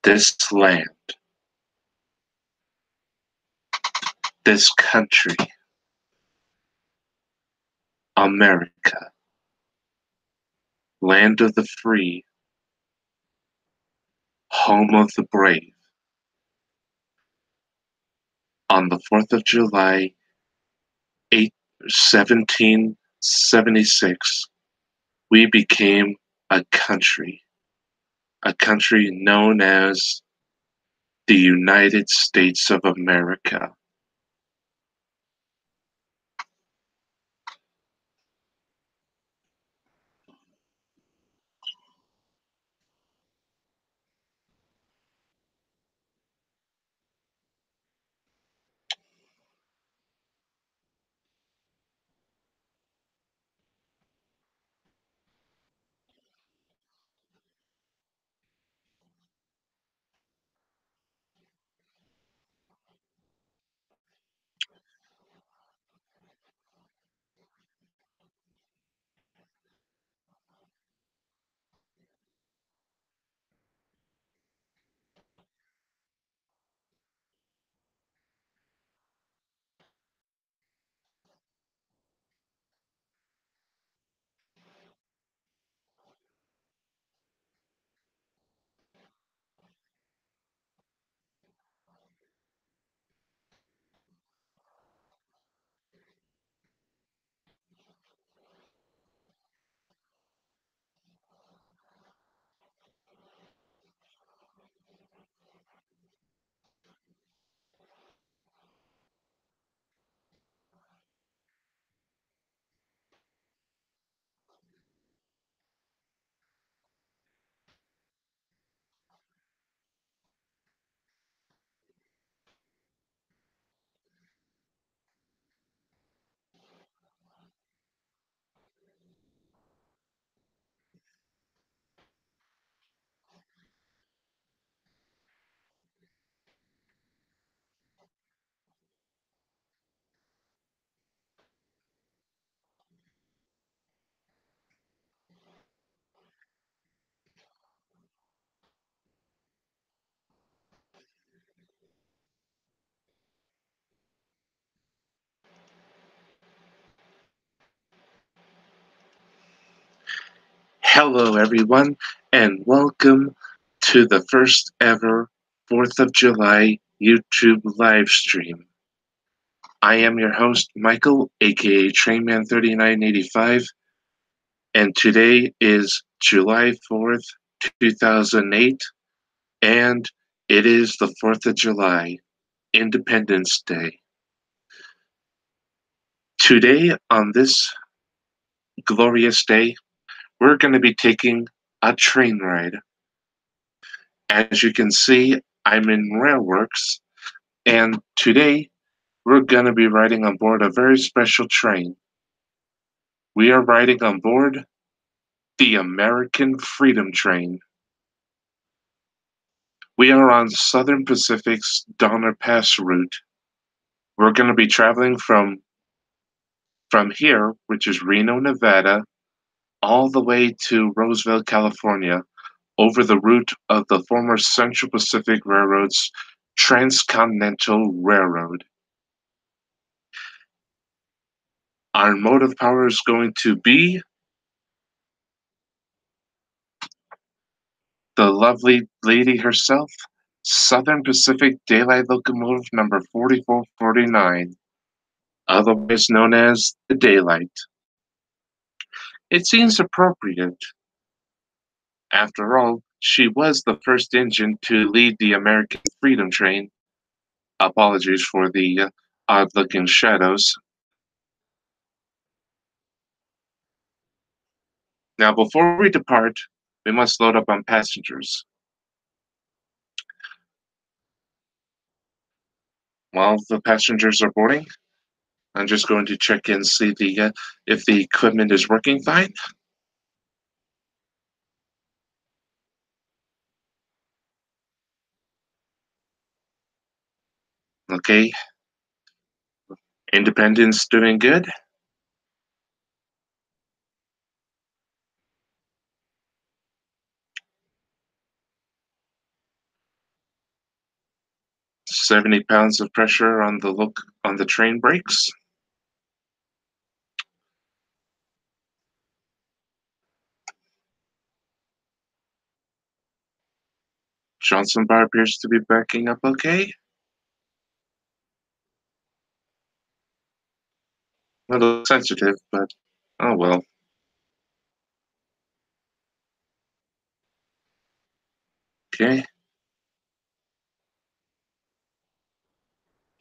this land, this country, America, land of the free, home of the brave. On the 4th of July, 1776, we became a country known as the United States of America. Hello, everyone, and welcome to the first ever 4th of July YouTube live stream. I am your host, Michael, aka Trainman3985, and today is July 4th, 2008, and it is the 4th of July, Independence Day. Today, on this glorious day, we're going to be taking a train ride. As you can see, I'm in Railworks, and today we're going to be riding on board a very special train. We are riding on board the American Freedom Train. We are on Southern Pacific's Donner Pass route. We're going to be traveling from here, which is Reno, Nevada, all the way to Roseville, California, over the route of the former Central Pacific Railroad's Transcontinental Railroad. Our mode of power is going to be the lovely lady herself, Southern Pacific Daylight Locomotive number 4449, otherwise known as the Daylight. It seems appropriate. After all, she was the first engine to lead the American Freedom Train. Apologies for the odd-looking shadows. Now, before we depart, we must load up on passengers. While the passengers are boarding, I'm just going to check and see if the equipment is working fine. Okay. Independence doing good. 70 pounds of pressure on the train brakes. Johnson bar appears to be backing up okay. A little sensitive, but oh well. Okay.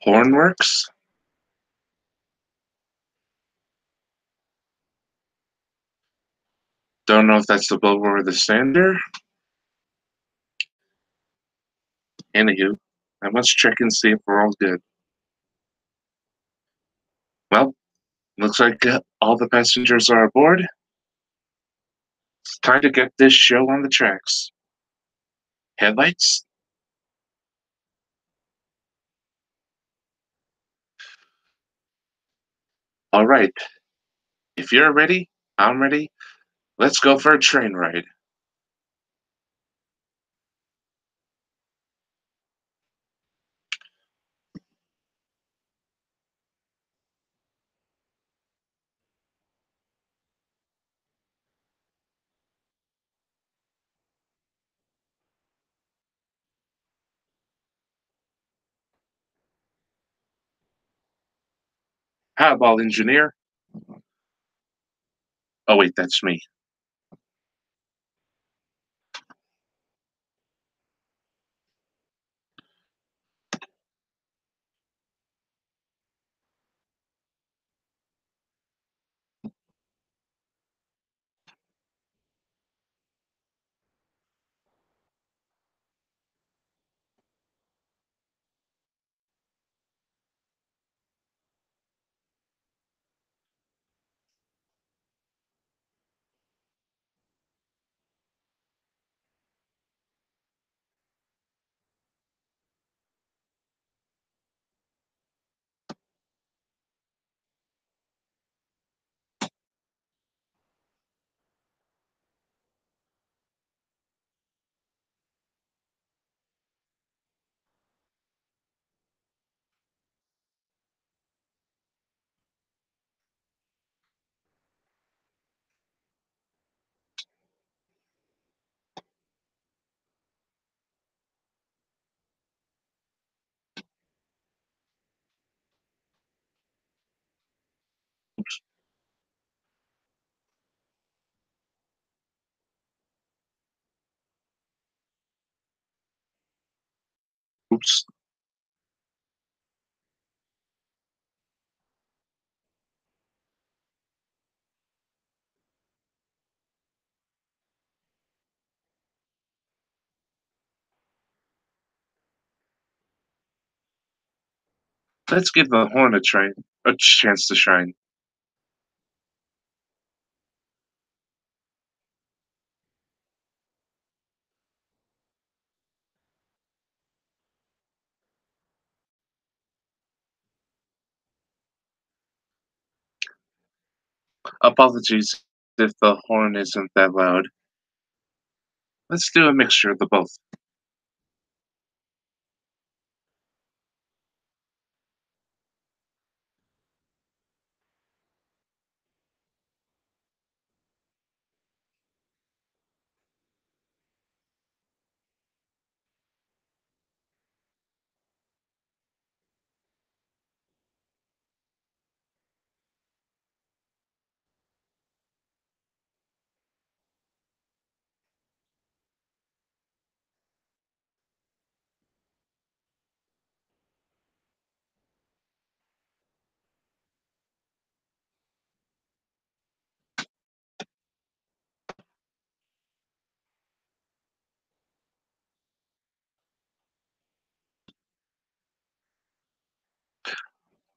Hornworks. Don't know if that's the blower or the sander. Anywho, I must check and see if we're all good. Well, looks like all the passengers are aboard. It's time to get this show on the tracks. Headlights? All right. If you're ready, I'm ready. Let's go for a train ride. Highball engineer. Oh, wait, that's me. Oops. Let's give the horn a chance to shine. Apologies if the horn isn't that loud. Let's do a mixture of the both.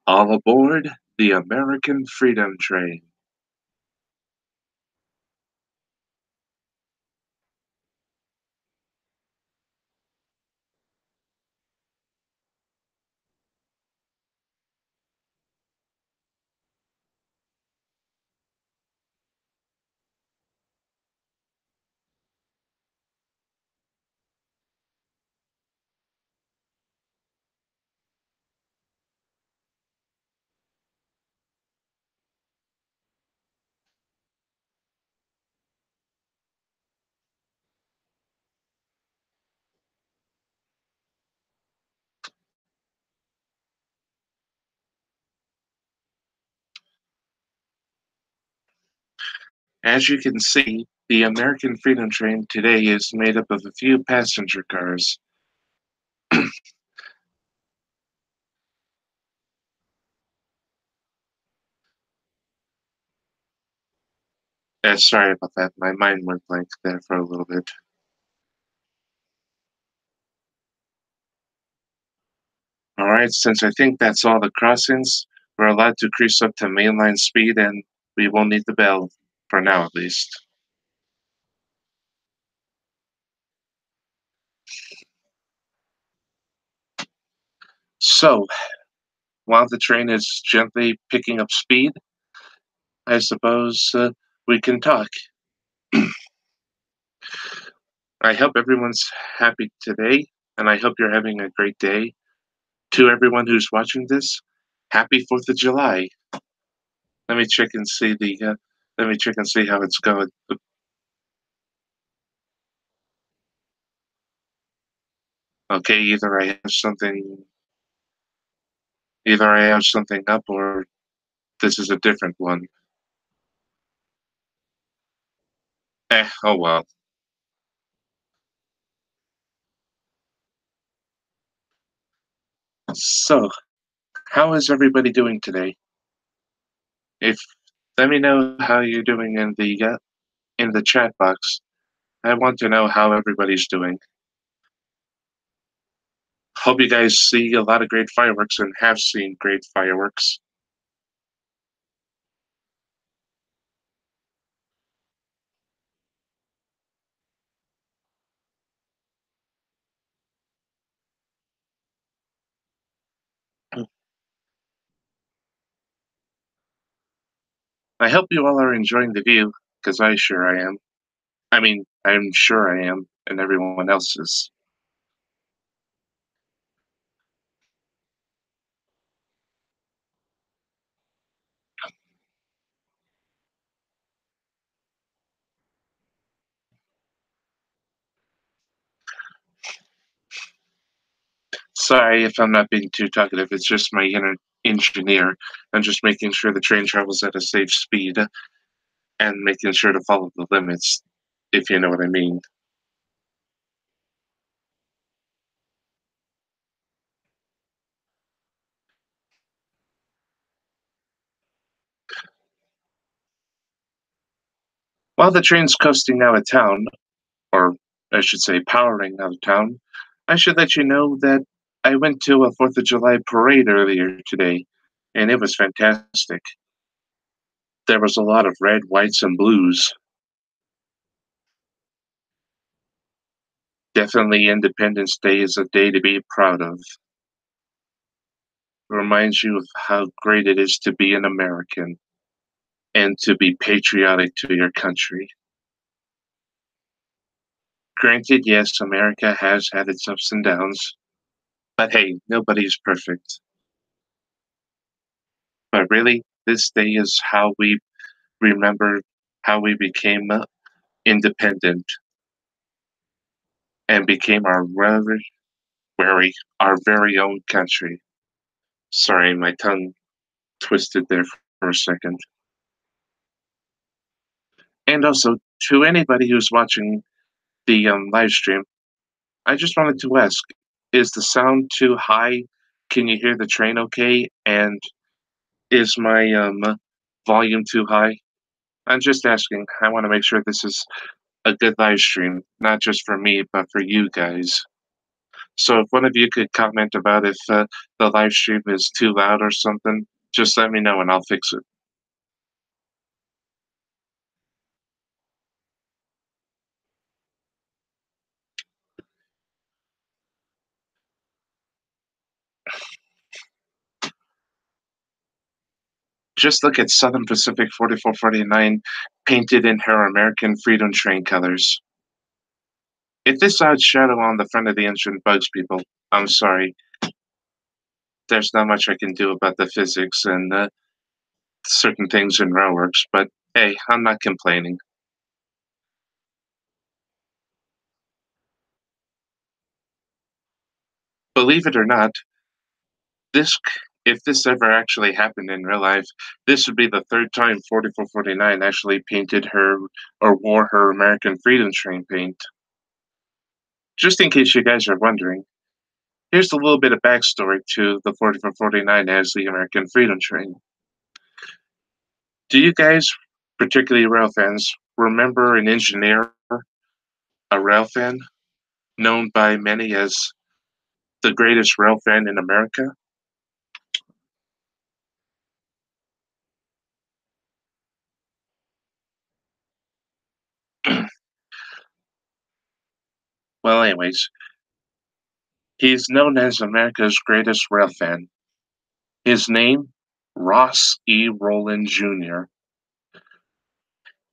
All aboard the American Freedom Train. As you can see, the American Freedom Train today is made up of a few passenger cars. Sorry about that. My mind went blank there for a little bit. All right, since I think that's all the crossings, we're allowed to cruise up to mainline speed and we won't need the bell, for now at least. So, while the train is gently picking up speed, I suppose we can talk. I hope everyone's happy today, and I hope you're having a great day. To everyone who's watching this, happy 4th of July. Let me check and see the. Let me check and see how it's going. Okay, either I have something up, or this is a different one. Oh well. So, how is everybody doing today? If Let me know how you're doing in the chat box. I want to know how everybody's doing. Hope you guys see a lot of great fireworks and have seen great fireworks. I hope you all are enjoying the view, because I sure I am. I mean, I'm sure I am, and everyone else is. Sorry if I'm not being too talkative. It's just my inner engineer. I'm just making sure the train travels at a safe speed and making sure to follow the limits, if you know what I mean. While the train's coasting out of town, or I should say powering out of town, I should let you know that I went to a 4th of July parade earlier today, and it was fantastic. There was a lot of red, whites, and blues. Definitely Independence Day is a day to be proud of. It reminds you of how great it is to be an American and to be patriotic to your country. Granted, yes, America has had its ups and downs, but hey, nobody's perfect. But really, this day is how we remember how we became independent and became our very own country. Sorry, my tongue twisted there for a second. And also, to anybody who's watching the live stream, I just wanted to ask, is the sound too high? Can you hear the train okay? And is my volume too high? I'm just asking. I want to make sure this is a good live stream, not just for me, but for you guys. So if one of you could comment about if the live stream is too loud or something, just let me know and I'll fix it. Just look at Southern Pacific 4449 painted in her American Freedom Train colors. If this odd shadow on the front of the engine bugs people, I'm sorry. There's not much I can do about the physics and certain things in Railworks, but hey, I'm not complaining. Believe it or not, this if this ever actually happened in real life, this would be the third time 4449 actually painted her or wore her American Freedom Train paint. Just in case you guys are wondering, here's a little bit of backstory to the 4449 as the American Freedom Train. Do you guys, particularly rail fans, remember an engineer, a rail fan, known by many as the greatest rail fan in America? Well, anyways, he's known as America's greatest rail fan. His name, Ross E. Rowland Jr.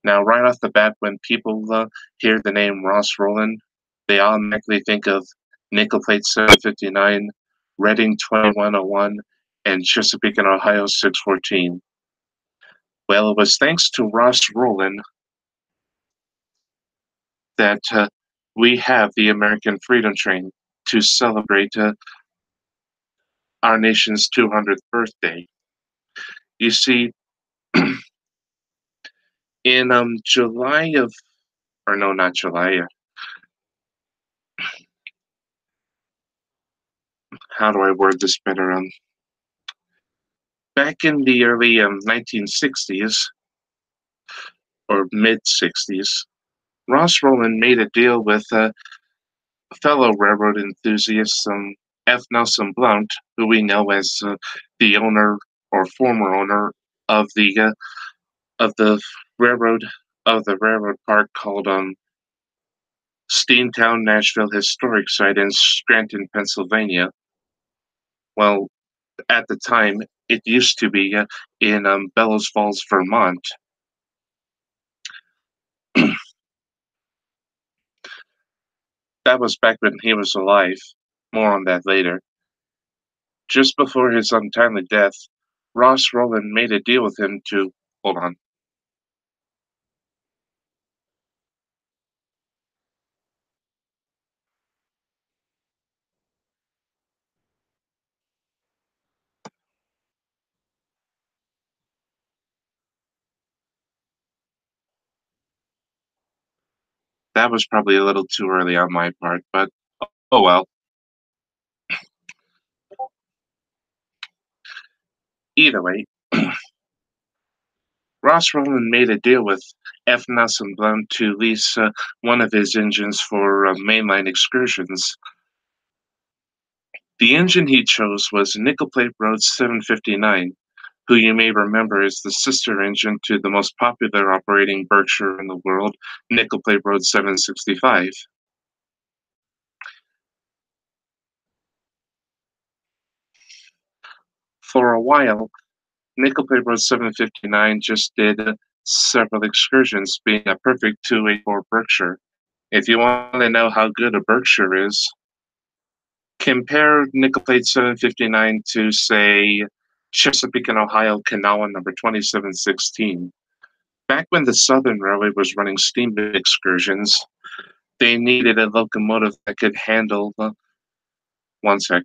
Now, right off the bat, when people hear the name Ross Rowland, they automatically think of Nickel Plate 759, Reading 2101, and Chesapeake and Ohio 614. Well, it was thanks to Ross Rowland that we have the American Freedom Train to celebrate our nation's 200th birthday. You see, in July of, or no, not July, how do I word this better? Back in the early 1960s or mid 60s, Ross Rowland made a deal with fellow railroad enthusiast F. Nelson Blount, who we know as the owner or former owner of the railroad railroad park called Steamtown Nashville Historic Site in Scranton, Pennsylvania. Well, at the time, it used to be in Bellows Falls, Vermont. That was back when he was alive. More on that later. Just before his untimely death, Ross Rowland made a deal with him to hold on. That was probably a little too early on my part, but oh well. Either way, Ross Rowland made a deal with F. Nelson Blount to lease one of his engines for mainline excursions. The engine he chose was Nickel Plate Road 759, who you may remember is the sister engine to the most popular operating Berkshire in the world, Nickel Plate Road 765. For a while, Nickel Plate Road 759 just did several excursions, being a perfect 284 Berkshire. If you want to know how good a Berkshire is, compare Nickel Plate 759 to, say, Chesapeake and Ohio Kanawha number 2716. Back when the Southern Railway was running steam excursions, they needed a locomotive that could handle one sec.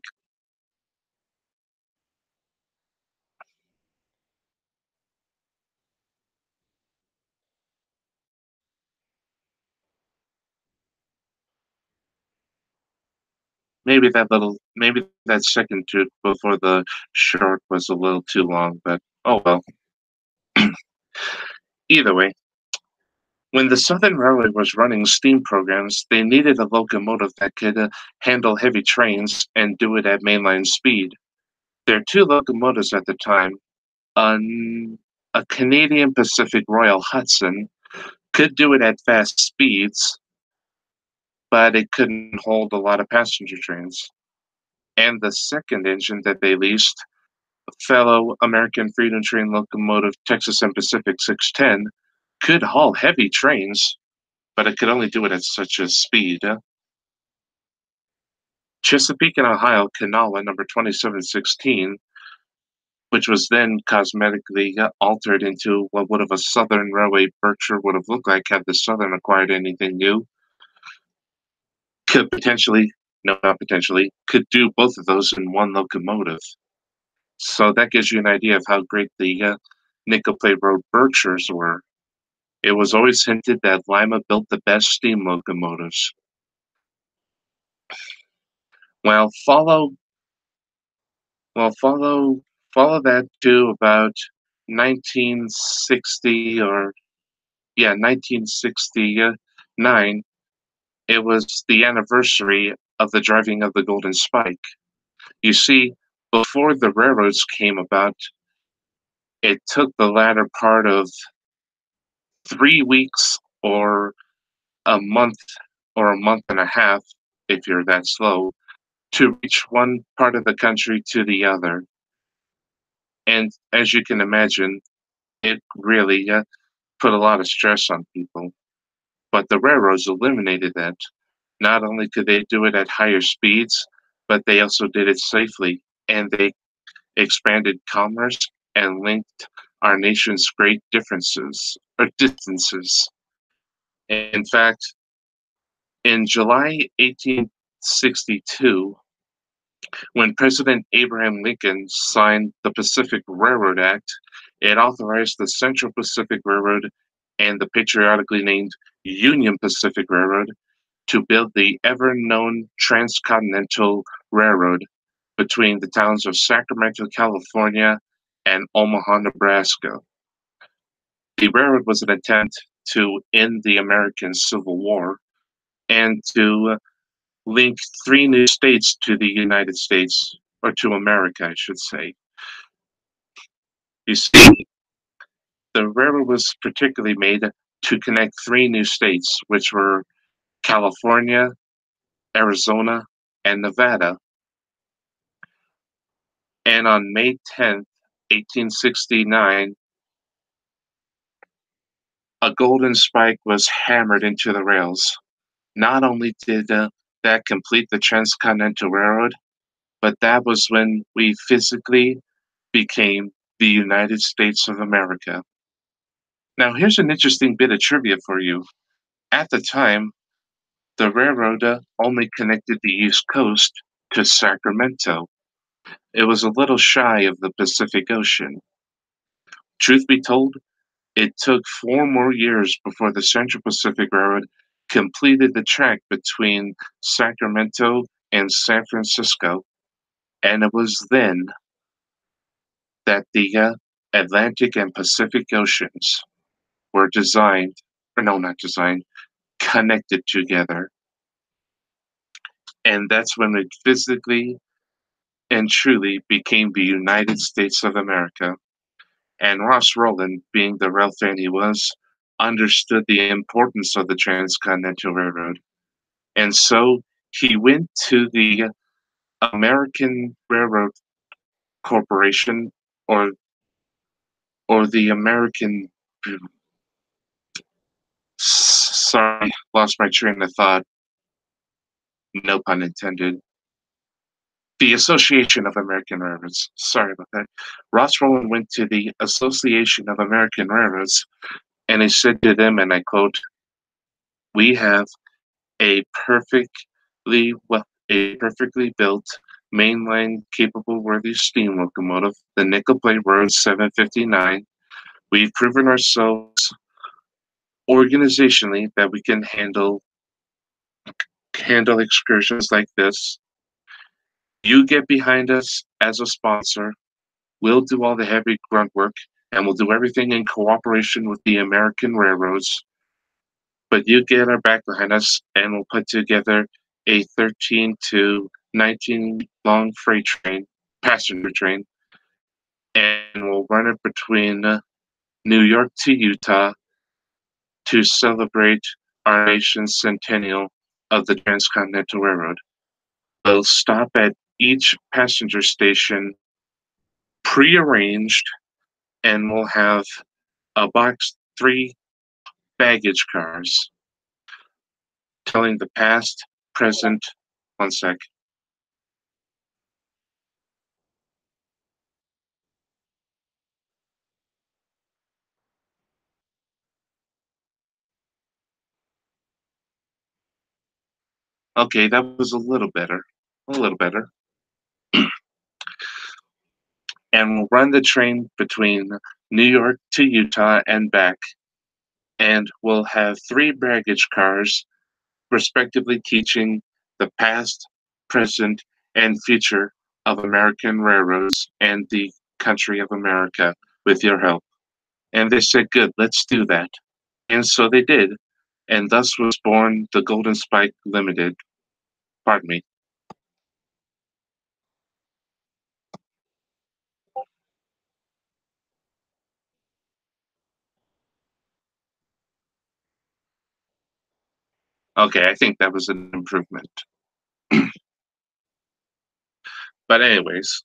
Maybe that second toot before the short was a little too long, but oh well. Either way, when the Southern Railway was running steam programs, they needed a locomotive that could handle heavy trains and do it at mainline speed. There are two locomotives at the time. A Canadian Pacific Royal Hudson could do it at fast speeds, but it couldn't hold a lot of passenger trains. And the second engine that they leased, fellow American Freedom Train locomotive Texas and Pacific 610, could haul heavy trains, but it could only do it at such a speed. Chesapeake and Ohio Kanawha number 2716, which was then cosmetically altered into what would have a Southern Railway Berkshire would have looked like had the Southern acquired anything new, could potentially, no, not potentially, could do both of those in one locomotive. So that gives you an idea of how great the nickel plate road Berkshires were. It was always hinted that Lima built the best steam locomotives. Well, well follow follow that to about 1960 or yeah 1969. It was the anniversary of the driving of the Golden Spike. You see, before the railroads came about, it took the latter part of 3 weeks a month or a month and a half, if you're that slow, to reach one part of the country to the other. And as you can imagine, it really put a lot of stress on people. But the railroads eliminated that. Not only could they do it at higher speeds, but they also did it safely. And they expanded commerce and linked our nation's great differences or distances. In fact, in July 1862, when President Abraham Lincoln signed the Pacific Railroad Act, it authorized the Central Pacific Railroad and the patriotically named Union Pacific Railroad to build the ever known Transcontinental Railroad between the towns of Sacramento, California, and Omaha, Nebraska. The railroad was an attempt to end the American Civil War and to link three new states to the United States, or to America, I should say. You see, the railroad was particularly made to connect three new states, which were California, Arizona, and Nevada. And on May 10th, 1869, a golden spike was hammered into the rails. Not only did that complete the Transcontinental Railroad, but that was when we physically became the United States of America. Now, here's an interesting bit of trivia for you. At the time, the railroad only connected the East Coast to Sacramento. It was a little shy of the Pacific Ocean. Truth be told, it took 4 more years before the Central Pacific Railroad completed the track between Sacramento and San Francisco, and it was then that the Atlantic and Pacific Oceans were designed, or no, not designed, connected together. And that's when it physically and truly became the United States of America. And Ross Rowland, being the rail fan he was, understood the importance of the Transcontinental Railroad. And so he went to the American Railroad Corporation, or the American, sorry, lost my train of thought, no pun intended, the Association of American Railroads. Sorry about that. Ross Rowland went to the Association of American Railroads and he said to them, and I quote, "We have a perfectly built mainline capable worthy steam locomotive, the Nickel Plate Road 759. We've proven ourselves organizationally that we can handle excursions like this. You get behind us as a sponsor. We'll do all the heavy grunt work, and we'll do everything in cooperation with the American railroads. But you get our back behind us, and we'll put together a 13 to 19 long freight train, passenger train, and we'll run it between New York to Utah to celebrate our nation's centennial of the Transcontinental Railroad. We'll stop at each passenger station prearranged, and we'll have a box 3 baggage cars telling the past, present, one sec. Okay, that was a little better. A little better. and will run the train between New York to Utah and back, and will have three baggage cars, respectively teaching the past, present, and future of American railroads and the country of America with your help. And they said, good, let's do that. And so they did. And thus was born the Golden Spike Limited. Pardon me. Okay, I think that was an improvement. But anyways,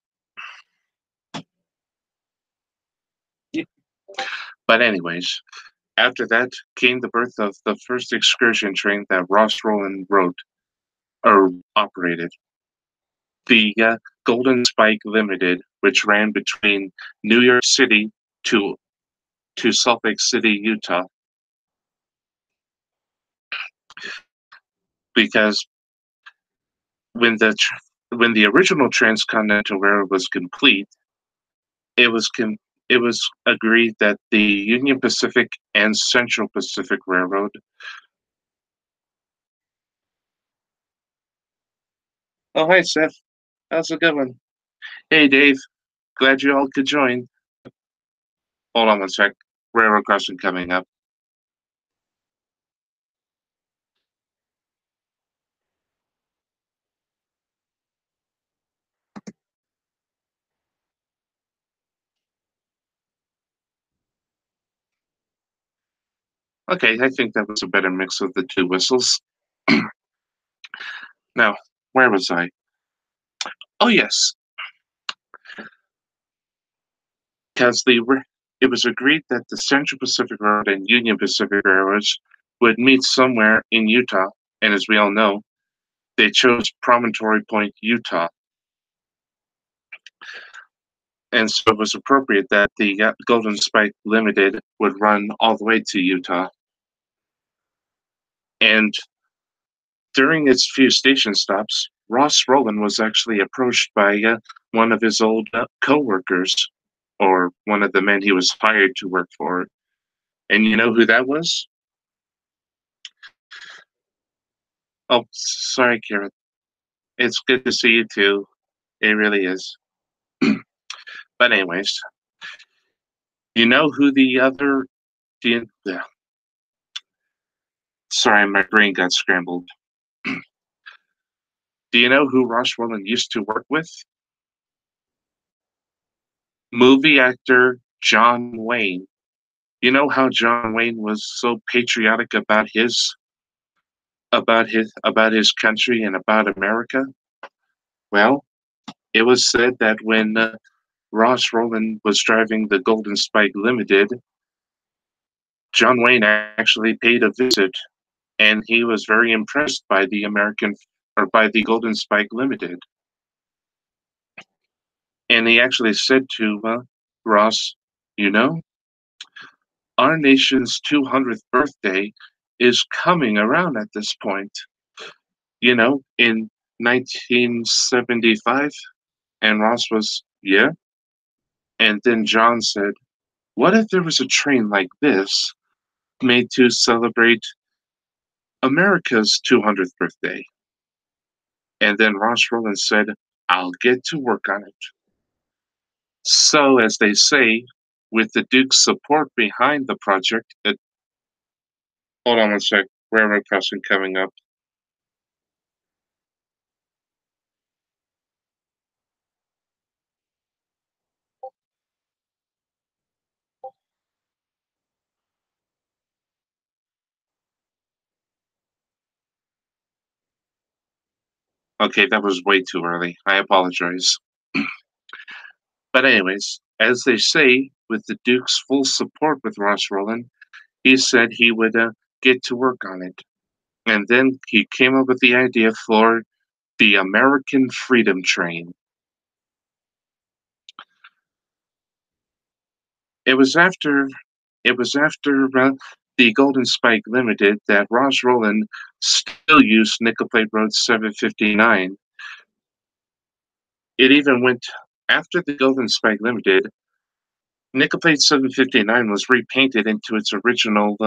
but anyways, after that came the birth of the first excursion train that Ross Rowland wrote or operated, the Golden Spike Limited, which ran between New York City to Salt Lake City, Utah, because when the original Transcontinental Railroad was complete, it was it was agreed that the Union Pacific and Central Pacific Railroad. Oh, hi, Seth. How's it going? Hey, Dave. Glad you all could join. Hold on one sec. Railroad crossing coming up. Okay, I think that was a better mix of the two whistles. Now, where was I? Oh, yes, because it was agreed that the Central Pacific Railroad and Union Pacific Railroads would meet somewhere in Utah, and as we all know, they chose Promontory Point, Utah. And so it was appropriate that the Golden Spike Limited would run all the way to Utah. And during its few station stops, Ross Rowland was actually approached by one of his old co-workers, or one of the men he was hired to work for. And you know who that was? Oh, sorry, Karen. It's good to see you too. It really is. But anyways, you know who the other? Yeah. Sorry, my brain got scrambled. Do you know who Ross Rowland used to work with? Movie actor John Wayne. You know how John Wayne was so patriotic about his country and about America? Well, it was said that when Ross Rowland was driving the Golden Spike Limited, John Wayne actually paid a visit, and he was very impressed by the by the Golden Spike Limited. And he actually said to Ross, you know, our nation's 200th birthday is coming around at this point, in 1975. And Ross was, yeah. And then John said, what if there was a train like this made to celebrate America's 200th birthday? And then Ross Rowland said, I'll get to work on it. So, as they say, with the Duke's support behind the project, hold on one sec, railroad crossing coming up. Okay, that was way too early. I apologize. But anyways, as they say, with the Duke's full support with Ross Rowland, he said he would get to work on it. And then he came up with the idea for the American Freedom Train. It was after the Golden Spike Limited that Ross Rowland still used nickel plate road 759. It even went After the Golden Spike Limited, Nickel Plate 759 was repainted into its original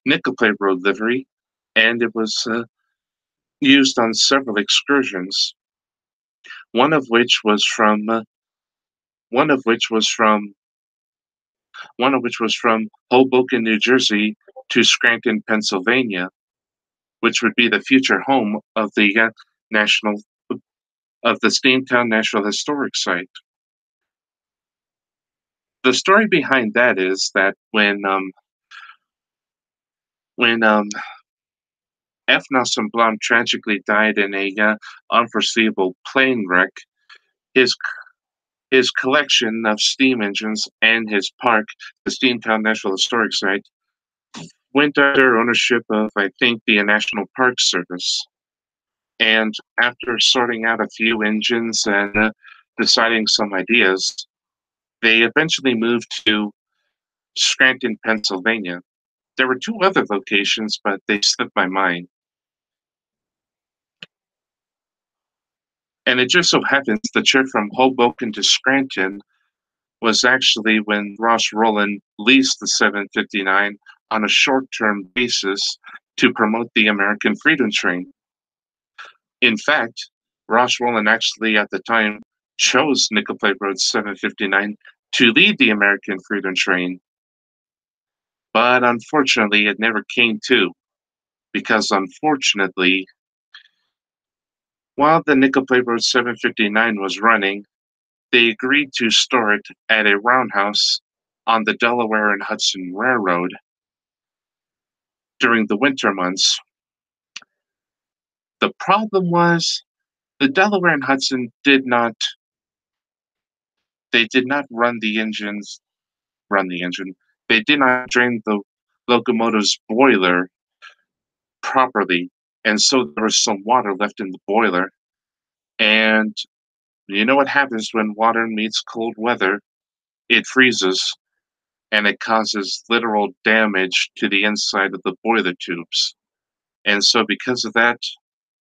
Nickel Plate Road livery, and it was used on several excursions. One of which was from one of which was from one of which was from Hoboken, New Jersey, to Scranton, Pennsylvania, which would be the future home of the national of the Steamtown National Historic Site. The story behind that is that when F. Nelson Blum tragically died in a unforeseeable plane wreck, his his collection of steam engines and his park, the Steamtown National Historic Site, went under ownership of, I think, the National Park Service. And after sorting out a few engines and deciding some ideas, they eventually moved to Scranton, Pennsylvania. There were two other locations, but they slipped my mind. And it just so happens the trip from Hoboken to Scranton was actually when Ross Rowland leased the 759 on a short-term basis to promote the American Freedom Train. In fact, Ross Rowland actually at the time chose Nickel Plate Road 759 to lead the American Freedom Train. But unfortunately, it never came to, because unfortunately, while the Nickel Plate Road 759 was running, they agreed to store it at a roundhouse on the Delaware and Hudson Railroad during the winter months. The problem was the Delaware and Hudson did not run the engine. They did not drain the locomotive's boiler properly, and so there was some water left in the boiler. And you know what happens when water meets cold weather? It freezes, and it causes literal damage to the inside of the boiler tubes. And so because of that,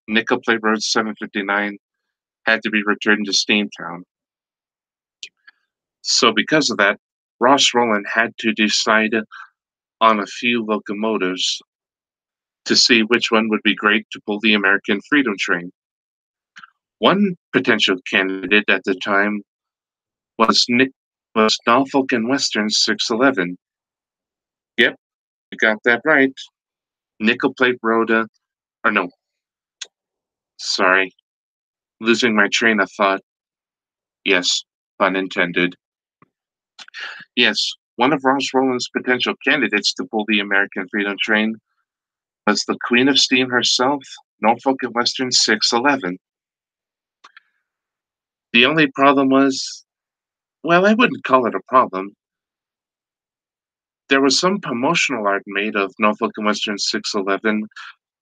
Nickel Plate Road 759 had to be returned to Steamtown. So because of that, Ross Rowland had to decide on a few locomotives to see which one would be great to pull the American Freedom Train. One potential candidate at the time was Norfolk and Western 611. Yep, you got that right. Nickel Plate Road, or no, sorry, losing my train of thought. Yes, pun intended. Yes, one of Ross Rowland's potential candidates to pull the American Freedom Train was the Queen of Steam herself, Norfolk and Western 611. The only problem was, well, I wouldn't call it a problem. There was some promotional art made of Norfolk and Western 611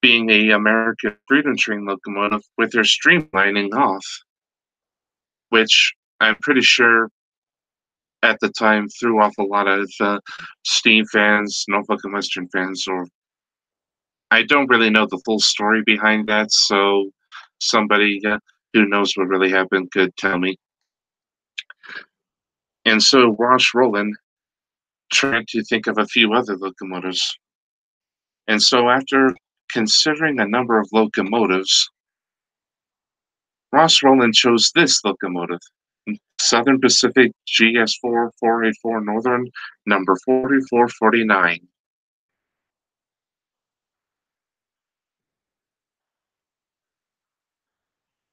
being a American Freedom Train locomotive with her streamlining off, which I'm pretty sure at the time threw off a lot of Steam fans, Norfolk and Western fans, or I don't really know the full story behind that, so somebody who knows what really happened could tell me. And so Ross Rowland tried to think of a few other locomotives. And so after considering a number of locomotives, Ross Rowland chose this locomotive, Southern Pacific GS4 484 Northern, number 4449.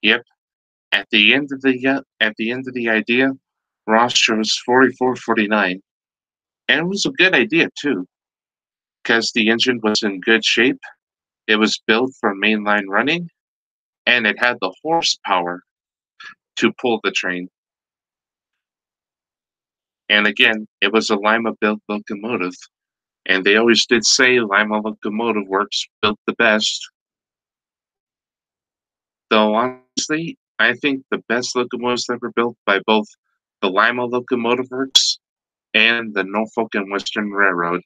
Yep, at the end of the idea, Ross chose 4449, and it was a good idea too, because the engine was in good shape. It was built for mainline running, and it had the horsepower to pull the train. And again, it was a Lima-built locomotive, and they always did say Lima Locomotive Works built the best. Though honestly, I think the best locomotives ever built by both the Lima Locomotive Works and the Norfolk and Western Railroad.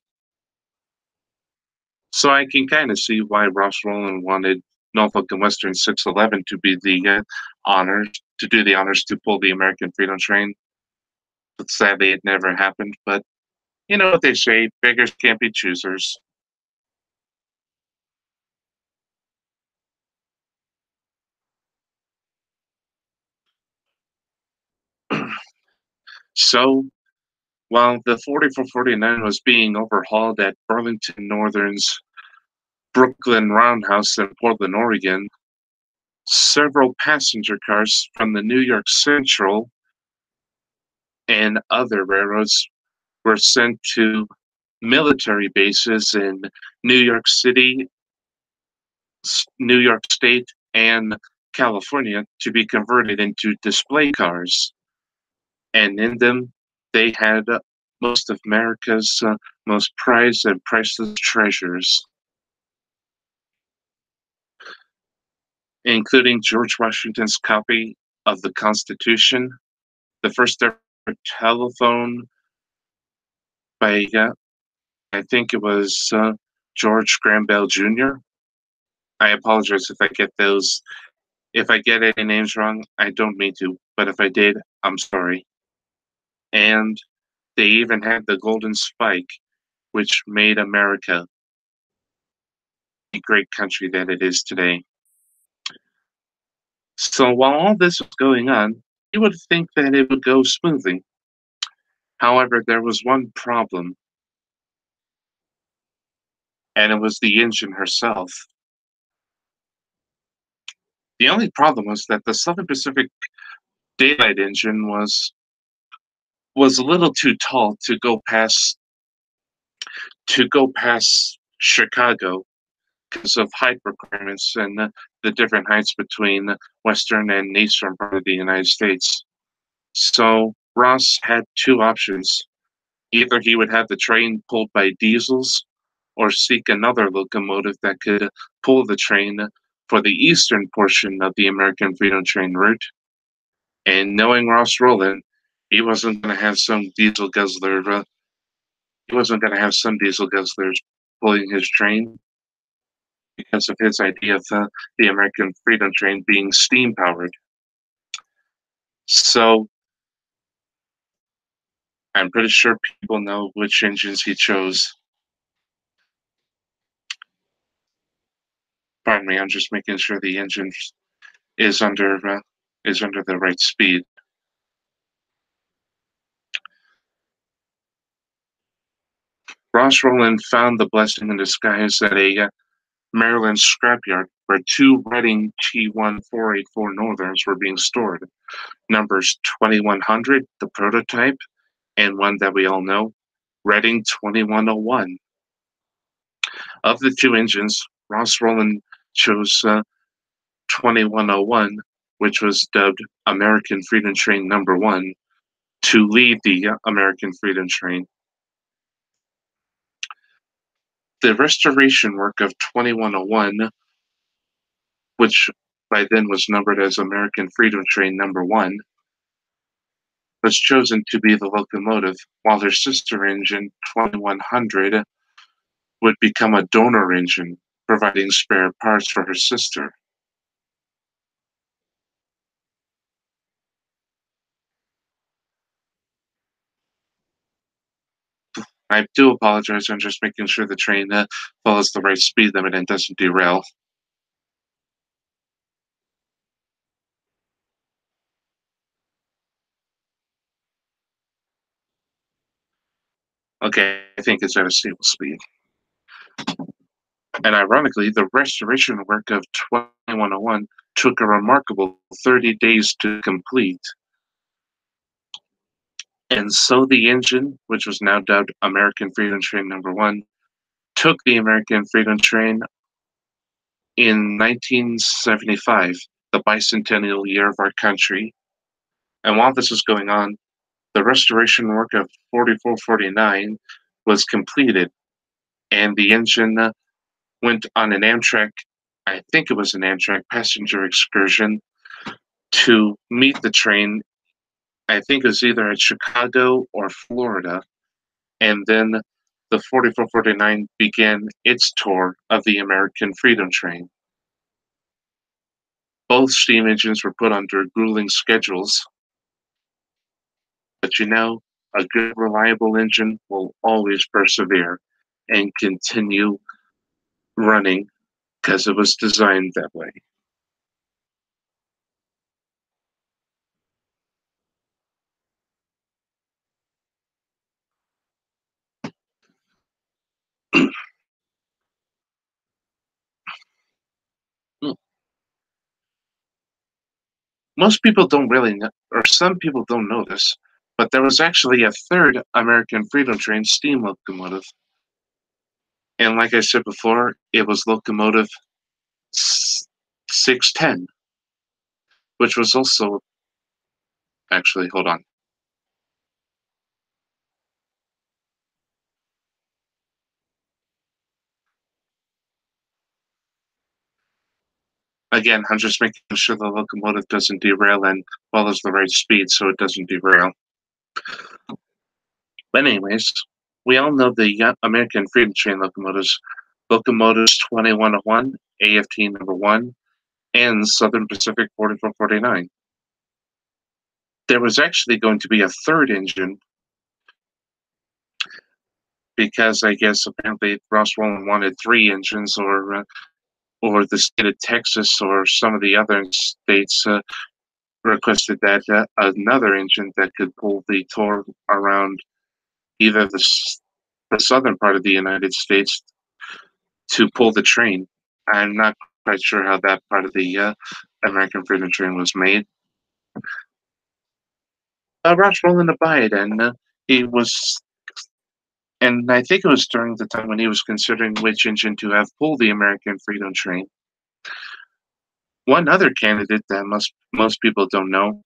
So I can kind of see why Ross Rowland wanted Norfolk and Western 611 to be the honored to do the honors to pull the American Freedom Train. But sadly, it never happened. But you know what they say, beggars can't be choosers. So while the 4449 was being overhauled at Burlington Northern's Brooklyn Roundhouse in Portland, Oregon, several passenger cars from the New York Central and other railroads were sent to military bases in New York City, New York State, and California to be converted into display cars. And in them, they had most of America's most prized and priceless treasures, including George Washington's copy of the Constitution, the first ever telephone by, I think it was George Graham Bell Jr. I apologize if I get any names wrong, I don't mean to, but if I did, I'm sorry. And they even had the golden spike, which made America the great country that it is today. So while all this was going on, you would think that it would go smoothly. However, there was one problem, and it was the engine herself. The only problem was that the Southern Pacific Daylight engine was a little too tall to go past Chicago because of height requirements and the different heights between western and eastern part of the United States. So Ross had two options. Either he would have the train pulled by diesels or seek another locomotive that could pull the train for the eastern portion of the American Freedom Train route. And knowing Ross Rowland, he wasn't going to have some diesel guzzler. He wasn't going to have some diesel guzzlers pulling his train because of his idea of the American Freedom Train being steam powered. So I'm pretty sure people know which engines he chose. Pardon me, I'm just making sure the engine is under the right speed. Ross Rowland found the blessing in disguise at a Maryland scrapyard where two Reading T1484 Northerns were being stored. Numbers 2100, the prototype, and one that we all know, Reading 2101. Of the two engines, Ross Rowland chose 2101, which was dubbed American Freedom Train Number 1, to lead the American Freedom Train. The restoration work of 2101, which by then was numbered as American Freedom Train Number 1, was chosen to be the locomotive, while her sister engine, 2100, would become a donor engine, providing spare parts for her sister. I do apologize, I'm just making sure the train follows the right speed limit and doesn't derail. Okay, I think it's at a stable speed. And ironically, the restoration work of 2101 took a remarkable 30 days to complete. And so the engine, which was now dubbed American Freedom Train Number 1, took the American Freedom Train in 1975, the bicentennial year of our country. And while this was going on, the restoration work of 4449 was completed, and the engine went on an Amtrak, I think it was an Amtrak passenger excursion to meet the train. I think it was either at Chicago or Florida. And then the 4449 began its tour of the American Freedom Train. Both steam engines were put under grueling schedules, but a good, reliable engine will always persevere and continue running because it was designed that way. Most people don't really know, or some people don't know this, but there was actually a third American Freedom Train steam locomotive. And like I said before, it was Locomotive 610, which was also actually, hold on. Again, I'm just making sure the locomotive doesn't derail and follows the right speed so it doesn't derail. But anyways, we all know the American Freedom Train locomotives, Locomotives 2101, AFT number 1, and Southern Pacific 4449. There was actually going to be a third engine because I guess apparently Ross Rowland wanted 3 engines, or the state of Texas or some of the other states requested that another engine that could pull the tour around either the southern part of the United States to pull the train. I'm not quite sure how that part of the American Freedom Train was made. Ross Rowland abide, and he was, and I think it was during the time when he was considering which engine to have pull the American Freedom Train. One other candidate that most people don't know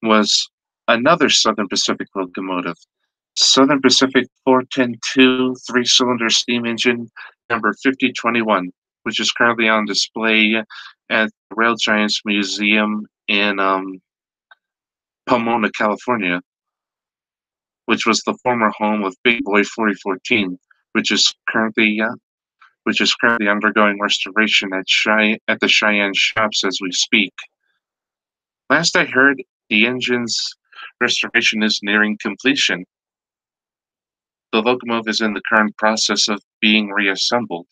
was another Southern Pacific locomotive, Southern Pacific 4102 3-cylinder steam engine number 5021, which is currently on display at the Rail Giants Museum in Pomona, California, which was the former home of Big Boy 4014, which is currently undergoing restoration at the Cheyenne shops as we speak. Last I heard, the engine's restoration is nearing completion. The locomotive is in the current process of being reassembled.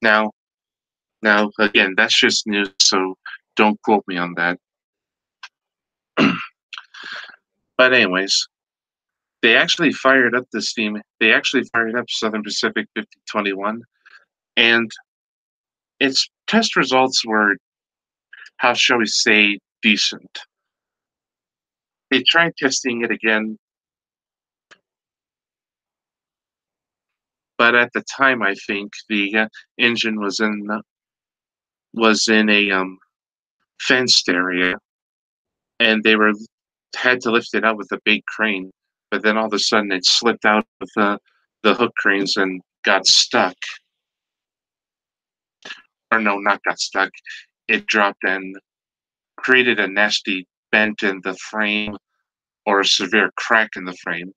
Now, again, that's just news, so don't quote me on that. But anyways, they actually fired up Southern Pacific 5021, and its test results were, how shall we say, decent. They tried testing it again, but at the time, I think the engine was in a fenced area, and they had to lift it out with a big crane. But then all of a sudden, it slipped out of the hook cranes and got stuck. Or no, not got stuck. It dropped and created a nasty bent in the frame or a severe crack in the frame.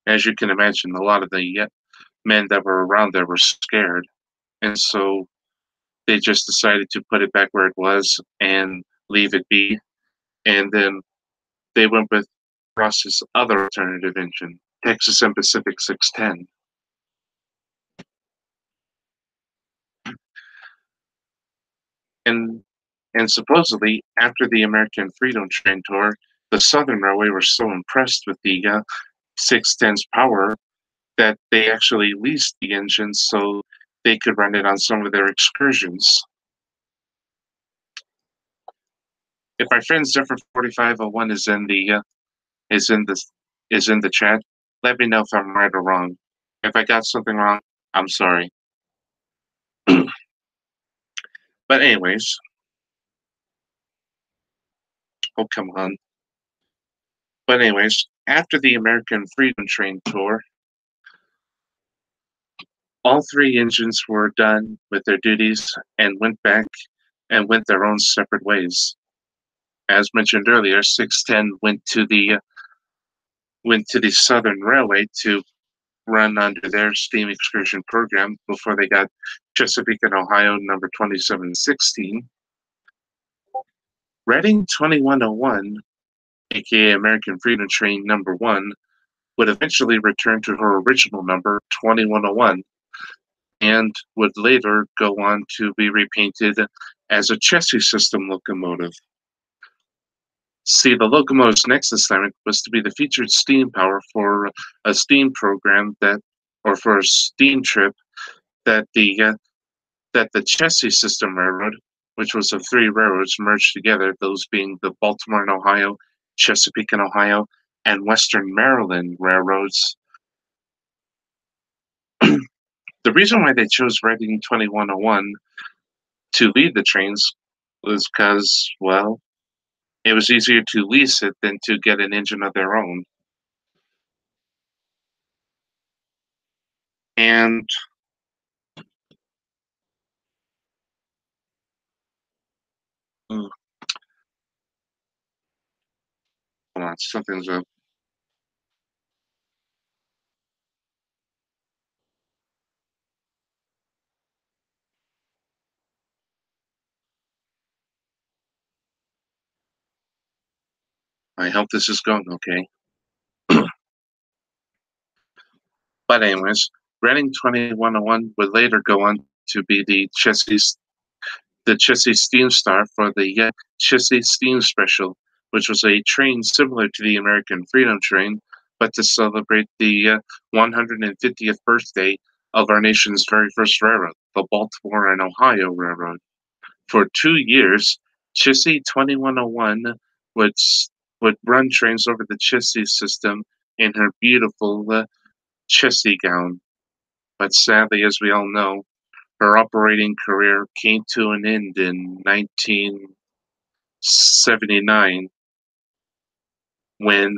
As you can imagine, a lot of the men that were around there were scared, and so they just decided to put it back where it was and leave it be. And then they went with Ross's other alternative engine, Texas and Pacific 610. And supposedly, after the American Freedom Train tour, the Southern Railway were so impressed with the 610's power that they actually leased the engine so they could run it on some of their excursions. If my friend Zephyr 4501 is in the chat, let me know if I'm right or wrong. If I got something wrong, I'm sorry. But anyways, oh come on. But anyways, after the American Freedom Train tour, all 3 engines were done with their duties and went their own separate ways. As mentioned earlier, 610 went to the Southern Railway to run under their steam excursion program before they got Chesapeake and Ohio number 2716. Reading 2101, aka American Freedom Train number 1, would eventually return to her original number, 2101, and would later go on to be repainted as a chassis system locomotive. See, the locomotive's next assignment was to be the featured steam power for a steam program or for a steam trip that the chassis system railroad, which was of 3 railroads merged together, those being the Baltimore and Ohio, Chesapeake and Ohio, and Western Maryland railroads. The reason why they chose Reading 2101 to lead the trains was because, well, it was easier to lease it than to get an engine of their own. And hold on, something's up. I hope this is going okay. But anyways, Reading 2101 would later go on to be the chassis steam star for the chassis steam special, which was a train similar to the American Freedom Train, but to celebrate the 150th birthday of our nation's very first railroad, the Baltimore and Ohio Railroad. For 2 years, Chassis 2101 would would run trains over the chassis system in her beautiful chassis gown. But sadly, as we all know, her operating career came to an end in 1979 when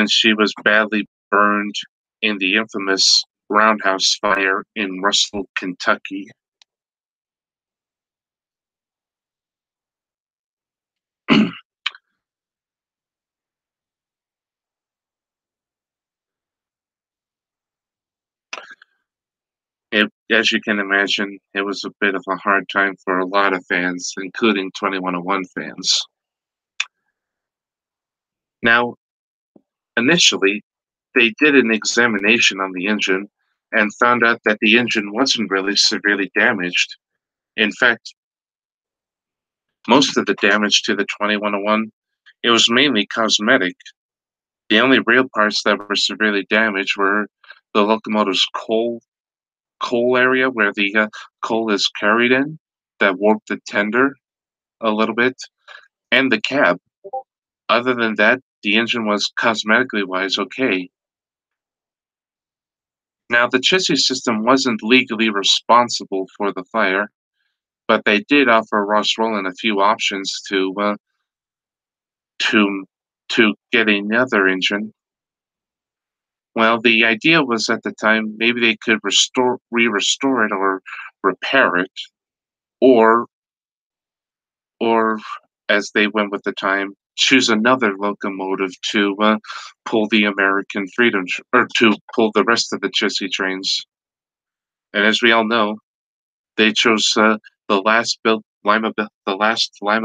she was badly burned in the infamous Roundhouse Fire in Russell, Kentucky. As you can imagine, it was a bit of a hard time for a lot of fans, including 2101 fans. Now, initially, they did an examination on the engine and found out that the engine wasn't really severely damaged. In fact, most of the damage to the 2101, it was mainly cosmetic. The only real parts that were severely damaged were the locomotive's coal area where the coal is carried in, that warped the tender a little bit, and the cab. Other than that, the engine was cosmetically wise okay. Now, the chassis system wasn't legally responsible for the fire, but they did offer Ross Rowland a few options to get another engine. Well, the idea was at the time maybe they could restore it or repair it, or or as they went with the time, choose another locomotive to pull the American Freedom or to pull the rest of the chassis trains. And as we all know, they chose the last Lima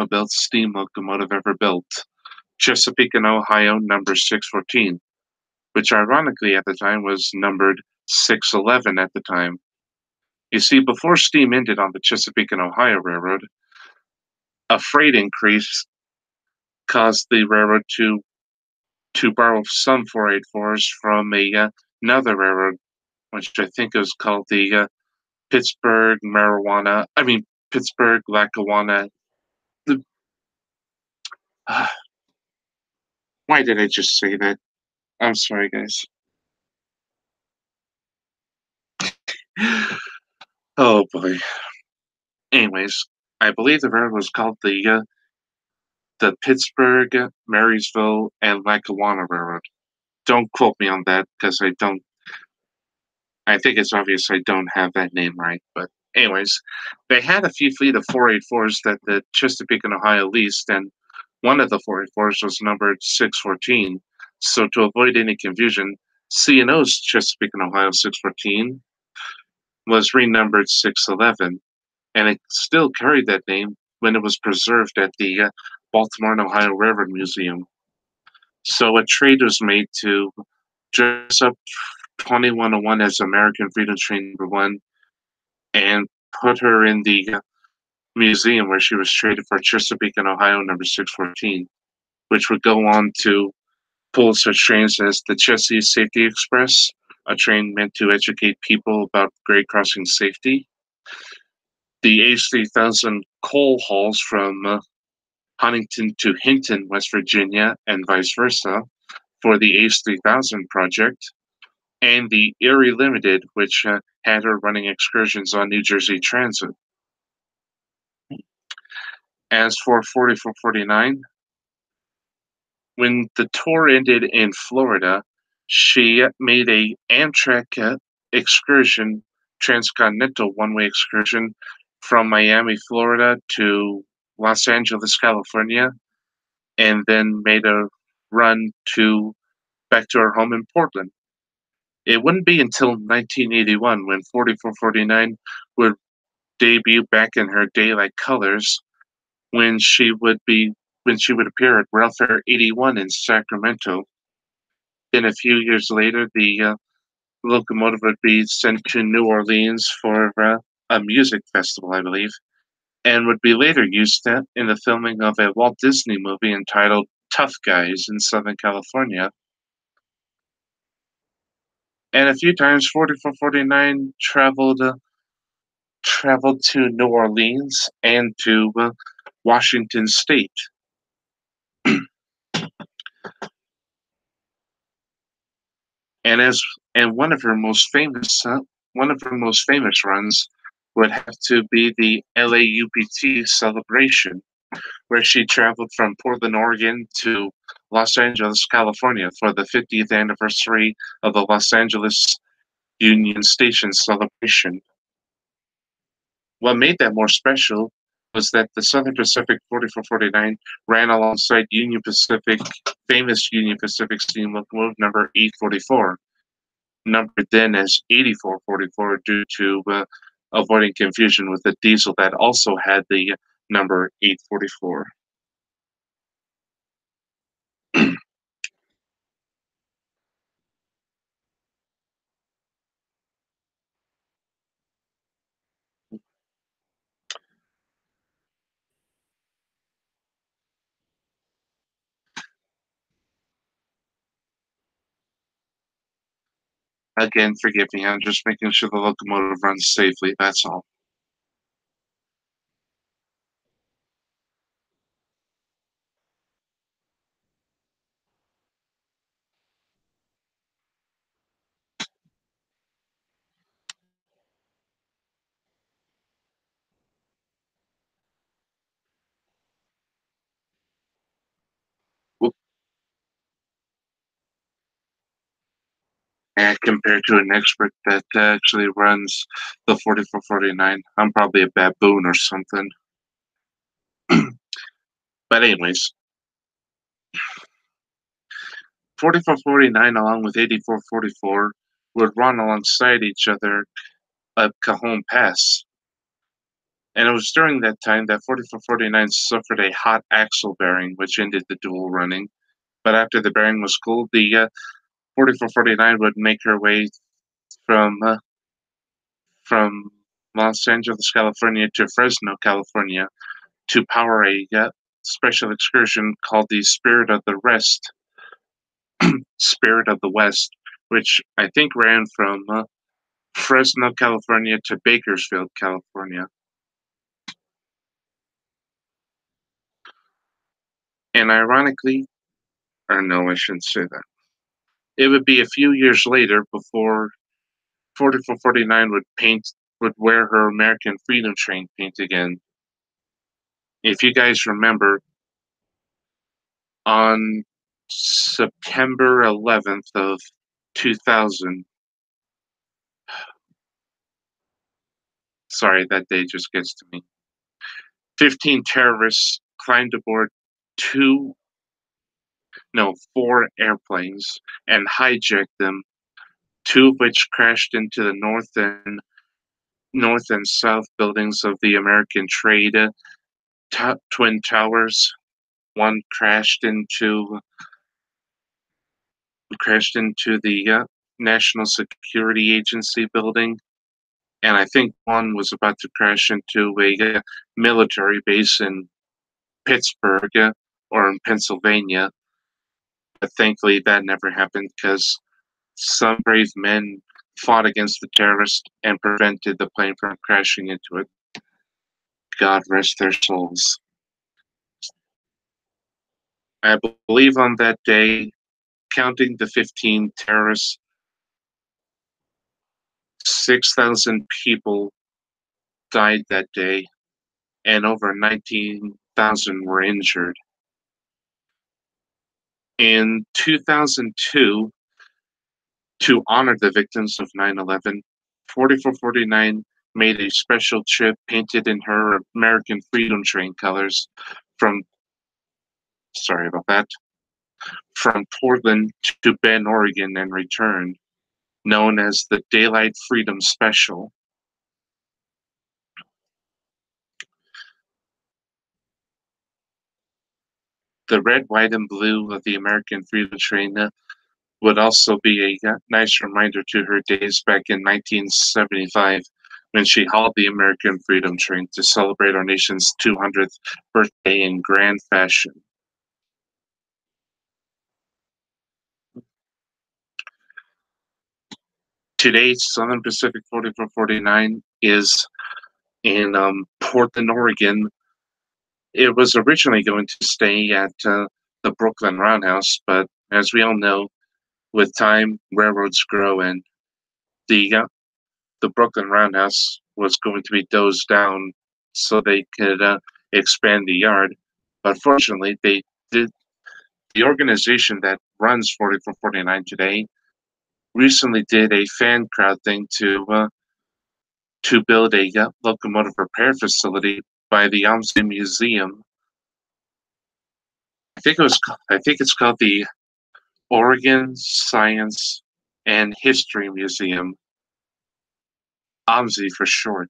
built steam locomotive ever built, Chesapeake and Ohio number 614, which ironically at the time was numbered 611 at the time. You see, before steam ended on the Chesapeake and Ohio Railroad, a freight increase caused the railroad to borrow some 484s from another railroad, which I think was called the Pittsburgh Lackawanna. Why did I just say that? I'm sorry, guys. Oh boy. Anyways, I believe the railroad was called the Pittsburgh, Marysville, and Lackawanna Railroad. Don't quote me on that because I don't. I think it's obvious I don't have that name right. But anyways, they had a few fleet of 484s that the Chesapeake and Ohio leased, and one of the 484s was numbered 614. So to avoid any confusion, C&O's Chesapeake and Ohio 614 was renumbered 611, and it still carried that name when it was preserved at the Baltimore and Ohio Railroad Museum. So a trade was made to dress up 2101 as American Freedom Train number 1 and put her in the museum where she was traded for Chesapeake and Ohio number 614, which would go on to pull such trains as the Chesapeake Safety Express, a train meant to educate people about grade crossing safety, the H3000 coal hauls from Huntington to Hinton, West Virginia, and vice versa for the H3000 project, and the Erie Limited, which had her running excursions on New Jersey Transit. As for 4449, when the tour ended in Florida, she made a Amtrak excursion, transcontinental one-way excursion from Miami, Florida to Los Angeles, California, and then made a run back to her home in Portland. It wouldn't be until 1981 when 4449 would debut back in her daylight colors when she would appear at Railfair 81 in Sacramento. Then a few years later, the locomotive would be sent to New Orleans for a music festival, I believe, and would be later used in the filming of a Walt Disney movie entitled Tough Guys in Southern California. And a few times, 4449 traveled to New Orleans and to Washington State. And one of her most famous runs would have to be the LAUPT celebration, where she traveled from Portland, Oregon to Los Angeles, California for the 50th anniversary of the Los Angeles Union Station celebration. What made that more special was that the Southern Pacific 4449 ran alongside famous Union Pacific steam locomotive number 844, numbered then as 8444 due to avoiding confusion with the diesel that also had the number 844. Again, forgive me, I'm just making sure the locomotive runs safely, that's all. And compared to an expert that actually runs the 4449, I'm probably a baboon or something. But anyways, 4449 along with 8444 would run alongside each other at Cajon Pass. And it was during that time that 4449 suffered a hot axle bearing, which ended the dual running. But after the bearing was cooled, the 4449 would make her way from Los Angeles, California to Fresno, California to power a special excursion called the Spirit of the West, which I think ran from Fresno, California to Bakersfield, California. And ironically, or no, I shouldn't say that. It would be a few years later before 4449 would wear her American Freedom Train paint again. If you guys remember, on September 11th of 2000, sorry, that day just gets to me, 15 terrorists climbed aboard four airplanes and hijacked them, two of which crashed into the north and south buildings of the American Trade Twin Towers. One crashed into the National Security Agency building, and I think one was about to crash into a military base in Pittsburgh or in Pennsylvania. But thankfully, that never happened because some brave men fought against the terrorists and prevented the plane from crashing into it. God rest their souls. I believe on that day, counting the 15 terrorists, 6,000 people died that day, and over 19,000 were injured. In 2002, to honor the victims of 9/11, 4449 made a special trip painted in her American Freedom Train colors from, sorry about that, from Portland to Bend, Oregon and returned, known as the Daylight Freedom Special. The red, white, and blue of the American Freedom Train would also be a nice reminder to her days back in 1975 when she hauled the American Freedom Train to celebrate our nation's 200th birthday in grand fashion. Today, Southern Pacific 4449 is in Portland, Oregon. It was originally going to stay at the Brooklyn Roundhouse, but as we all know, with time, railroads grow, and the Brooklyn Roundhouse was going to be dozed down so they could expand the yard. But fortunately, they did. The organization that runs 4449 today recently did a fan crowd thing to build a locomotive repair facility by the OMSI Museum. I think it's called the Oregon Science and History Museum, OMSI for short.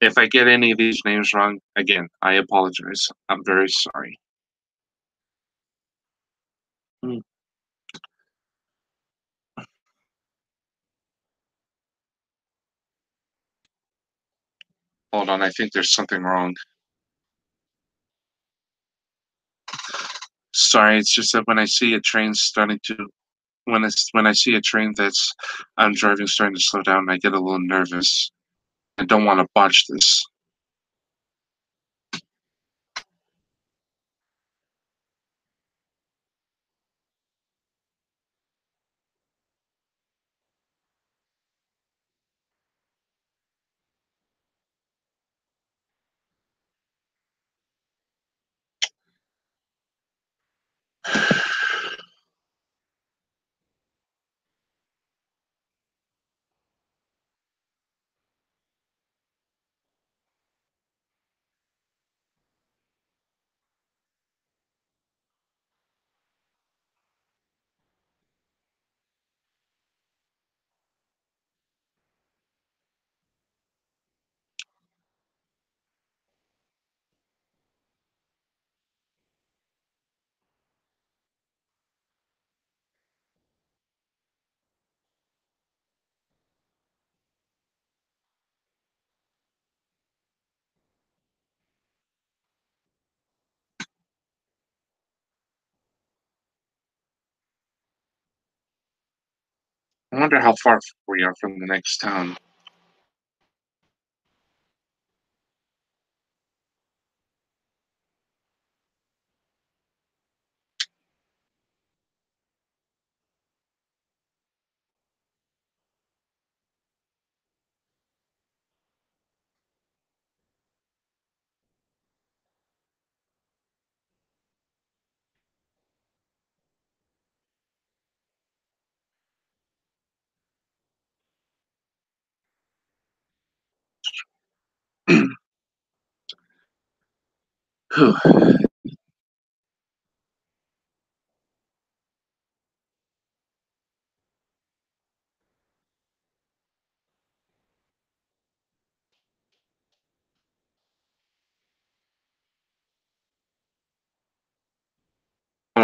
If I get any of these names wrong, again, I apologize. I'm very sorry. Hmm. Hold on, I think there's something wrong. Sorry, it's just that when I see a train starting to when I see a train that's I'm driving starting to slow down, I get a little nervous. I don't want to botch this. I wonder how far we are from the next town.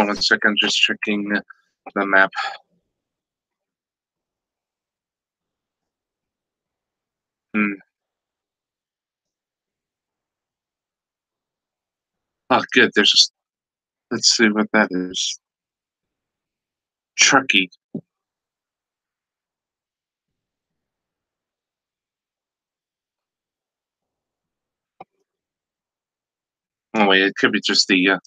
on 1 second, just checking the map. Hmm. Oh, good. Let's see what that is. Truckee. Oh wait, it could be just the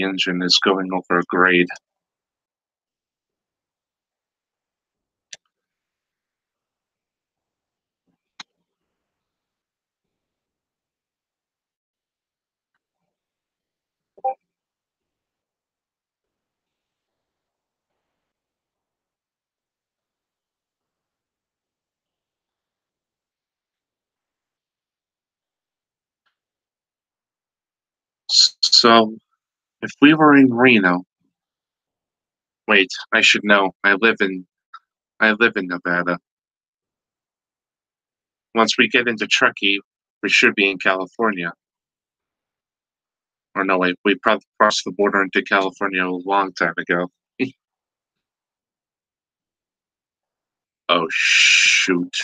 engine is going over a grade. So if we were in Reno, wait, I should know. I live in Nevada. Once we get into Truckee, we should be in California. Or no, wait, we probably crossed the border into California a long time ago. Oh shoot.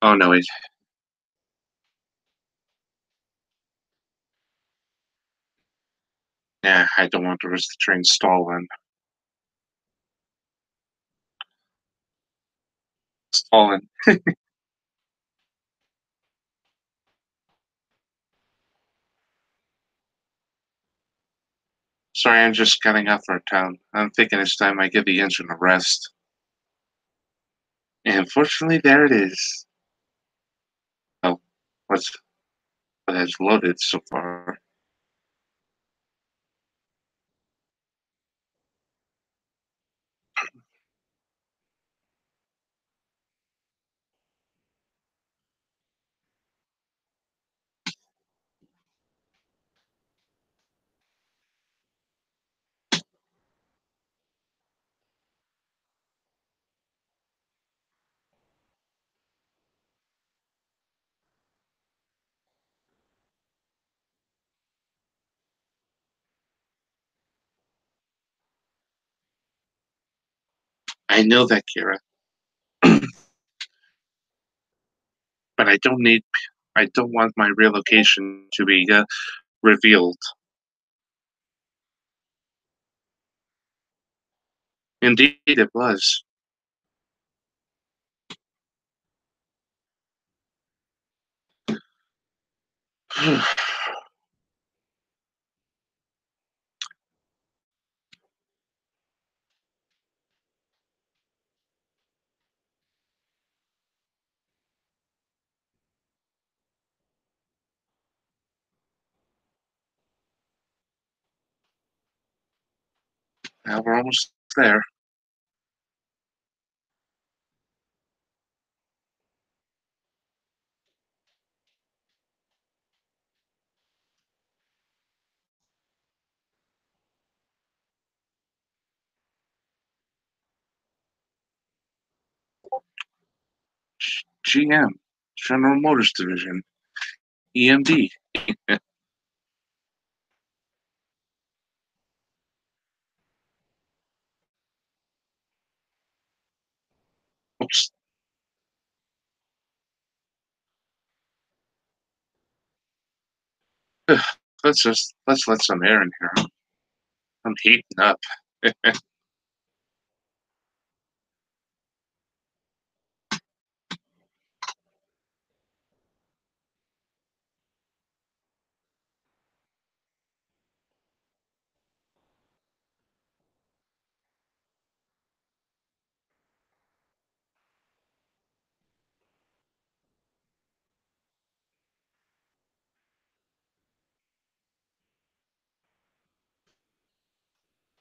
Oh no, wait. Nah, I don't want to risk the train stalling. Stalling. Sorry, I'm just getting out for a town. I'm thinking it's time I give the engine a rest. And fortunately, there it is. Oh, what's what has loaded so far? I know that, Kira, but I don't want my relocation to be revealed. Indeed, it was. Now we're almost there. GM, General Motors Division, EMD. Oops. Let's let some air in here. I'm heating up.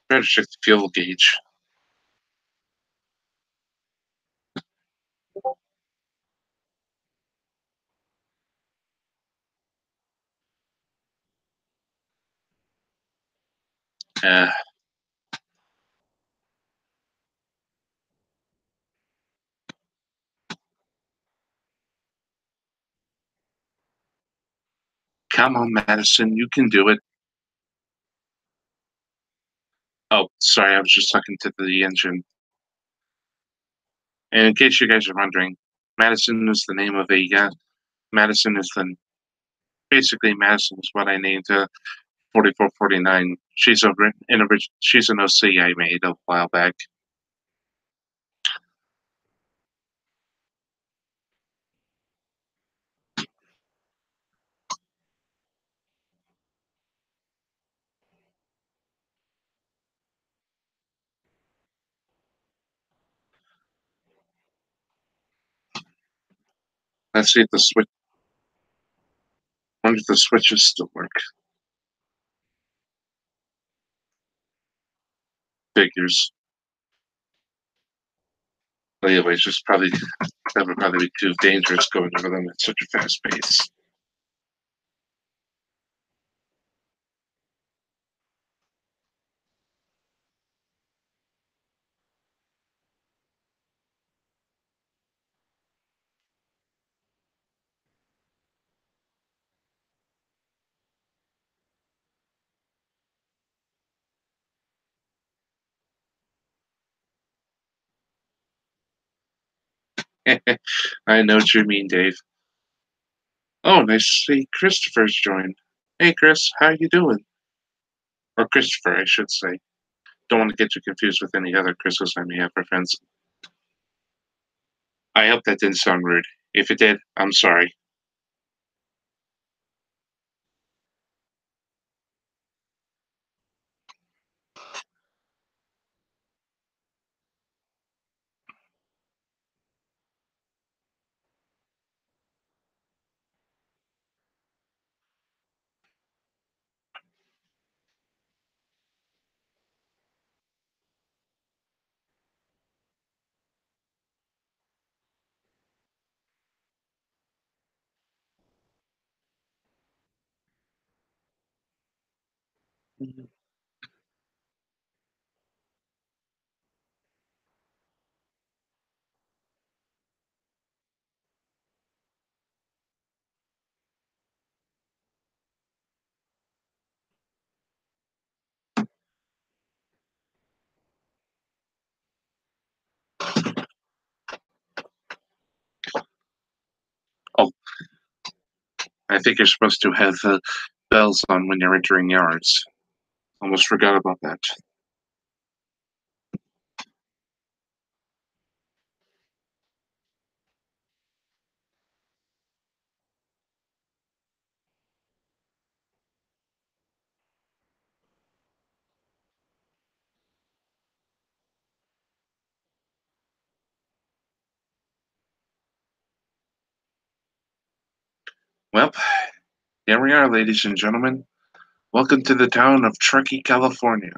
Better check the fuel gauge. Uh, Come on, Madison, you can do it. Oh, sorry, I was just talking to the engine. And in case you guys are wondering, Madison is the name of a Madison is the basically Madison is what I named 4449. She's an OC I made a while back. Let's see if the switch. Wonder if the switches still work. Figures. Anyways, just probably that would probably be too dangerous going over them at such a fast pace. I know what you mean, Dave. Oh, nice to see Christopher's joined. Hey, Chris, how you doing? Or Christopher, I should say. Don't want to get you confused with any other Chris's I may have for friends. I hope that didn't sound rude. If it did, I'm sorry. Oh, I think you're supposed to have bells on when you're entering yards. Almost forgot about that. Well, here we are, ladies and gentlemen. Welcome to the town of Truckee, California.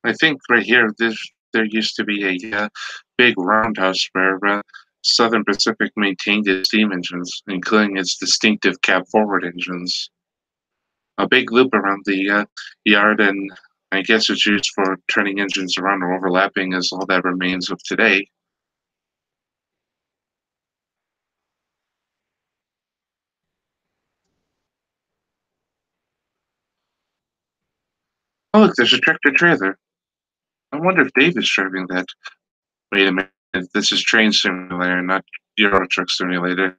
I think right here, there used to be a big roundhouse where Southern Pacific maintained its steam engines, including its distinctive cab forward engines. A big loop around the yard, and I guess it's used for turning engines around or overlapping, is all that remains of today. Oh, look, there's a tractor trailer. I wonder if Dave is driving that. Wait a minute, this is Train Simulator, not Euro Truck Simulator.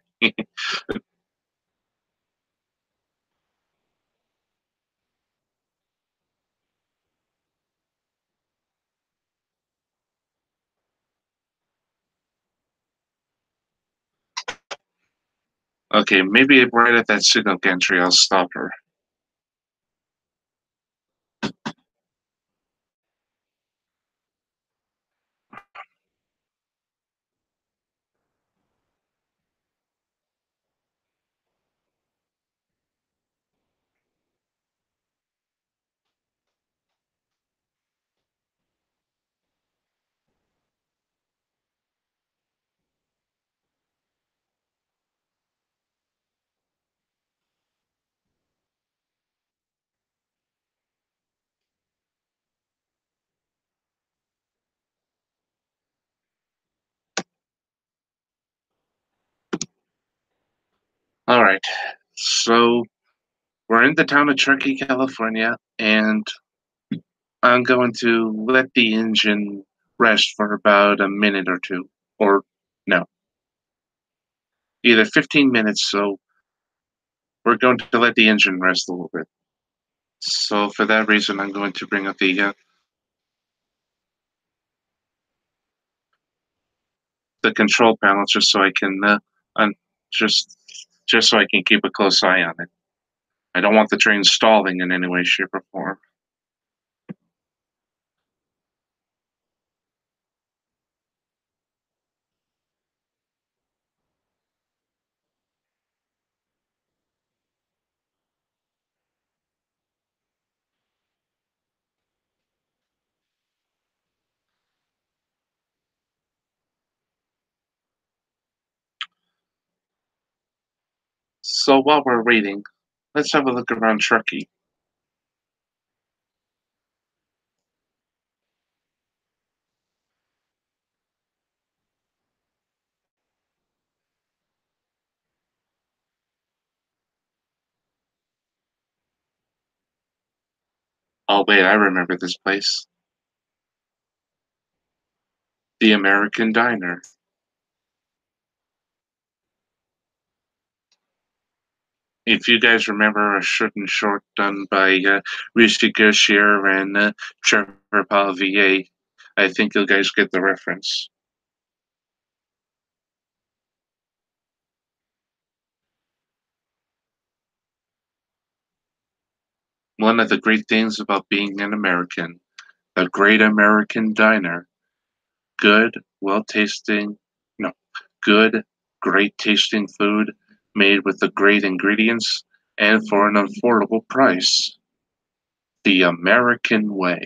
Okay, maybe right at that signal gantry, I'll stop her. All right. So we're in the town of Truckee, California, and I'm going to let the engine rest for about a minute or two. Or no, either 15 minutes. So we're going to let the engine rest a little bit. So for that reason, I'm going to bring up the control panel just so I can un- just just so I can keep a close eye on it. I don't want the train stalling in any way, shape, or form. So while we're waiting, let's have a look around Truckee. Oh wait, I remember this place. The American Diner. If you guys remember a certain short done by Rishi Gershir and Trevor Palavier, I think you guys get the reference. One of the great things about being an American, the Great American Diner, good, well tasting, no, good, great tasting food made with the great ingredients and for an affordable price. The American way.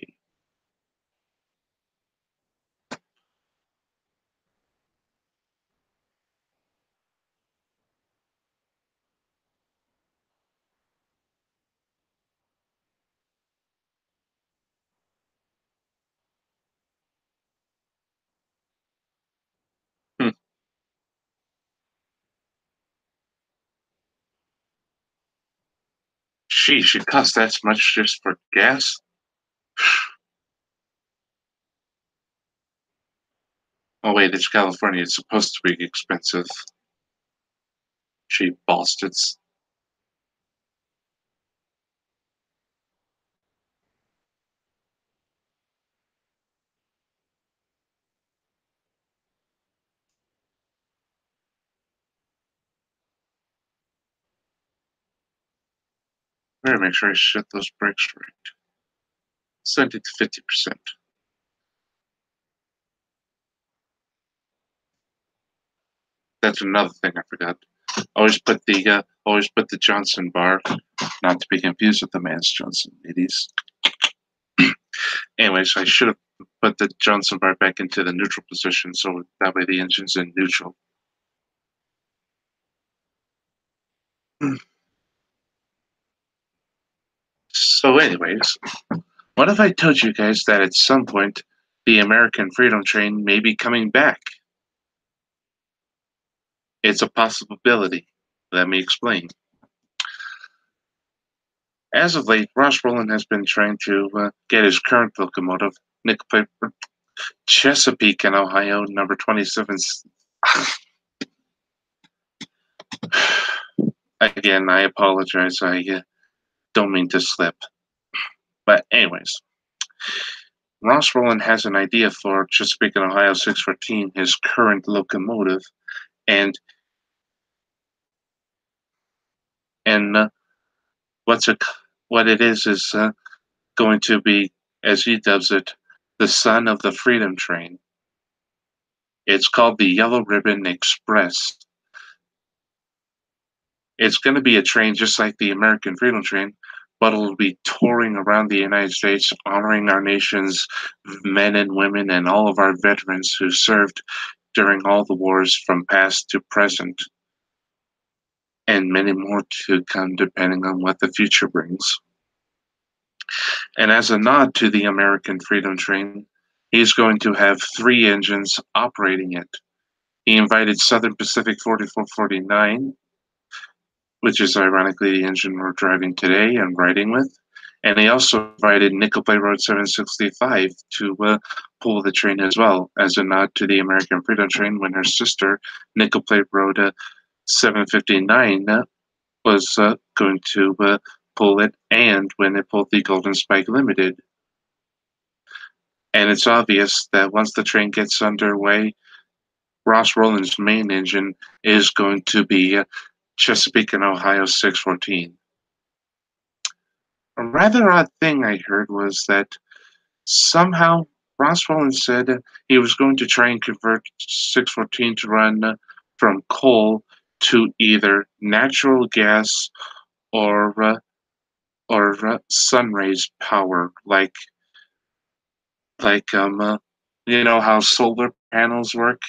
Hmm. Sheesh, it costs that much just for gas? Oh wait, it's California. It's supposed to be expensive. Cheap bastards. Better make sure I shut those brakes right. Send it to 50%. That's another thing I forgot. Always put the Johnson bar, not to be confused with the Mans Johnson, ladies. Anyways, I should have put the Johnson bar back into the neutral position so that way the engine's in neutral. So, anyways, what if I told you guys that at some point the American Freedom Train may be coming back? It's a possibility. Let me explain. As of late, Ross Rowland has been trying to get his current locomotive, Nick Piper, Chesapeake in Ohio, number 27. Again, I apologize. I don't mean to slip. But, anyways, Ross Rowland has an idea for Chesapeake in Ohio 614, his current locomotive, and and what's it? What it is going to be, as he dubs it, the son of the Freedom Train. It's called the Yellow Ribbon Express. It's going to be a train just like the American Freedom Train, but it'll be touring around the United States, honoring our nation's men and women and all of our veterans who served during all the wars from past to present, and many more to come depending on what the future brings. And as a nod to the American Freedom Train, he's going to have three engines operating it. He invited Southern Pacific 4449, which is ironically the engine we're driving today and riding with. And they also provided Nickel Plate Road 765 to pull the train as well, as a nod to the American Freedom Train when her sister, Nickel Plate Road 759, was going to pull it, and when it pulled the Golden Spike Limited. And it's obvious that once the train gets underway, Ross Roland's main engine is going to be Chesapeake and Ohio 614. A rather odd thing I heard was that somehow Ross Roland said he was going to try and convert 614 to run from coal to either natural gas or sun rays power, like you know how solar panels work.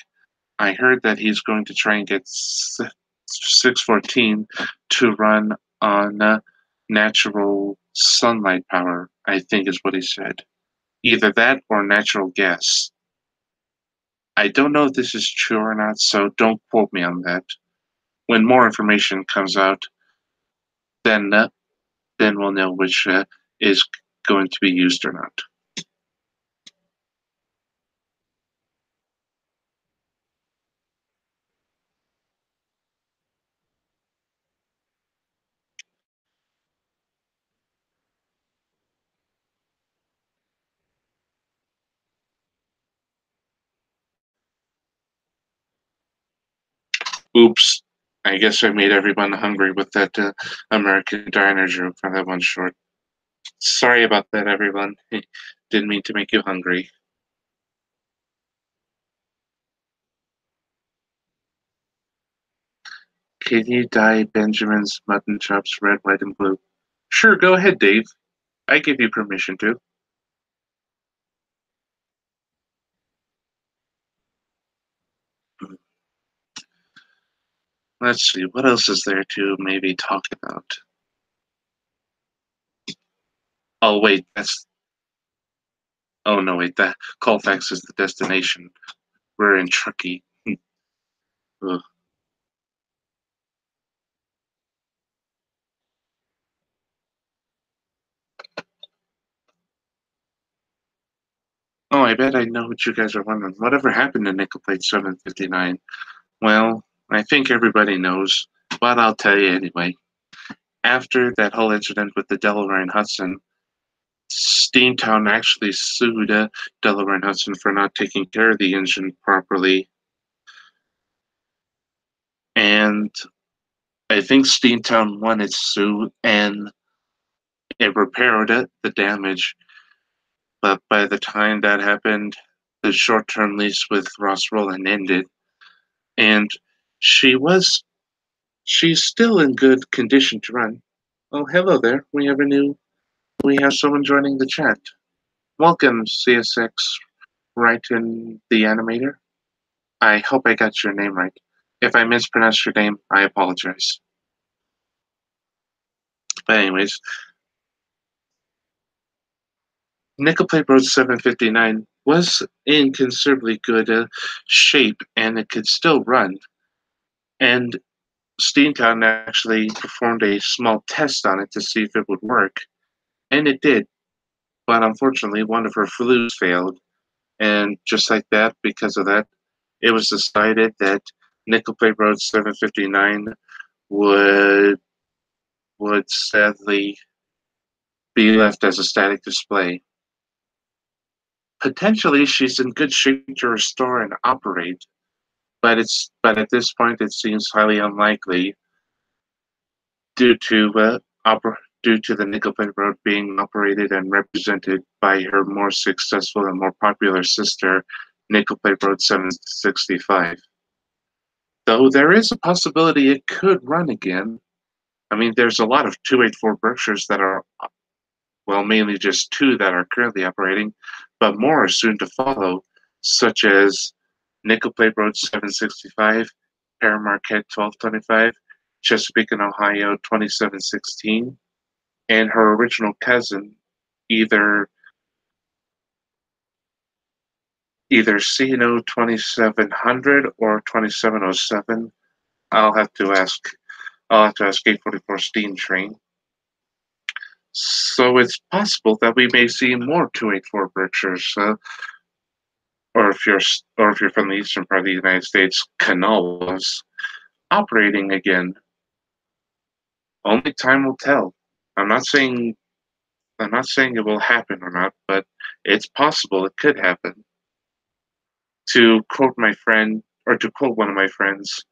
I heard that he's going to try and get 614 to run on natural sunlight power, I think is what he said. Either that or natural gas. I don't know if this is true or not, so don't quote me on that. When more information comes out, then uh, then we'll know which is going to be used or not. Oops. I guess I made everyone hungry with that American diner joke for that one short. Sorry about that, everyone. Didn't mean to make you hungry. Can you dye Benjamin's mutton chops red, white, and blue? Sure, go ahead, Dave. I give you permission to. Let's see, what else is there to maybe talk about? Oh, wait, that's. Oh, no, wait, that Colfax is the destination. We're in Truckee. Ugh. Oh, I bet I know what you guys are wondering. Whatever happened to Nickel Plate 759? Well, I think everybody knows, but I'll tell you anyway. After that whole incident with the Delaware and Hudson, Steamtown actually sued Delaware and Hudson for not taking care of the engine properly, and I think Steamtown won its suit and it repaired the damage. But by the time that happened, the short-term lease with Ross Roland ended, and she was she's still in good condition to run. Oh, hello there. We have someone joining the chat. Welcome, CSX, right in the animator. I hope I got your name right. If I mispronounced your name, I apologize. But anyways, Nickel Plate Road 759 was in considerably good shape, and it could still run. And Steamtown actually performed a small test on it to see if it would work, and it did. But unfortunately, one of her flues failed, and just like that, because of that, it was decided that Nickel Plate Road 759 would sadly be left as a static display. Potentially, she's in good shape to restore and operate, but at this point, it seems highly unlikely due to due to the Nickel Plate Road being operated and represented by her more successful and more popular sister, Nickel Plate Road 765. Though there is a possibility it could run again. I mean, there's a lot of 284 Berkshires that are, well, mainly just two that are currently operating, but more are soon to follow, such as Nickel Plate Road 765, Paramarquette 1225, Chesapeake and Ohio 2716, and her original cousin, either C&O 2700 or 2707. I'll have to ask I'll have to ask 844 steam train. So it's possible that we may see more 284 Berkshires, or if you're from the eastern part of the United States, canolas operating again. Only time will tell. I'm not saying I'm not saying it will happen or not, but it's possible it could happen. To quote my friend, or to quote one of my friends,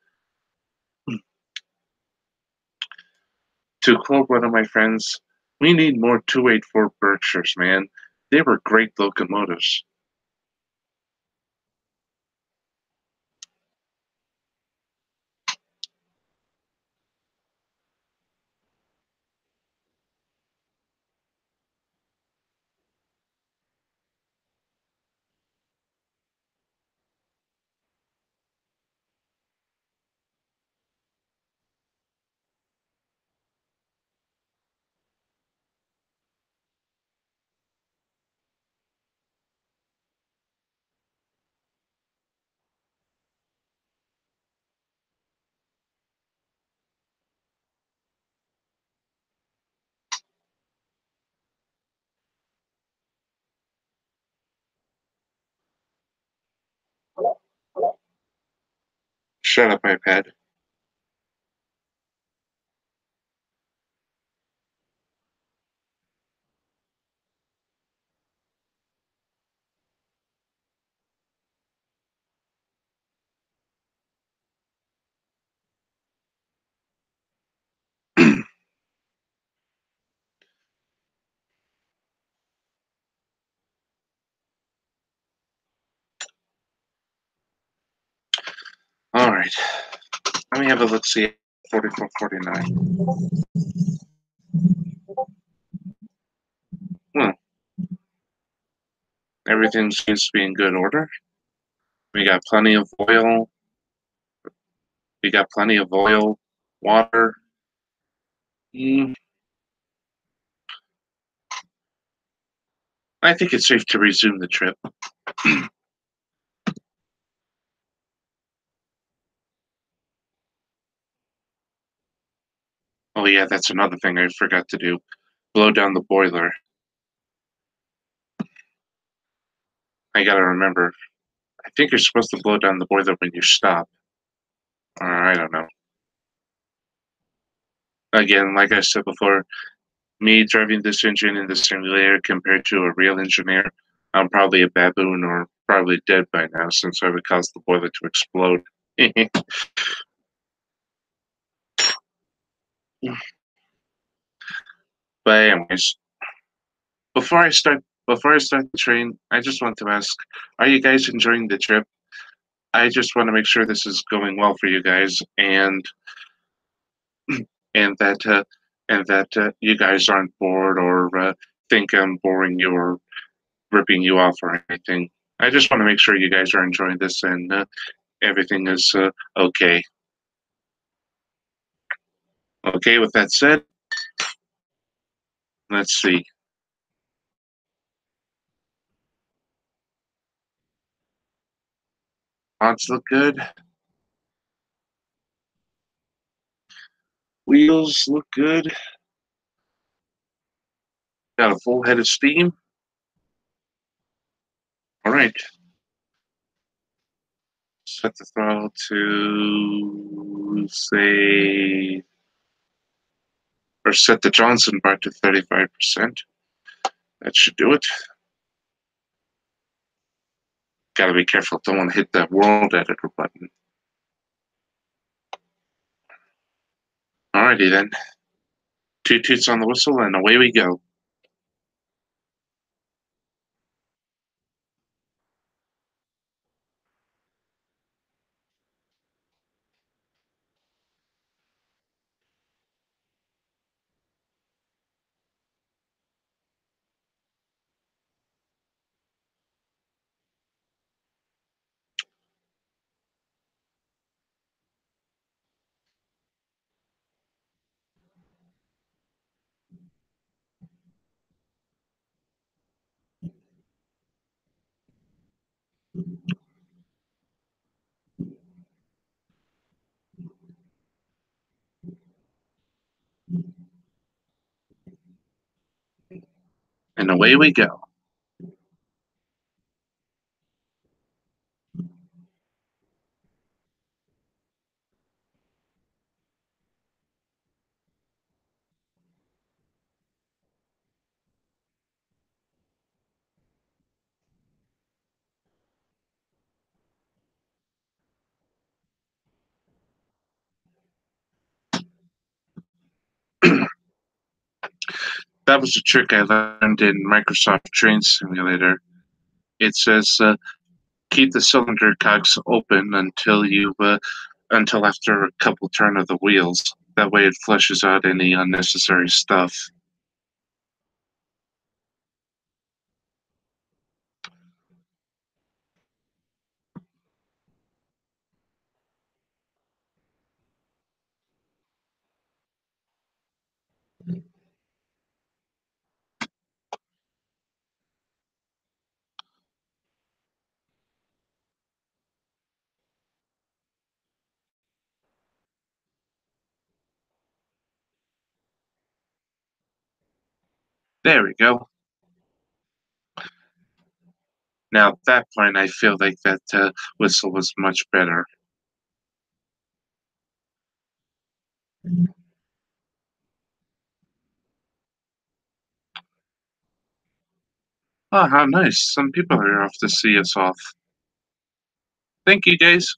we need more 284 Berkshires, man. They were great locomotives. Shut up, iPad. All right. Let me have a look see. 4449. Hmm. Everything seems to be in good order. We got plenty of oil. We got plenty of oil, water. Mm, I think it's safe to resume the trip. Oh yeah, that's another thing I forgot to do. Blow down the boiler. I gotta remember. I think you're supposed to blow down the boiler when you stop. Or I don't know. Again, like I said before, me driving this engine in the simulator compared to a real engineer, I'm probably a baboon or probably dead by now since I would cause the boiler to explode. But anyways, before I start the train, I just want to ask, are you guys enjoying the trip? I just want to make sure this is going well for you guys and that you guys aren't bored or think I'm boring you or ripping you off or anything. I just want to make sure you guys are enjoying this and everything is okay. Okay, with that said, let's see. Odds look good. Wheels look good. Got a full head of steam. All right. Set the throttle to say, or set the Johnson bar to 35%. That should do it. Gotta be careful. Don't want to hit that world editor button. Alrighty then. Two toots on the whistle and away we go. And away we go. That was a trick I learned in Microsoft Train Simulator. It says keep the cylinder cogs open until after a couple turn of the wheels. That way, it flushes out any unnecessary stuff. There we go. Now at that point, I feel like that whistle was much better. Oh, how nice! Some people are off to see us off. Thank you, guys.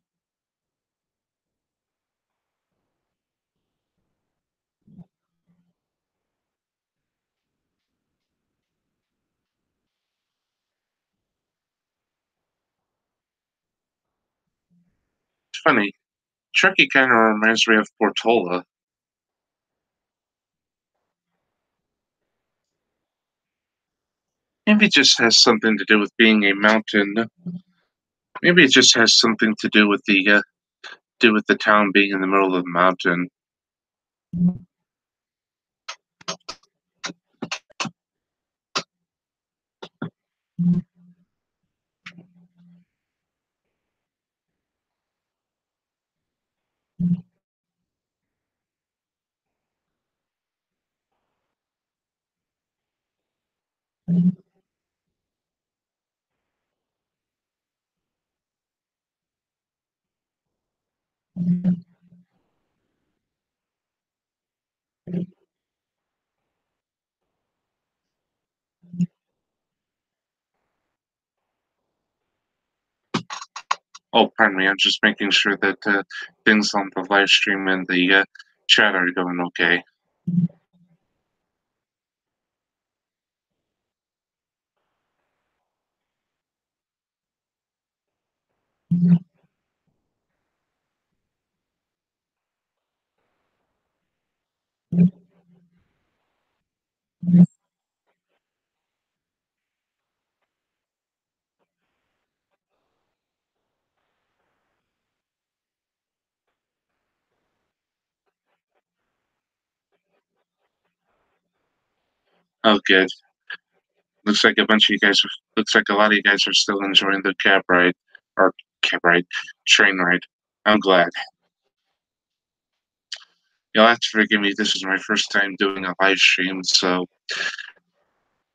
It's funny. Truckee kind of reminds me of Portola. Maybe it just has something to do with being a mountain. Maybe it just has something to do with the town being in the middle of the mountain. Oh, pardon me. I'm just making sure that things on the live stream and the chat are going okay. Oh, good. Looks like a bunch of you guys. Looks like a lot of you guys are still enjoying the cab ride or cab ride, train ride. I'm glad. You'll have to forgive me. This is my first time doing a live stream, so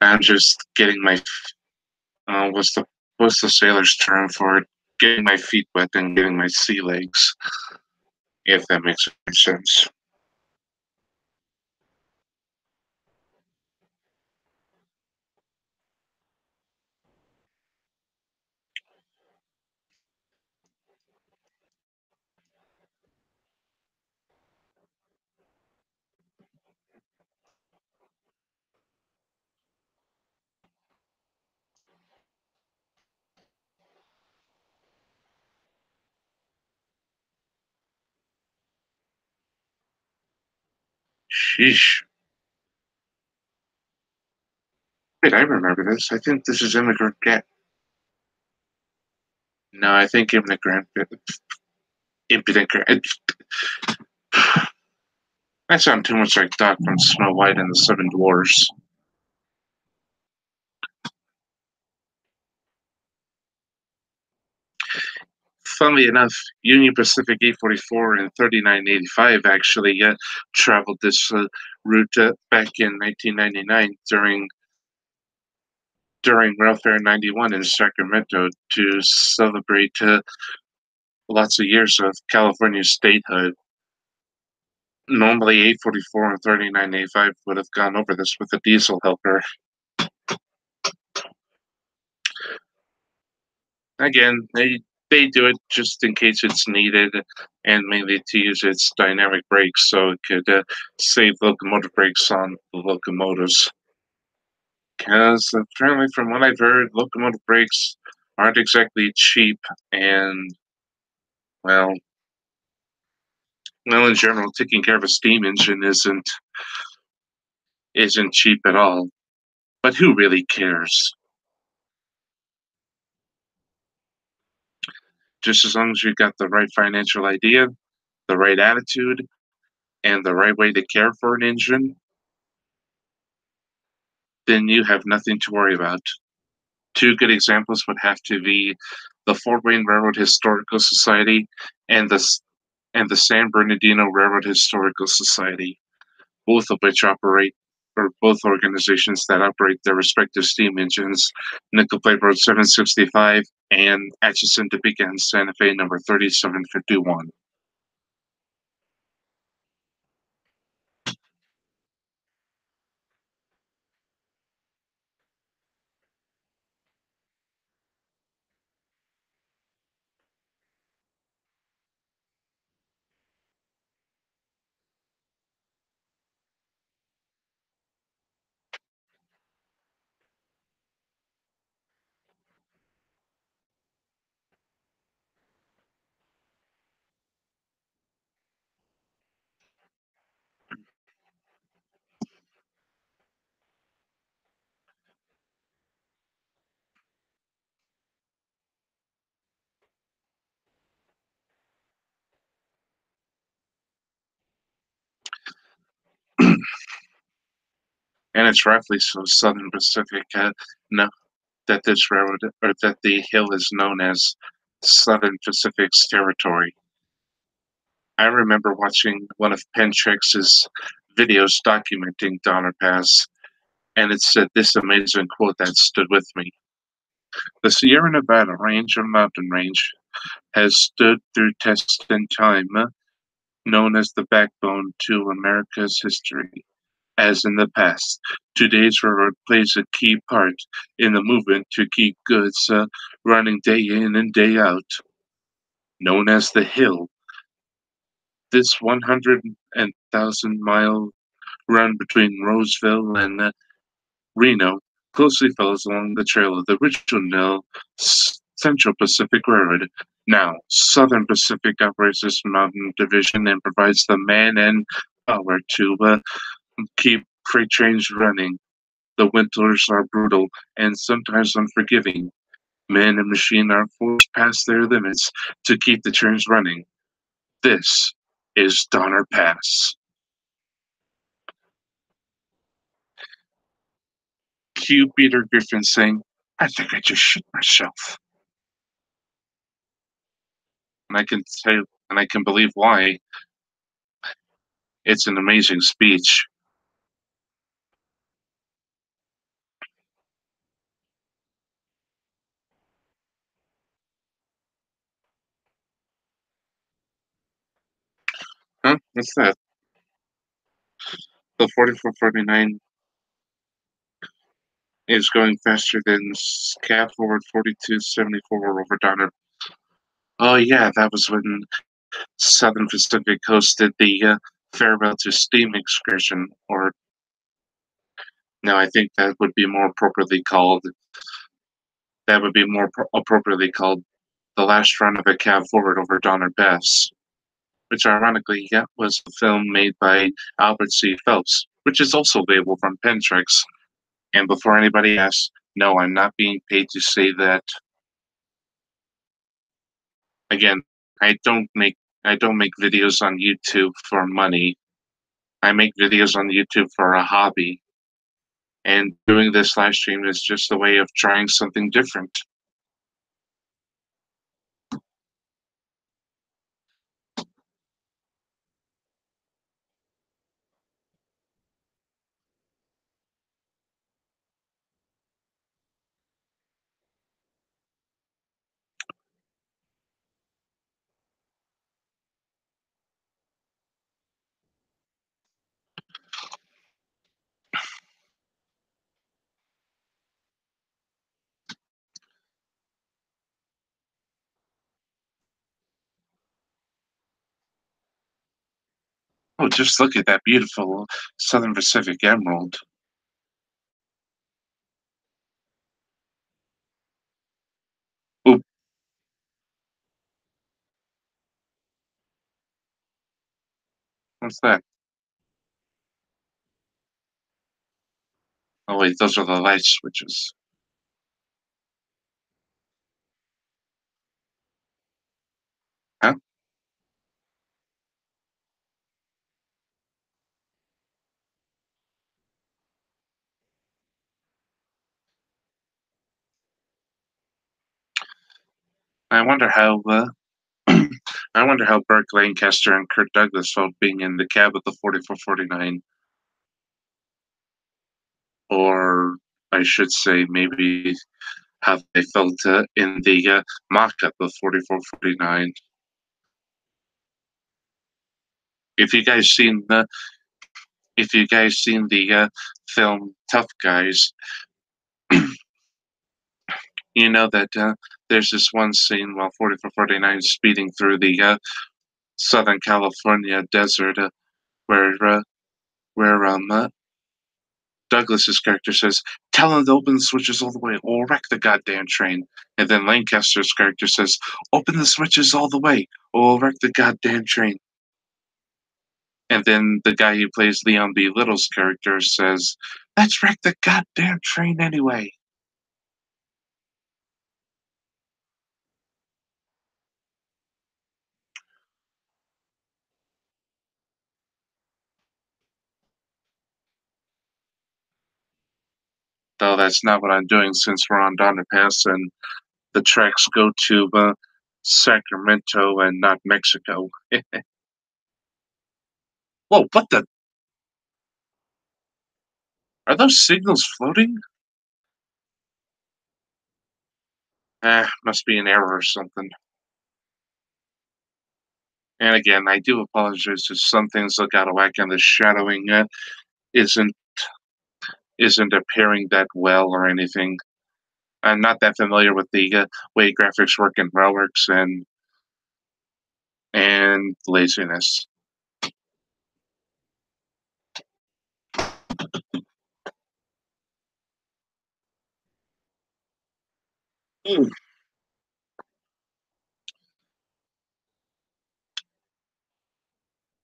I'm just getting my what's the sailor's term for it? Getting my feet wet and getting my sea legs, if that makes any sense. Sheesh. Wait, I remember this. I think this is Immigrant Get. No, I think Impudent Grant. I sound too much like Doc from Snow White and the Seven Dwarfs. Funnily enough, Union Pacific 844 and 3985 actually traveled this route back in 1999 during during Rail Fair 91 in Sacramento to celebrate lots of years of California statehood. Normally 844 and 39A5 would have gone over this with a diesel helper. Again, they do it just in case it's needed and mainly to use its dynamic brakes so it could save locomotive brakes on the locomotives. Because apparently, from what I've heard, locomotive brakes aren't exactly cheap, and well, in general, taking care of a steam engine isn't cheap at all. But who really cares? Just as long as you got the right financial idea, the right attitude, and the right way to care for an engine, then you have nothing to worry about. Two good examples would have to be the Fort Wayne Railroad Historical Society and the San Bernardino Railroad Historical Society, both of which operate, or both organizations that operate their respective steam engines, Nickel Plate Road 765 and Atchison, Topeka, and Santa Fe number 3751. And it's roughly so Southern Pacific no, that this railroad, or that the hill is known as Southern Pacific's territory. I remember watching one of Pentrex's videos documenting Donner Pass, and it said this amazing quote that stood with me. The Sierra Nevada range or mountain range has stood through test and time, known as the backbone to America's history. As in the past, today's railroad plays a key part in the movement to keep goods running day in and day out. Known as the Hill, this 100,000-mile run between Roseville and Reno closely follows along the trail of the original Central Pacific Railroad. Now, Southern Pacific operates this mountain division and provides the man and power to keep freight trains running. The winters are brutal and sometimes unforgiving. Men and machine are forced past their limits to keep the trains running. This is Donner Pass. Cue Peter Griffin saying, I think I just shit myself. And I can say, and I can believe why. It's an amazing speech. Huh? What's that? The 4449 is going faster than Cab Forward 4274 over Donner. Oh yeah, that was when Southern Pacific hosted the Farewell to Steam excursion, or no, I think that would be more appropriately called. That would be more appropriately called the last run of a cab forward over Donner Pass, which ironically was a film made by Albert C. Phelps, which is also available from Pentrex. And before anybody asks, no, I'm not being paid to say that. Again, I don't make I don't make videos on YouTube for money. I make videos on YouTube for a hobby. And doing this live stream is just a way of trying something different. Oh, just look at that beautiful Southern Pacific emerald. Oh, what's that? Oh, wait, those are the light switches. Huh? I wonder how. I wonder how Burke Lancaster and Kirk Douglas felt being in the cab of the 4449, or I should say, maybe how they felt in the mock-up of 4449. If you guys seen the, if you guys seen the film Tough Guys, you know that there's this one scene while 4449 is speeding through the Southern California desert, where where Douglas's character says, "Tell him to open the switches all the way, or we'll wreck the goddamn train." And then Lancaster's character says, "Open the switches all the way, or we'll wreck the goddamn train." And then the guy who plays Leon B. Little's character says, "Let's wreck the goddamn train anyway." Though that's not what I'm doing since we're on Donner Pass and the tracks go to Sacramento and not Mexico. Whoa, what the? Are those signals floating? Must be an error or something. And again, I do apologize if some things look out of whack and the shadowing isn't isn't appearing that well or anything. I'm not that familiar with the way graphics work in Railworks and laziness. Mm.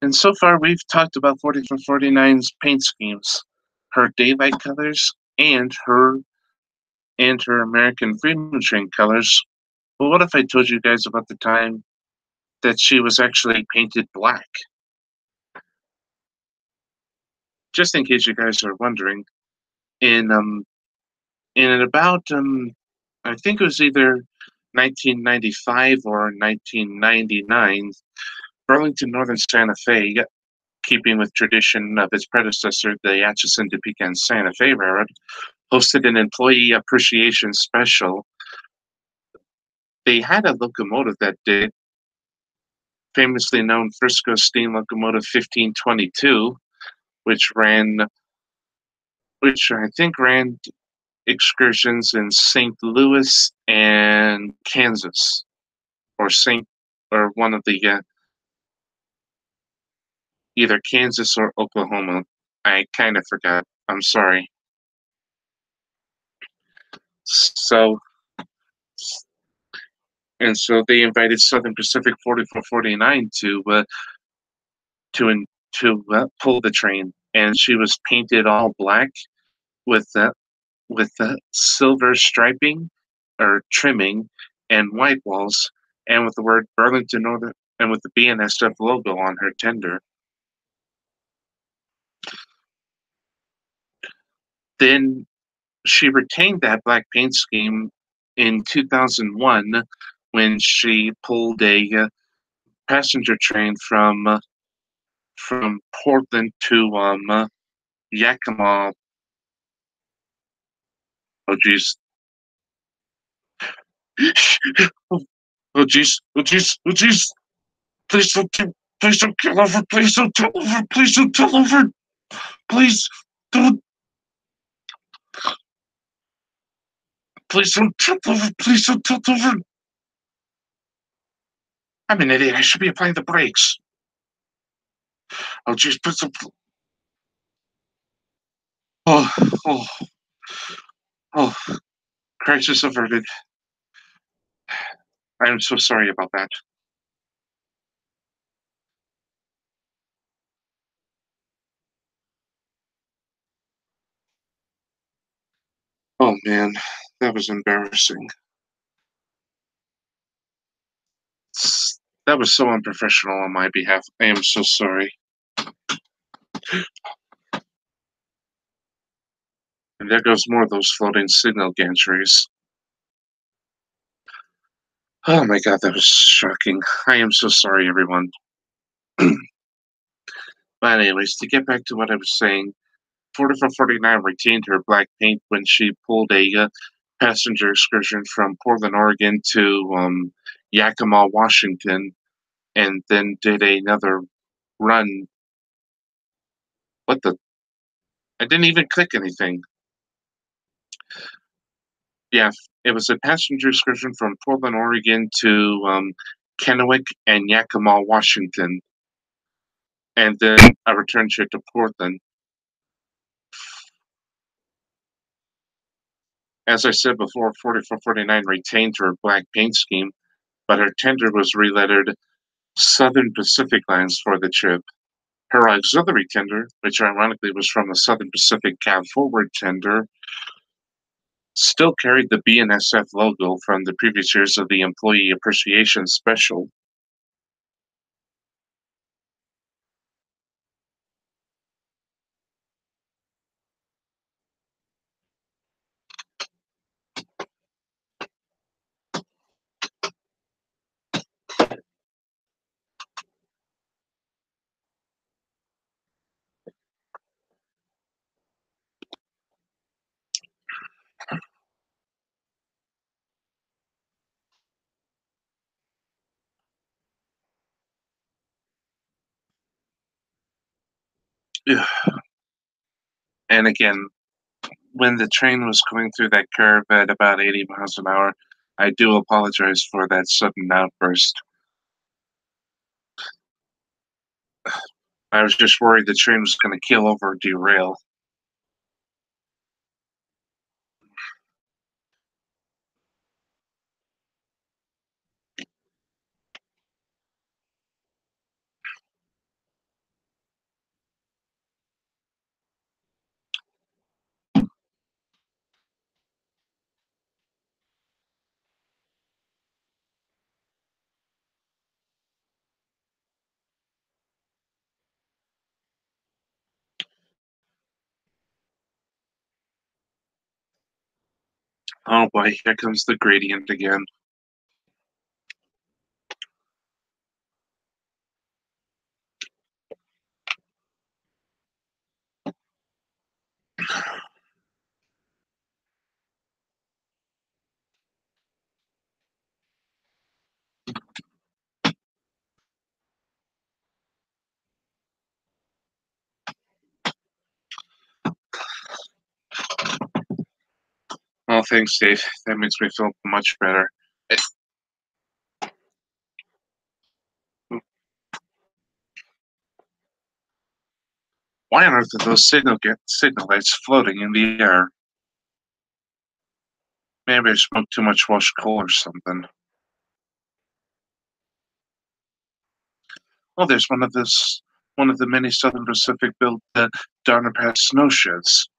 And so far, we've talked about 4449's paint schemes, her daylight colors, and her American Freedom Train colors. But what if I told you guys about the time that she was actually painted black? Just in case you guys are wondering, in about I think it was either 1995 or 1999, Burlington Northern Santa Fe, keeping with tradition of its predecessor, the Atchison, Topeka, and Santa Fe Railroad, hosted an employee appreciation special. They had a locomotive that did, famously known Frisco Steam Locomotive 1522, which ran, which I think ran excursions in St. Louis and Kansas, or St. or one of the either Kansas or Oklahoma. I kind of forgot. I'm sorry. So and so they invited Southern Pacific 4449 to pull the train, and she was painted all black with the silver striping or trimming and white walls, and with the word Burlington Northern and with the BNSF logo on her tender. Then she retained that black paint scheme in 2001 when she pulled a passenger train from Portland to Yakima. Oh jeez. Oh jeez. Oh jeez. Oh jeez. Please don't kill. Please don't kill over. Please don't tell over. Please don't tell over. Please don't. Please don't tilt over. Please don't tilt over. I'm an idiot. I should be applying the brakes. Oh, jeez, put some. Oh, oh, oh, crisis averted. I am so sorry about that. Oh, man, that was embarrassing. That was so unprofessional on my behalf. I am so sorry. And there goes more of those floating signal gantries. Oh my god, that was shocking. I am so sorry, everyone. But anyways, to get back to what I was saying, 4449 retained her black paint when she pulled a passenger excursion from Portland, Oregon to Yakima, Washington, and then did another run. What the? I didn't even click anything. Yeah, it was a passenger excursion from Portland, Oregon to Kennewick and Yakima, Washington, and then a return trip to Portland. As I said before, 4449 retained her black paint scheme, but her tender was relettered Southern Pacific Lines for the trip. Her auxiliary tender, which ironically was from the Southern Pacific Cab Forward tender, still carried the BNSF logo from the previous years of the Employee Appreciation Special. And again, when the train was going through that curve at about 80 miles an hour, I do apologize for that sudden outburst. I was just worried the train was going to keel over or derail. Oh boy, here comes the gradient again. Oh, thanks, Dave. That makes me feel much better. Why on earth are those signal lights floating in the air? Maybe I smoked too much Welsh coal or something. Oh, there's one of the many Southern Pacific built Donner Pass snow sheds.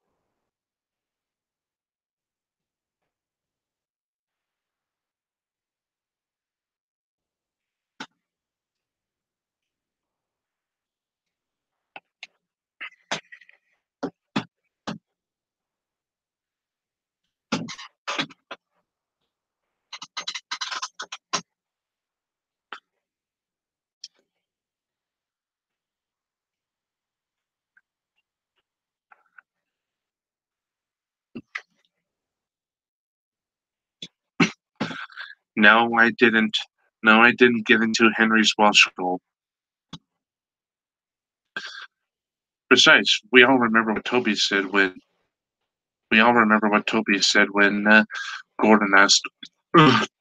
No, I didn't. No, I didn't get into Henry's Welsh coal. Besides, we all remember what Toby said when Gordon asked,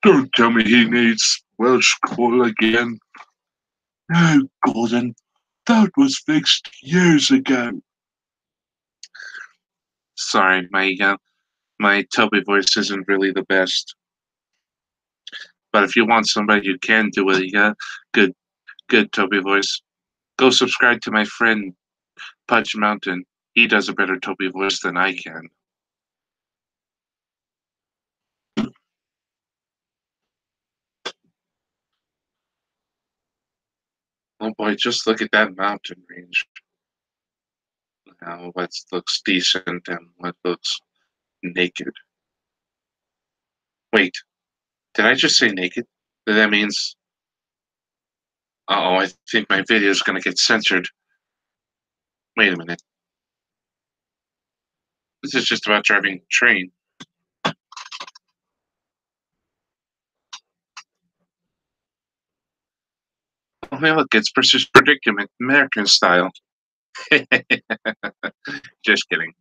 "Don't tell me he needs Welsh coal again." Oh, Gordon. That was fixed years ago. Sorry, my Toby voice isn't really the best. But if you want somebody who can do a good good Toby voice, go subscribe to my friend Pudge Mountain. He does a better Toby voice than I can. Oh boy, just look at that mountain range. Now, what looks decent and what looks naked. Wait, did I just say naked? That means, oh, I think my video is going to get censored. Wait a minute. This is just about driving a train. Oh, hey, look, it's British predicament, American style. Just kidding.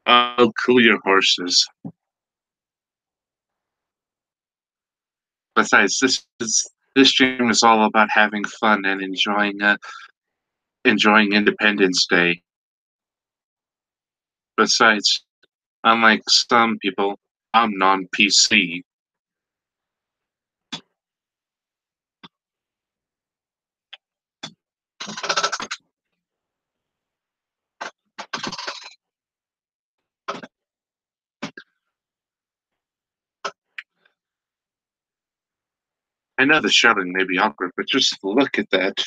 Oh, cool your horses. Besides, this stream is all about having fun and enjoying Independence Day. Besides, unlike some people, I'm non-PC. I know the shouting may be awkward, but just look at that.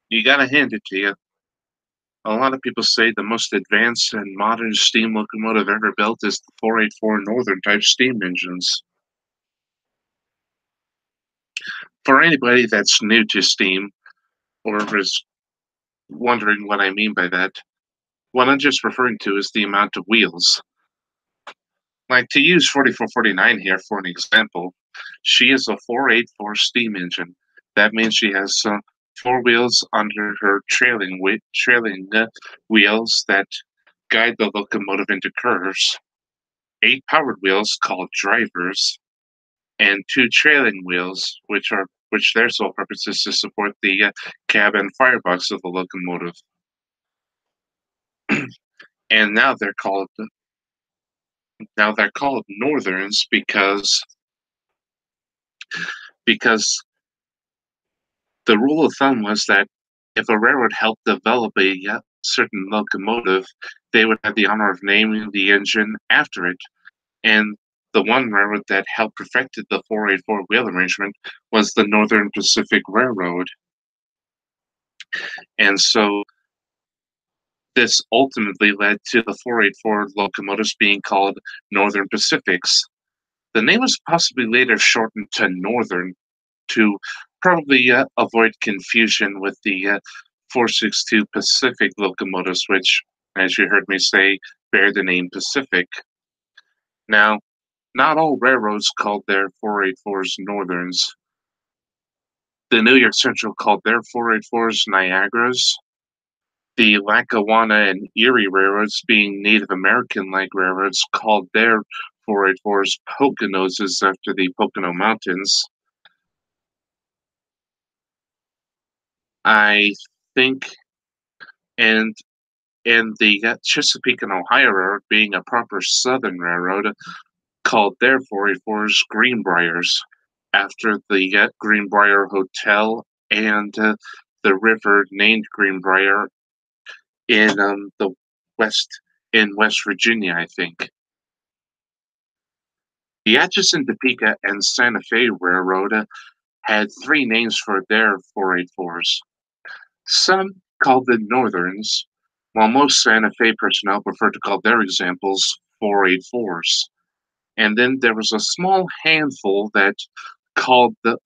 You gotta hand it to you. A lot of people say the most advanced and modern steam locomotive ever built is the 484 Northern type steam engines. For anybody that's new to steam or is wondering what I mean by that, what I'm just referring to is the amount of wheels. Like to use 4449 here for an example, she is a 484 steam engine. That means she has four wheels under her trailing wheels that guide the locomotive into curves, eight powered wheels called drivers, and two trailing wheels, which their sole purpose is to support the cab and firebox of the locomotive. And now they're called northerns because the rule of thumb was that if a railroad helped develop a certain locomotive, they would have the honor of naming the engine after it. And the one railroad that helped perfected the 484 wheel arrangement was the Northern Pacific Railroad. And so this ultimately led to the 484 locomotives being called Northern Pacifics. The name was possibly later shortened to Northern to probably avoid confusion with the 462 Pacific locomotives, which, as you heard me say, bear the name Pacific. Now, not all railroads called their 484s Northerns. The New York Central called their 484s Niagaras. The Lackawanna and Erie railroads, being Native American-like railroads, called their 484s Poconoses after the Pocono Mountains. I think, and the Chesapeake and Ohio Railroad, being a proper Southern railroad, called their 484s Greenbriers after the Greenbrier Hotel and the river named Greenbrier in the west in West Virginia, I think. The Atchison, Topeka, and Santa Fe Railroad had three names for their 484s. Some called them Northerns, while most Santa Fe personnel preferred to call their examples 484s. And then there was a small handful that called the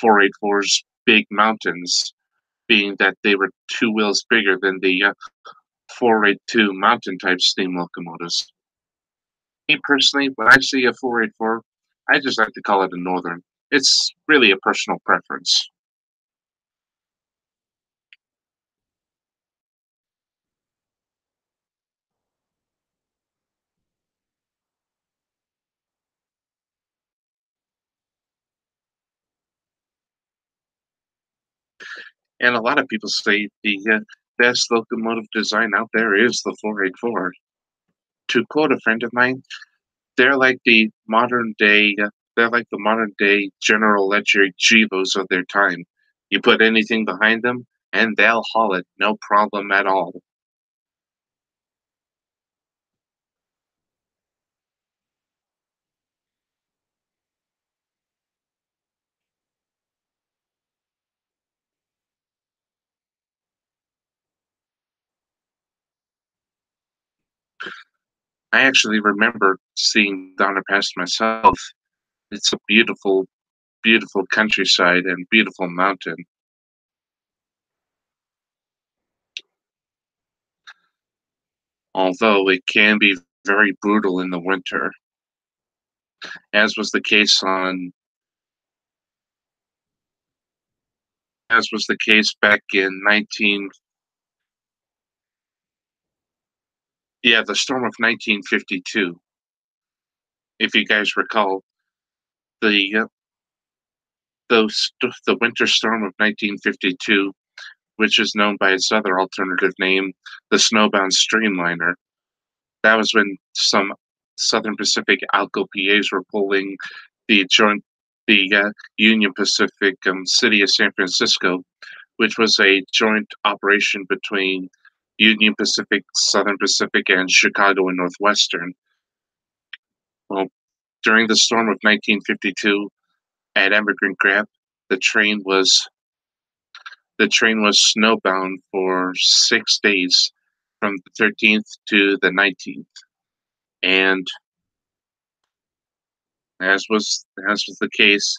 484s Big Mountains, being that they were two wheels bigger than the 482 mountain type steam locomotives. Me personally, when I see a 484, I just like to call it a Northern. It's really a personal preference. And a lot of people say the best locomotive design out there is the 484. To quote a friend of mine, they're like the modern day they're like the modern day General Electric Gevos of their time. You put anything behind them and they'll haul it, no problem at all. I actually remember seeing Donner Pass myself. It's a beautiful, beautiful countryside and beautiful mountain, although it can be very brutal in the winter, as was the case on as was the case back in 19 yeah, the storm of 1952. If you guys recall, the the winter storm of 1952, which is known by its other alternative name, the Snowbound Streamliner. That was when some Southern Pacific Alco PAs were pulling the Union Pacific city of San Francisco, which was a joint operation between Union Pacific, Southern Pacific, and Chicago and Northwestern. Well, during the storm of 1952 at Emigrant Gap, the train was the train was snowbound for 6 days, from the 13th to the 19th, and as was the case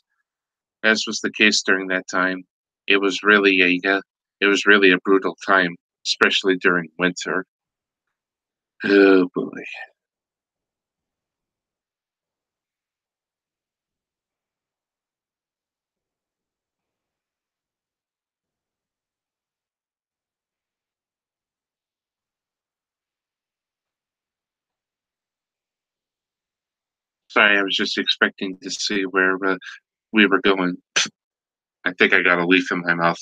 as was the case during that time, it was really a brutal time, especially during winter. Oh boy! Sorry, I was just expecting to see where we were going. I think I got a leaf in my mouth.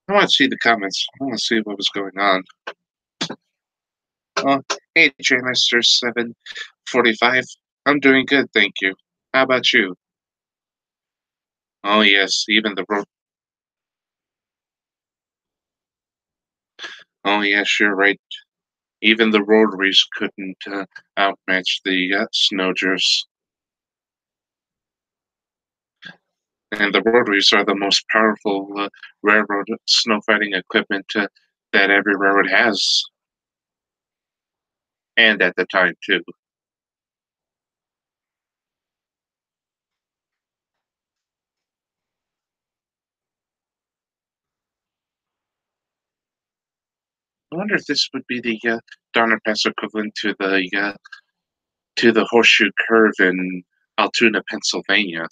I want to see the comments. I want to see what was going on. Oh, hey, J-Master 745. I'm doing good, thank you. How about you? Oh, yes, even the road. Oh, yes, you're right. Even the rotaries couldn't outmatch the snow drifts. And the rotaries are the most powerful railroad snow fighting equipment that every railroad has, and at the time, too. I wonder if this would be the Donner Pass equivalent to the Horseshoe Curve in Altoona, Pennsylvania.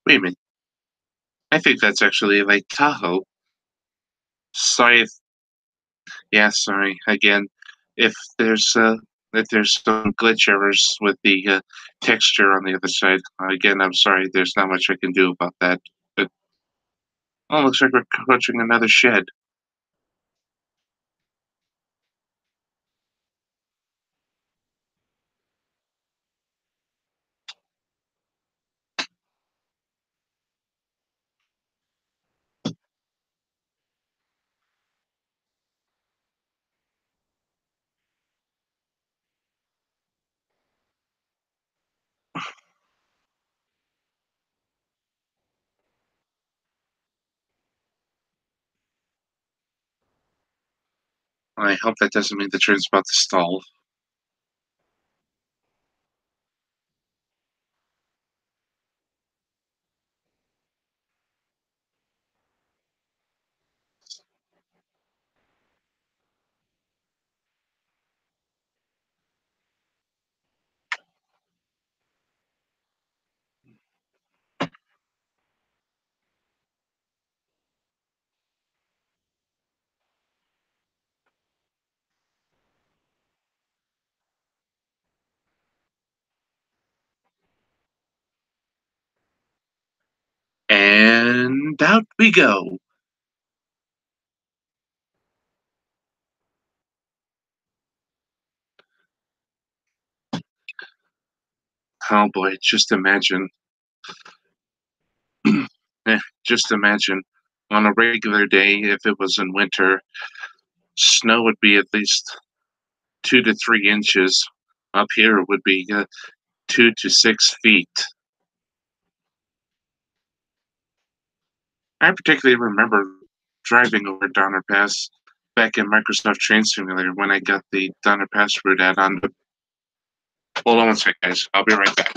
Wait a minute. I think that's actually Lake Tahoe. Sorry if, yeah, sorry. Again, if there's some glitch errors with the texture on the other side, again, I'm sorry. There's not much I can do about that. But oh, looks like we're approaching another shed. I hope that doesn't mean the train's about to stall. And out we go. Oh boy, just imagine. Just imagine on a regular day, if it was in winter, snow would be at least 2 to 3 inches. Up here, it would be 2 to 6 feet. I particularly remember driving over Donner Pass back in Microsoft Train Simulator when I got the Donner Pass route add-on. Hold on one sec, guys. I'll be right back.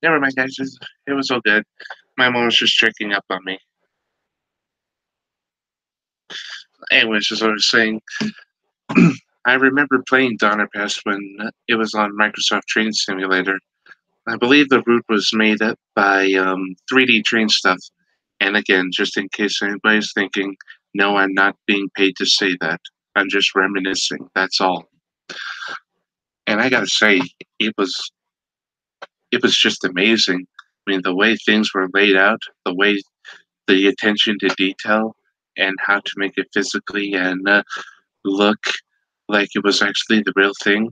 Never mind, guys. It was all good. My mom was just checking up on me. Anyways, as I was saying, I remember playing Donner Pass when it was on Microsoft Train Simulator. I believe the route was made up by 3D Train Stuff. And again, just in case anybody's thinking, no, I'm not being paid to say that. I'm just reminiscing. That's all. And I gotta say, it was it was just amazing. I mean, the way things were laid out, the way the attention to detail, and how to make it physically and look like it was actually the real thing.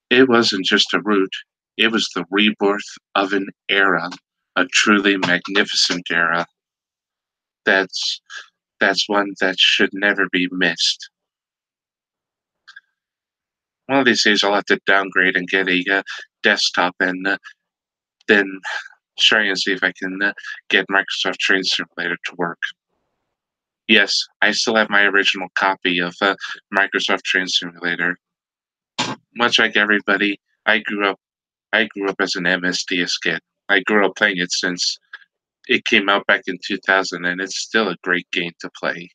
It wasn't just a route; it was the rebirth of an era, a truly magnificent era. That's that's one that should never be missed. One of these days, I'll have to downgrade and get a desktop and then try and see if I can get Microsoft Train Simulator to work. Yes, I still have my original copy of Microsoft Train Simulator. Much like everybody, I grew up as an MSDS kid. I grew up playing it since it came out back in 2000, and it's still a great game to play.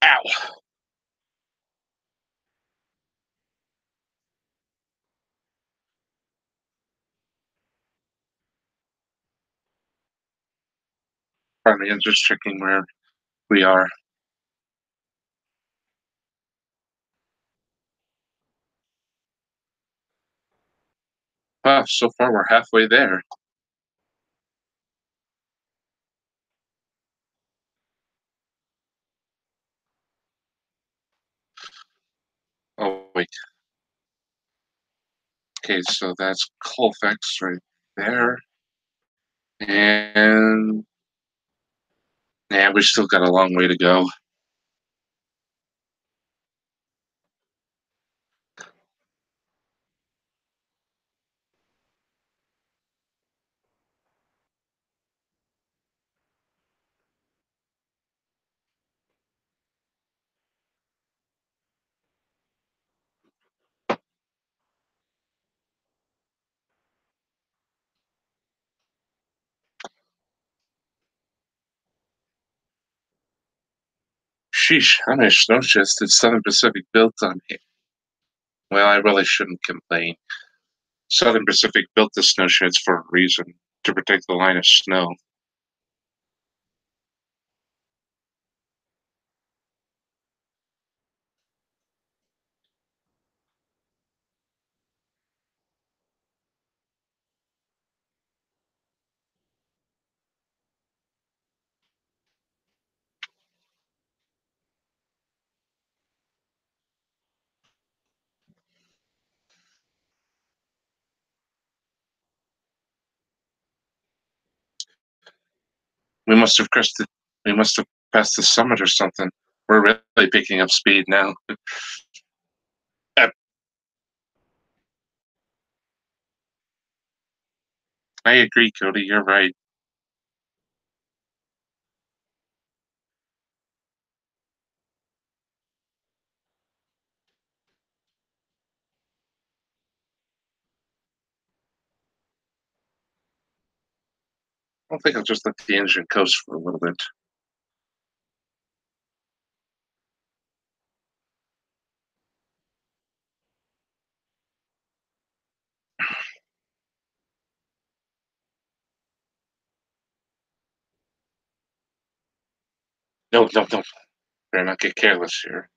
Ow! Pardon me, I'm just checking where we are. Well, so far we're halfway there. boy. Okay, so that's Colfax right there. And yeah, we still got a long way to go. Sheesh, how many snowshifts did Southern Pacific build on me? Well, I really shouldn't complain. Southern Pacific built the snowsheds for a reason, to protect the line of snow. We must have crested. We must have passed the summit or something. We're really picking up speed now. Uh, I agree, Cody. You're right. I think I'll just let the engine coast for a little bit. No, no, no. Better not get careless here.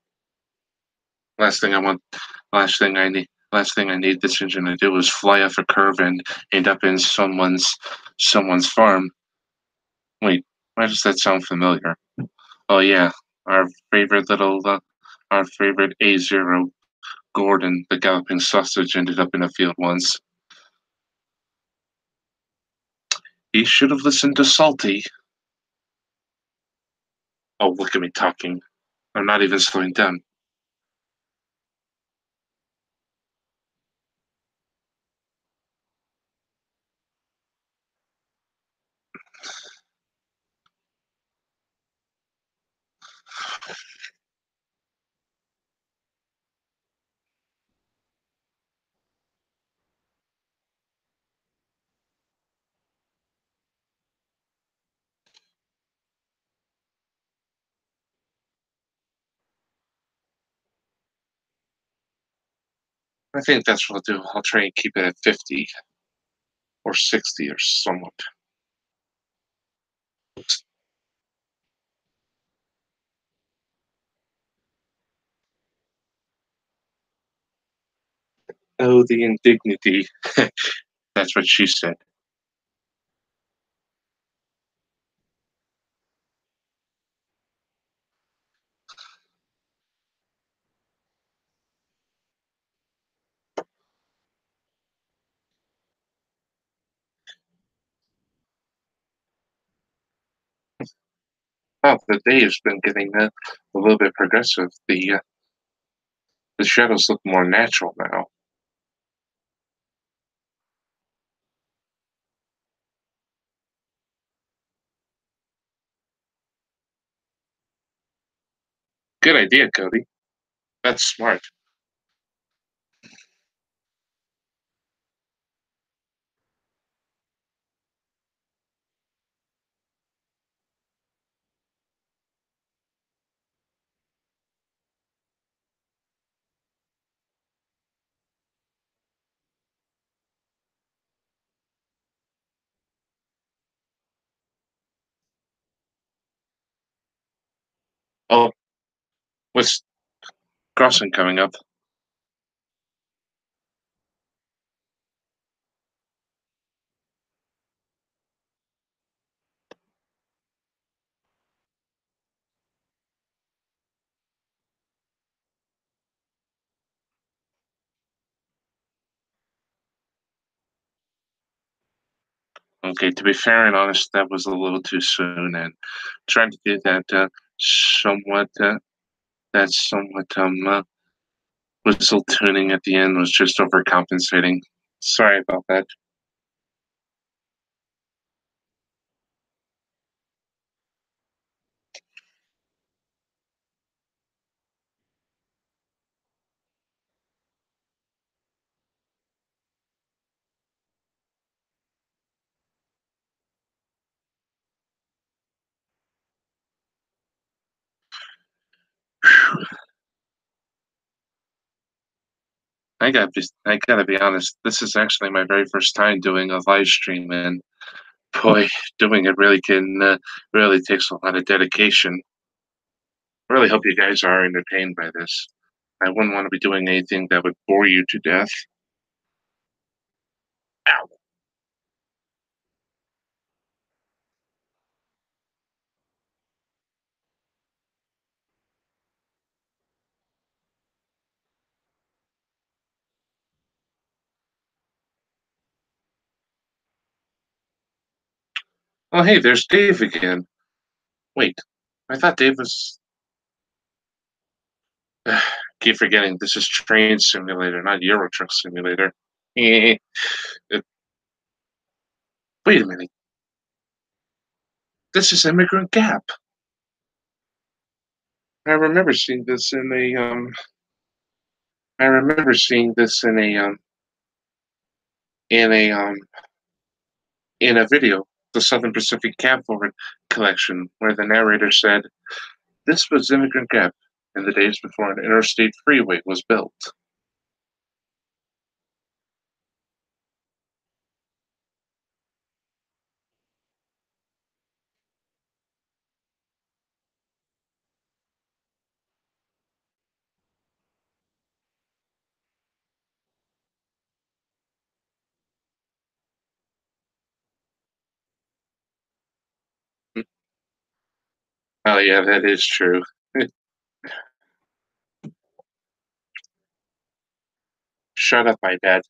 Last thing I want. Last thing I need. Last thing I need this engine to do is fly off a curve and end up in someone's farm. Wait, why does that sound familiar? Oh yeah, our favorite our favorite A0 Gordon, the galloping sausage, ended up in a field once. He should have listened to Salty. Oh, look at me talking. I'm not even slowing down. I think that's what I'll do. I'll try and keep it at 50 or 60 or somewhat. Oh, the indignity. That's what she said. Oh, the day has been getting a little bit progressive. The shadows look more natural now. Good idea, Cody. That's smart. Oh, what's crossing coming up? Okay, to be fair and honest, that was a little too soon, and trying to do that somewhat whistle tuning at the end was just overcompensating. Sorry about that. I gotta be honest. This is actually my very first time doing a live stream, and boy, doing it really takes a lot of dedication. I really hope you guys are entertained by this. I wouldn't want to be doing anything that would bore you to death. Ow. Oh, hey, there's Dave again. Wait, I thought Dave was. Keep forgetting this is Train Simulator, not Euro Truck Simulator. Eh, wait a minute. This is Immigrant Gap. I remember seeing this in a I remember seeing this in a in a video, the Southern Pacific Cab Forward collection, where the narrator said, "This was Immigrant Gap in the days before an interstate freeway was built." Oh yeah, that is true. Shut up, my dad.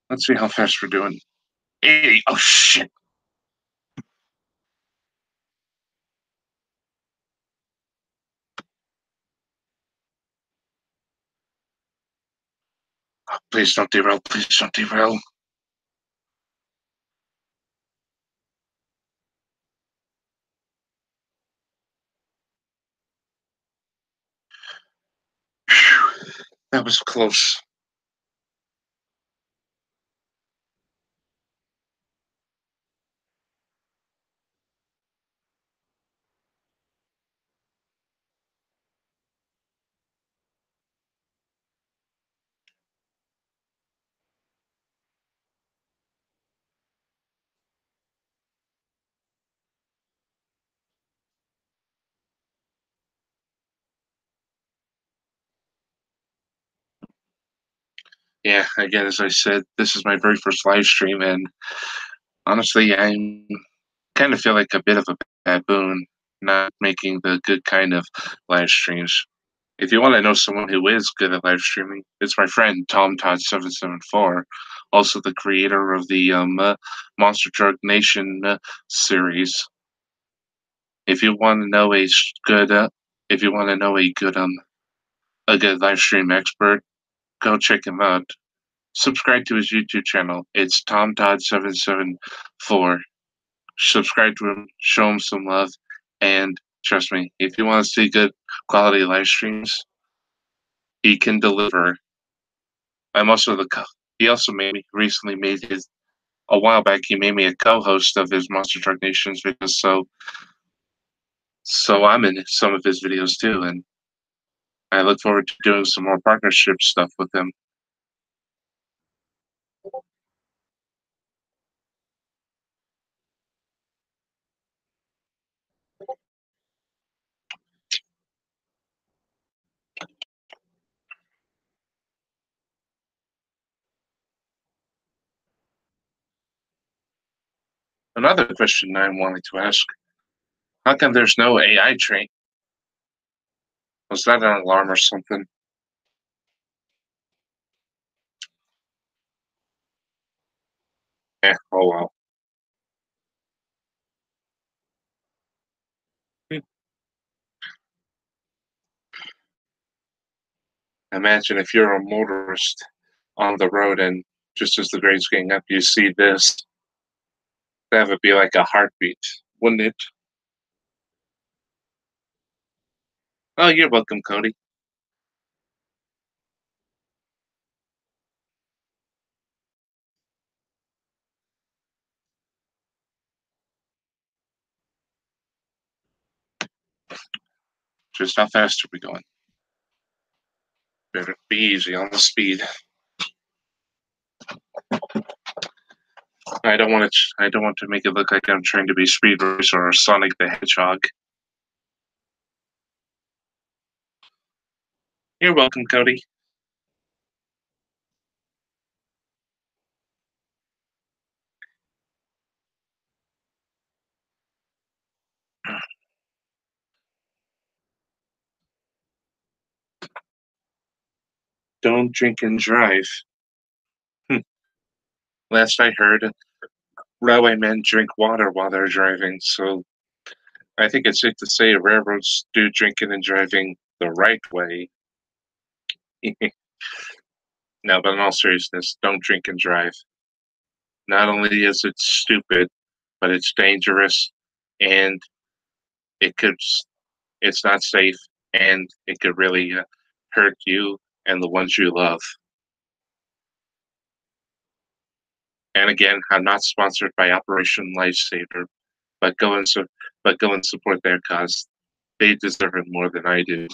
Let's see how fast we're doing. 80. Oh shit! Please don't derail. Please don't derail. Whew, that was close. Yeah, again, as I said, this is my very first live stream, and honestly, I kind of feel like a bit of a baboon not making the good kind of live streams. If you want to know someone who is good at live streaming, it's my friend Tom Todd 774, also the creator of the Monster Truck Nation series. If you want to know good, if you want to know a good live stream expert, go check him out. Subscribe to his YouTube channel. It's Tom Todd 774. Subscribe to him, show him some love, and trust me, if you want to see good quality live streams, he can deliver. I'm also he also recently made his a while back. He made me a co-host of his Monster Truck Nations videos, so I'm in some of his videos too, and I look forward to doing some more partnership stuff with him. Another question I wanted to ask: how come there's no AI train? Was that an alarm or something? Oh well. Imagine if you're a motorist on the road and just as the grade's getting up, you see this. That would be like a heartbeat, wouldn't it? Oh, you're welcome, Cody. Just how fast are we going? Better be easy on the speed. I don't want to. I don't want to make it look like I'm trying to be Speed Racer or Sonic the Hedgehog. You're welcome, Cody. Don't drink and drive. Hmm. Last I heard, railway men drink water while they're driving, so I think it's safe to say railroads do drinking and driving the right way. No, but in all seriousness, don't drink and drive. Not only is it stupid, but it's dangerous, and it could. It's not safe, and it could really hurt you and the ones you love. And again, I'm not sponsored by Operation Lifesaver, but but go and support their cause. They deserve it more than I do.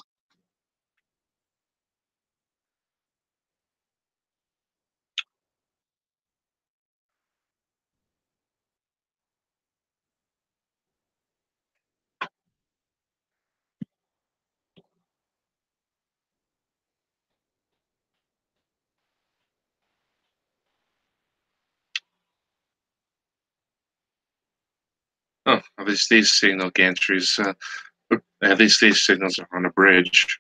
Oh, at least these signal gantries, at least these signals are on a bridge.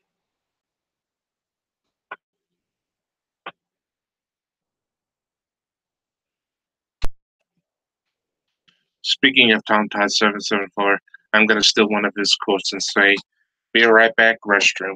Speaking of Tom Todd 774, I'm going to steal one of his quotes and say, "Be right back, restroom."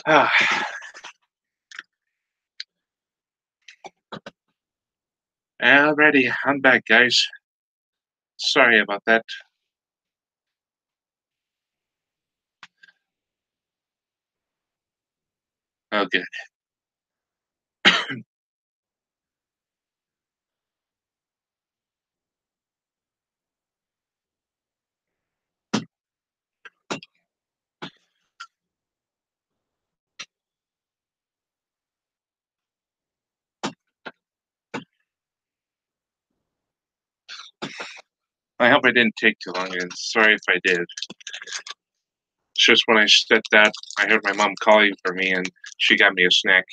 Ah, alrighty, I'm back, guys. Sorry about that. Okay. I hope I didn't take too long, and sorry if I did. It's just when I said that, I heard my mom calling for me, and she got me a snack.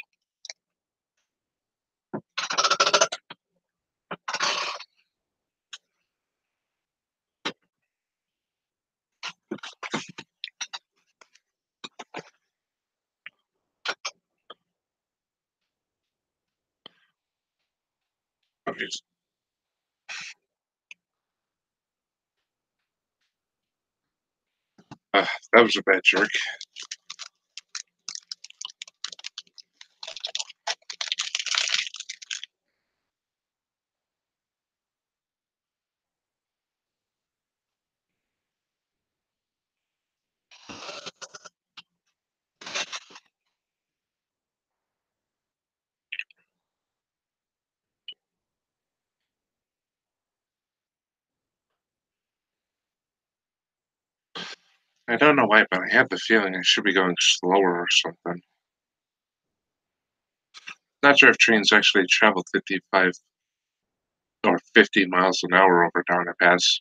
That was a bad jerk. I don't know why, but I have the feeling I should be going slower or something. Not sure if trains actually travel 55 or 50 miles an hour over down a pass.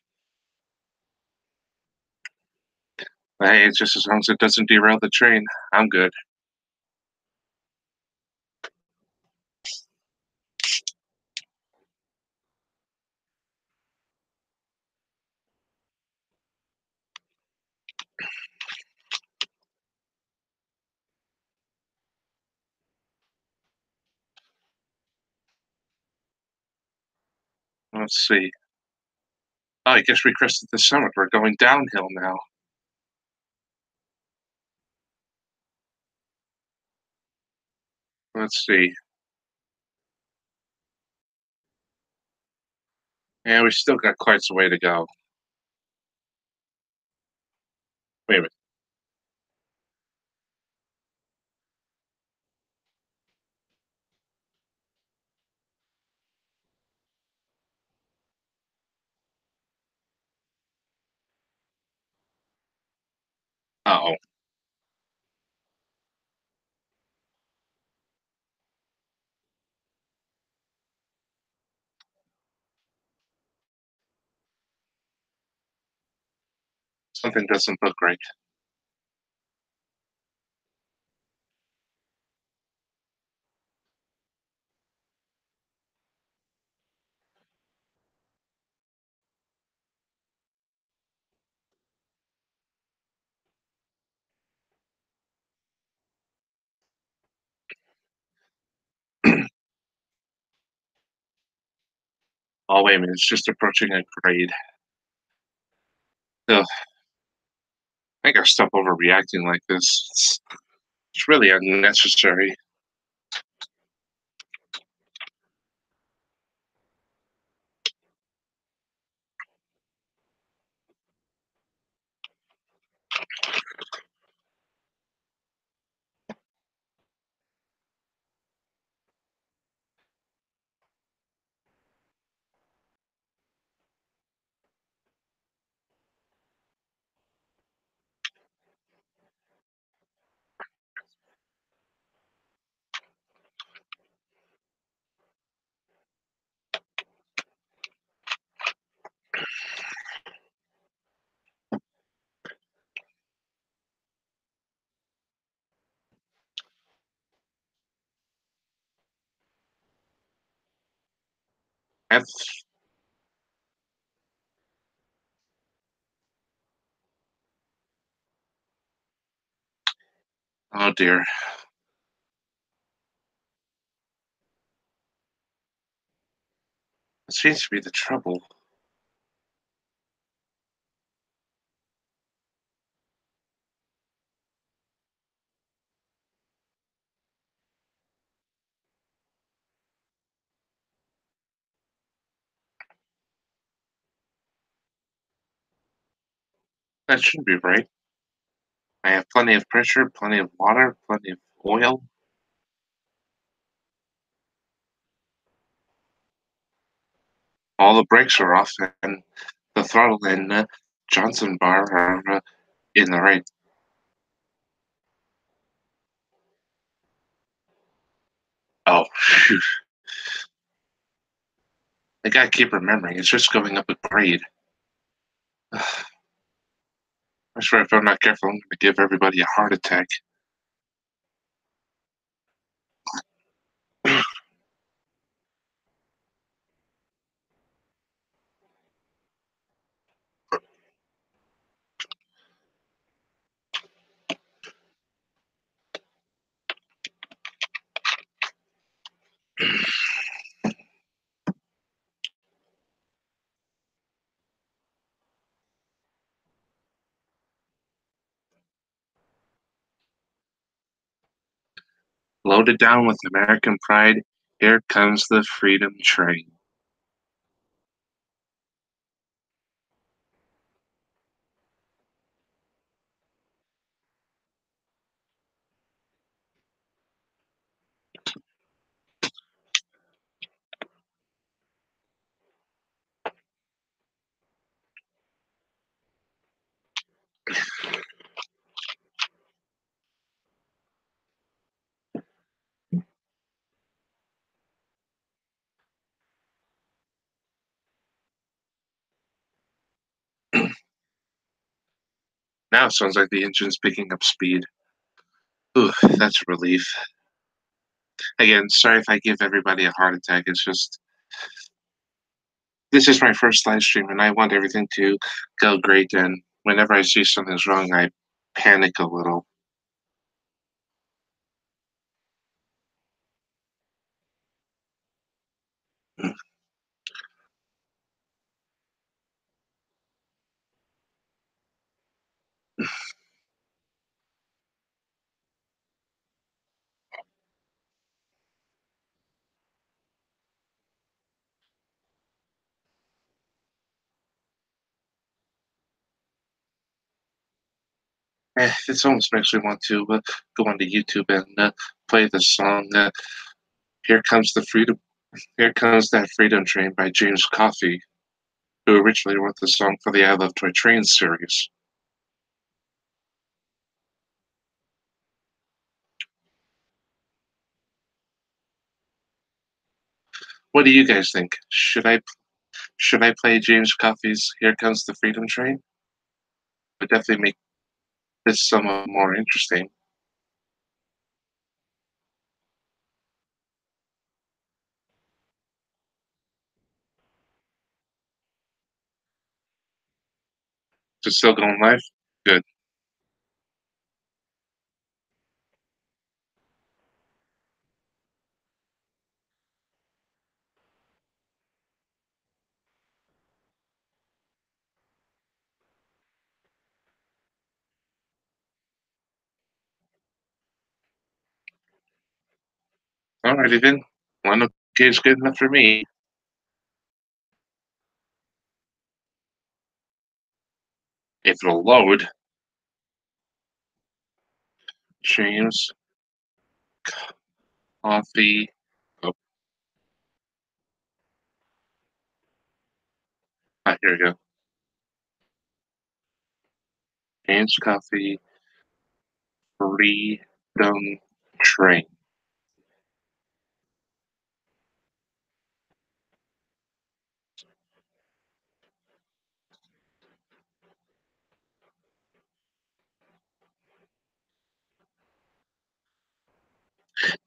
But hey, it's just as long as it doesn't derail the train, I'm good. Let's see. Oh, I guess we crested the summit. We're going downhill now. Let's see. Yeah, we still got quite some way to go. Wait a minute. Uh-oh. Something doesn't look right. Oh, wait a minute. It's just approaching a grade. Ugh, I gotta stop overreacting like this. It's really unnecessary. That's, oh dear. It seems to be the trouble. That should be right. I have plenty of pressure, plenty of water, plenty of oil. All the brakes are off, and the throttle and Johnson bar are in the right. Oh, shoot. I gotta keep remembering. It's just going up a grade. I swear, if I'm not careful, I'm gonna give everybody a heart attack. Loaded down with American pride, here comes the freedom train. Now it sounds like the engine's picking up speed. Ooh, that's a relief. Again, sorry if I give everybody a heart attack. It's just this is my first live stream, and I want everything to go great. And whenever I see something's wrong, I panic a little. This almost makes me want to go onto YouTube and play the song "Here Comes the Freedom." Here comes that freedom train by James Coffey, who originally wrote the song for the I Love Toy Train series. What do you guys think? Should I play James Coffey's "Here Comes the Freedom Train"? It would definitely make this somewhat more interesting. Is it still going live? Good. Alrighty then. One okay is good enough for me. If it'll load, James Coffey. Oh, here we go. James Coffey Freedom Train.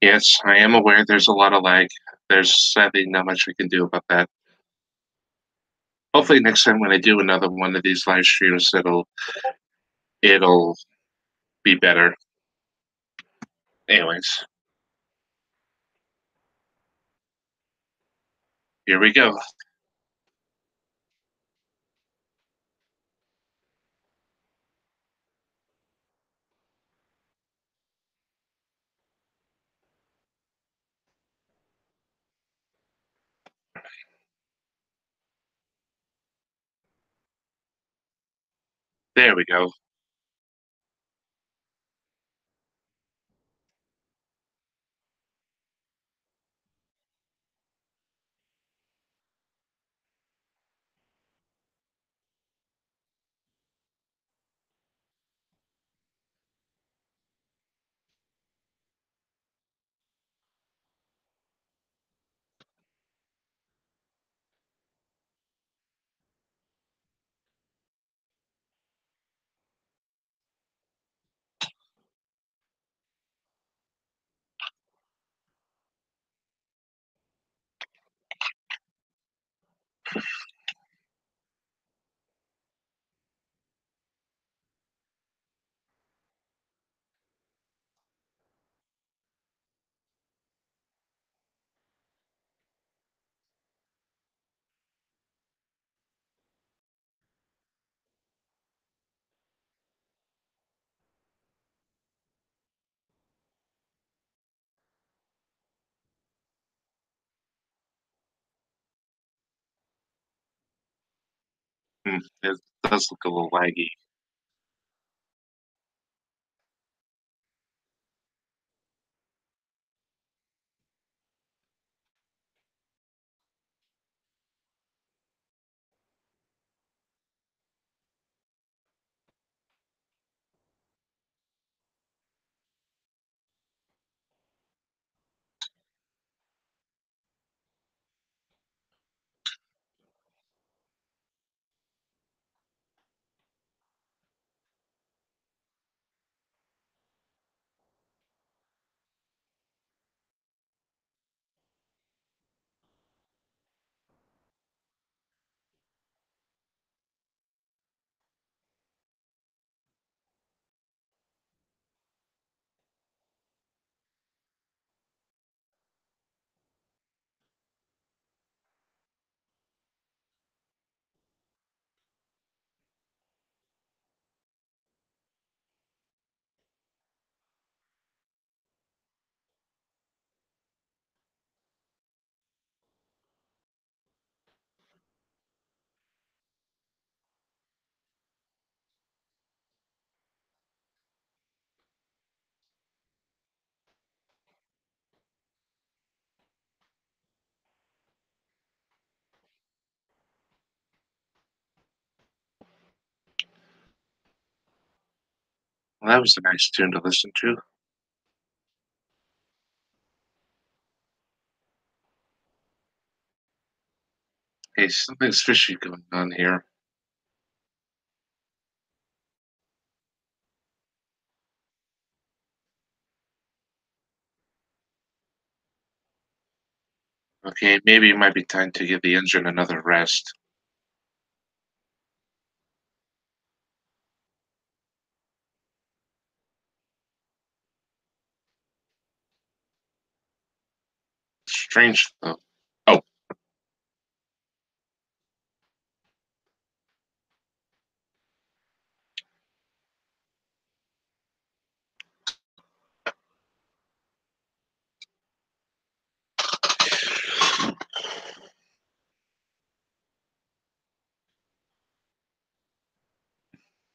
Yes, I am aware there's a lot of lag. There's sadly not much we can do about that. Hopefully next time when I do another one of these live streams, it'll be better. Anyways, here we go. There we go. It does look a little laggy. Well, that was a nice tune to listen to. Hey, something's fishy going on here. Okay, maybe it might be time to give the engine another rest. Strange though. Oh,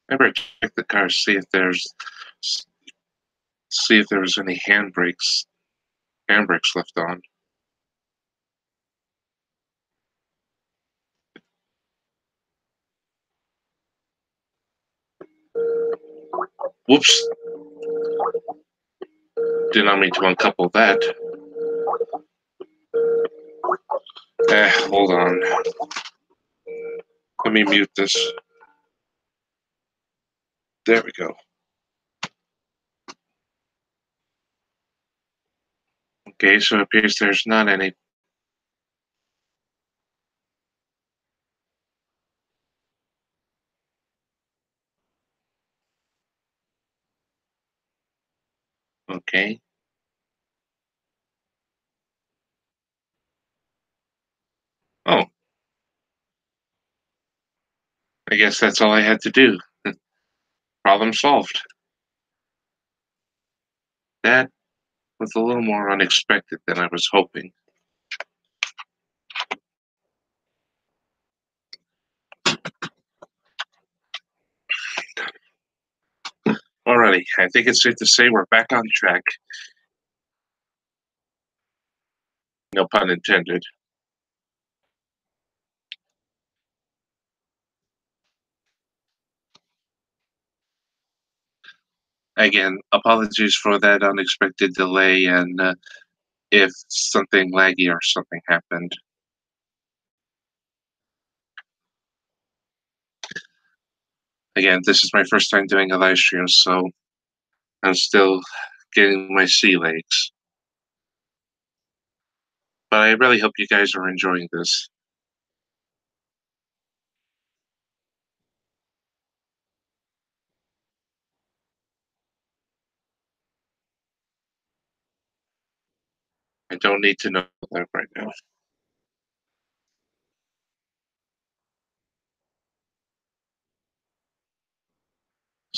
I better check the car, see if there's any handbrakes left on. Whoops! Did not mean to uncouple that. Hold on. Let me mute this. There we go. Okay, so it appears there's not any. Okay. Oh, I guess that's all I had to do. Problem solved. That was a little more unexpected than I was hoping. Alrighty, I think it's safe to say we're back on track. No pun intended. Again, apologies for that unexpected delay and if something laggy or something happened. Again, this is my first time doing a live stream, so I'm still getting my sea legs. But I really hope you guys are enjoying this. I don't need to know that right now.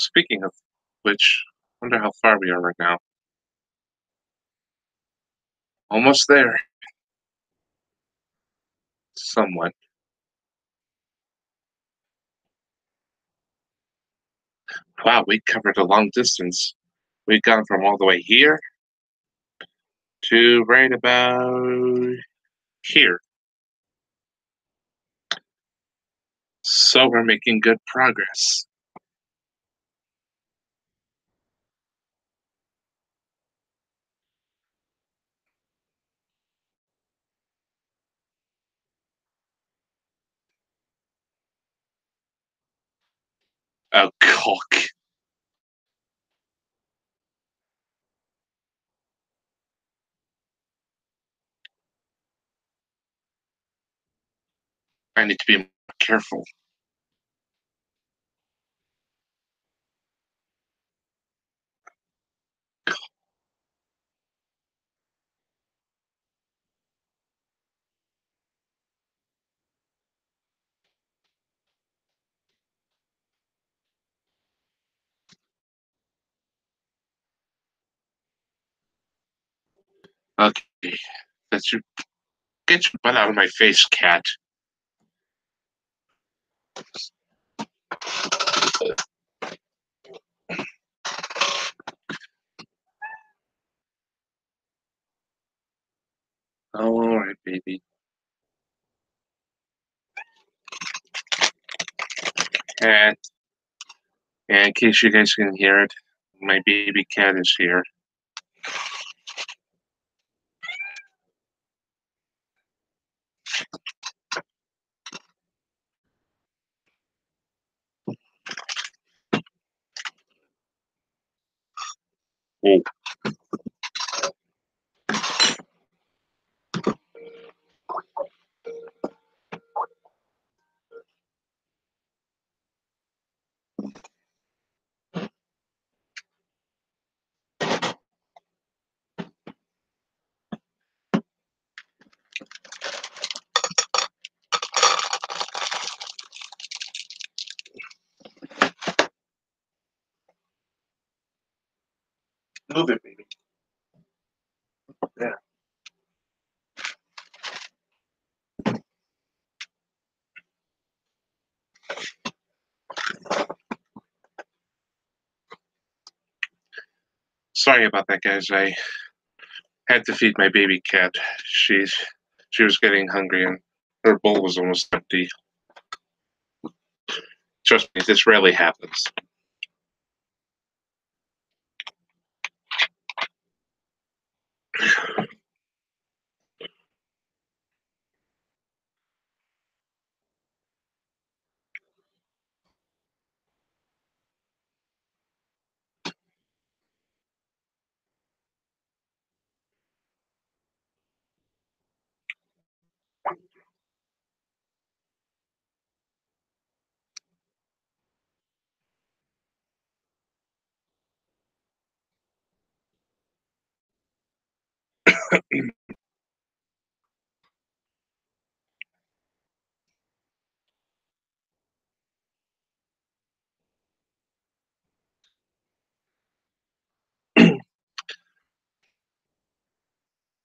Speaking of which, I wonder how far we are right now. Almost there. Somewhat. Wow, we covered a long distance. We've gone from all the way here to right about here. So we're making good progress. Oh, cock. I need to be more careful. Okay, that's your get your butt out of my face, cat. Oh, all right, baby. And in case you guys can hear it, my baby cat is here. Oh. Move it, baby. Yeah. Sorry about that, guys. I had to feed my baby cat. She was getting hungry and her bowl was almost empty. Trust me, this rarely happens.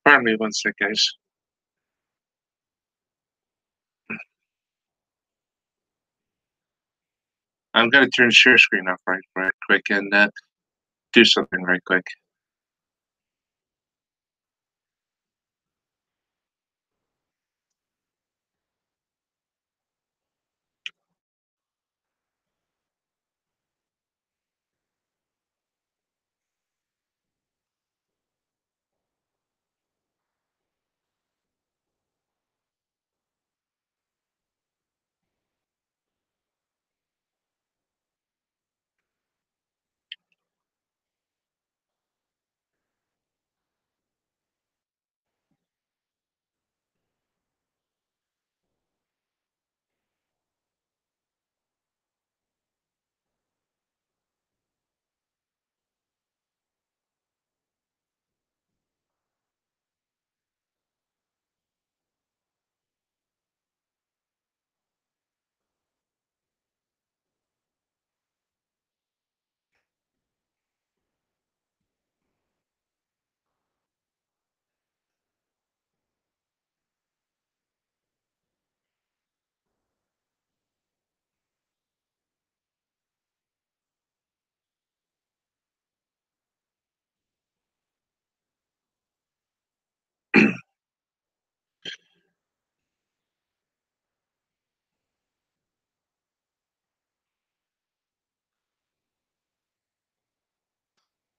Pardon me one sec, guys. I'm gonna turn share screen off right quick and do something right quick.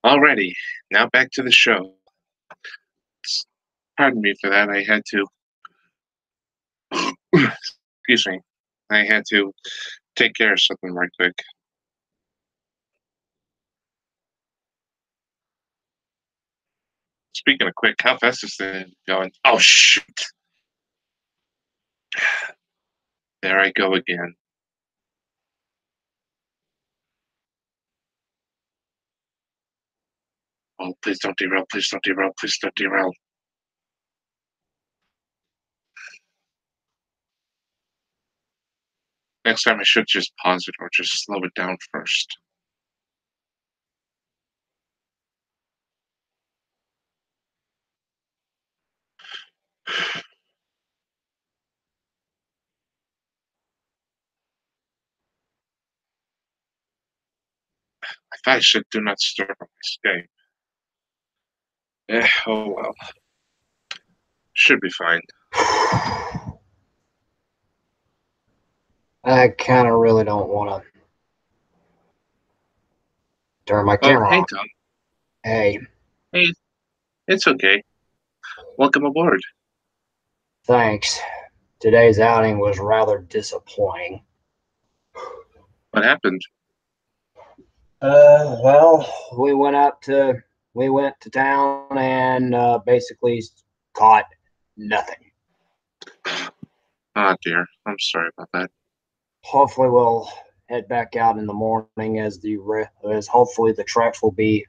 Alrighty, now back to the show. Pardon me for that. I had to, excuse me, I had to take care of something right quick. Speaking of quick, how fast is this going? Oh, shoot. There I go again. Oh, please don't derail. Please don't derail. Please don't derail. Next time I should just pause it or just slow it down first. I thought I should do not disturb on my Skype. Oh well. Should be fine. I kind of really don't want to turn my Oh, camera hey, on. Tom. Hey, Hey, it's okay. Welcome aboard. thanks. Today's outing was rather disappointing. What happened? Well, we went to town and basically caught nothing. Oh, dear. I'm sorry about that. Hopefully, we'll head back out in the morning as hopefully the tracks will be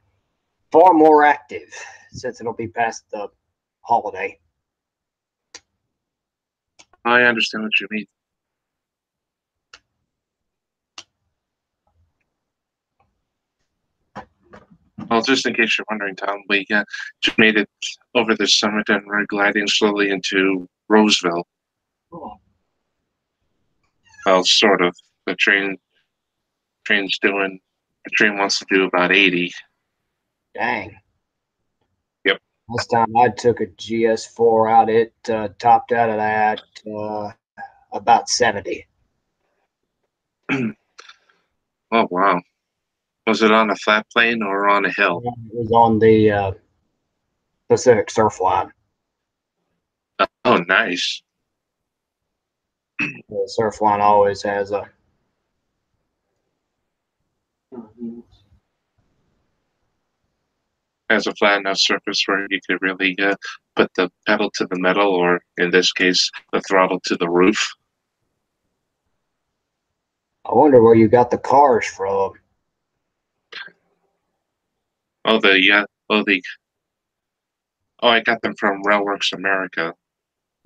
far more active since it'll be past the holiday. I understand what you mean. Well, just in case you're wondering, Tom, we just made it over the summit and we're gliding slowly into Roseville. Oh, Well, sort of. The train wants to do about 80. dang. Yep. Last time I took a GS4 out, it topped out of that about 70. Oh, wow. Was it on a flat plane or on a hill? It was on the Pacific Surf Line. Oh, nice. The Surf Line always has Has a flat enough surface where you could really put the pedal to the metal, or in this case, the throttle to the roof. I wonder where you got the cars from. Oh, I got them from Railworks America.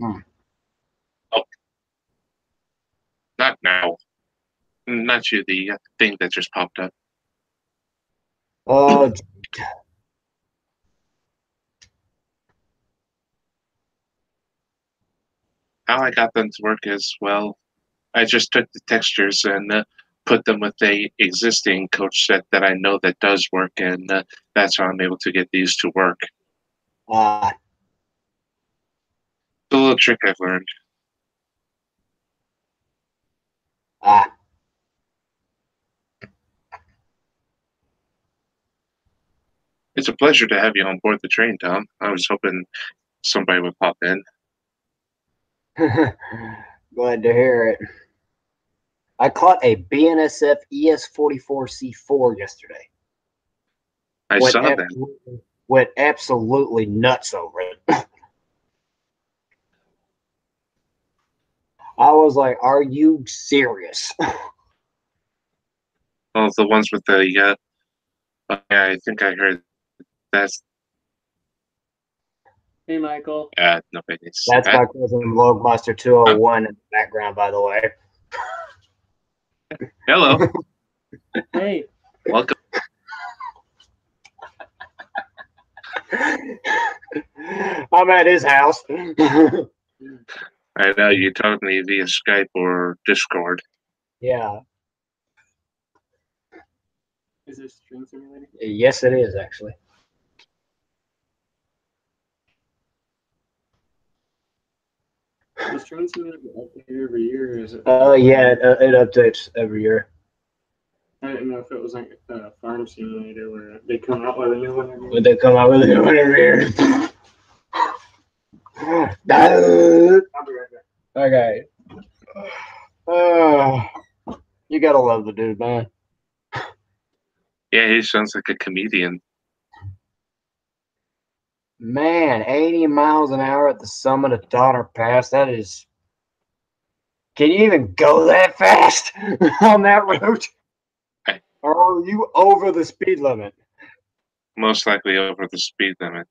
Hmm. Oh, not now. Not you, the thing that just popped up. Uh, How I got them to work as well, I just took the textures and put them with a existing coach set that I know that does work, and that's how I'm able to get these to work. Uh, It's a little trick I've learned. uh, It's a pleasure to have you on board the train, Tom. I was hoping somebody would pop in. Glad to hear it. I caught a BNSF ES44C4 yesterday. I saw that. Went absolutely nuts over it. I was like, "Are you serious?" Well, the ones with the yeah, I think I heard that's. Hey, Michael. Nobody needs That's that. my cousin Logbuster 201 in the background, by the way. Hello. Hey. Welcome. I'm at his house. I know you told me via Skype or Discord. Yeah. Is this Train Simulator? Yes, it is, actually. Is Train Simulator updated every year, or is it? Yeah, it updates every year. I didn't know if it was like a farm simulator where they come out with a new one every year. Would they come out with a new one every year? I'll be right back. Okay. You gotta love the dude, man. Yeah, he sounds like a comedian. Man, 80 miles an hour at the summit of Donner Pass. That is. Can you even go that fast on that route? Or are you over the speed limit? Most likely over the speed limit.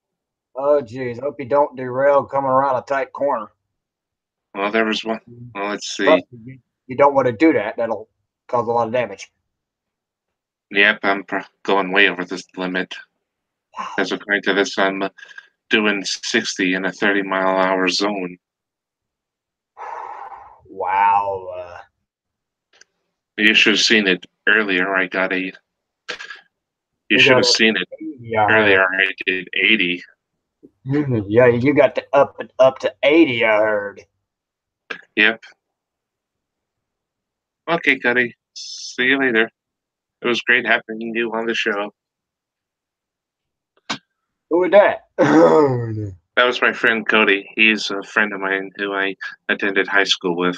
Oh, geez. Hope you don't derail coming around a tight corner. Well, there was one. Well, let's see. You don't want to do that. That'll cause a lot of damage. Yep, I'm going way over this limit. As according to this, I'm doing 60 in a 30-mile-an-hour zone. Wow. You should have seen it earlier. I got a. You should have seen it earlier. I did 80. Yeah, you got to up to 80, I heard. Yep. Okay, Cuddy. See you later. It was great having you on the show. Who was that? That was my friend Cody. He's a friend of mine who I attended high school with.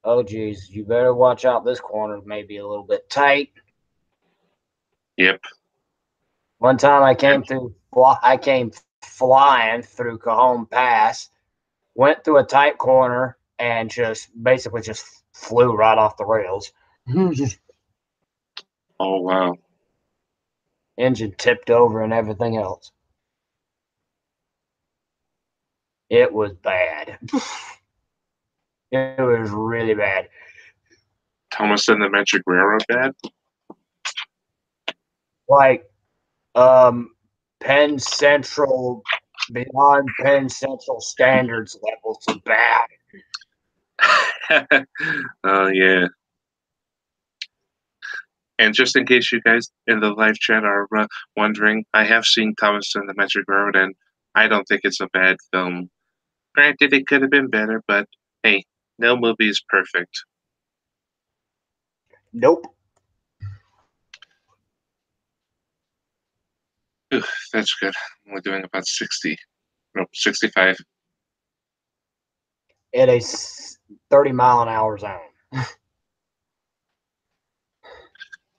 Oh, geez. You better watch out. This corner may be a little bit tight. Yep. One time I came flying through Cajon Pass, went through a tight corner, and basically flew right off the rails. Oh, wow. Engine tipped over and everything else. It was bad. It was really bad. Thomas and the Magic Railroad bad? Like, Penn Central, beyond Penn Central standards levels of bad. Oh, yeah. And just in case you guys in the live chat are wondering, I have seen Thomas and the Magic Railroad, and I don't think it's a bad film. Granted, it could have been better, but hey, no movie is perfect. Nope. Ooh, that's good. We're doing about 60. Nope, 65. At a 30-mile-an-hour zone.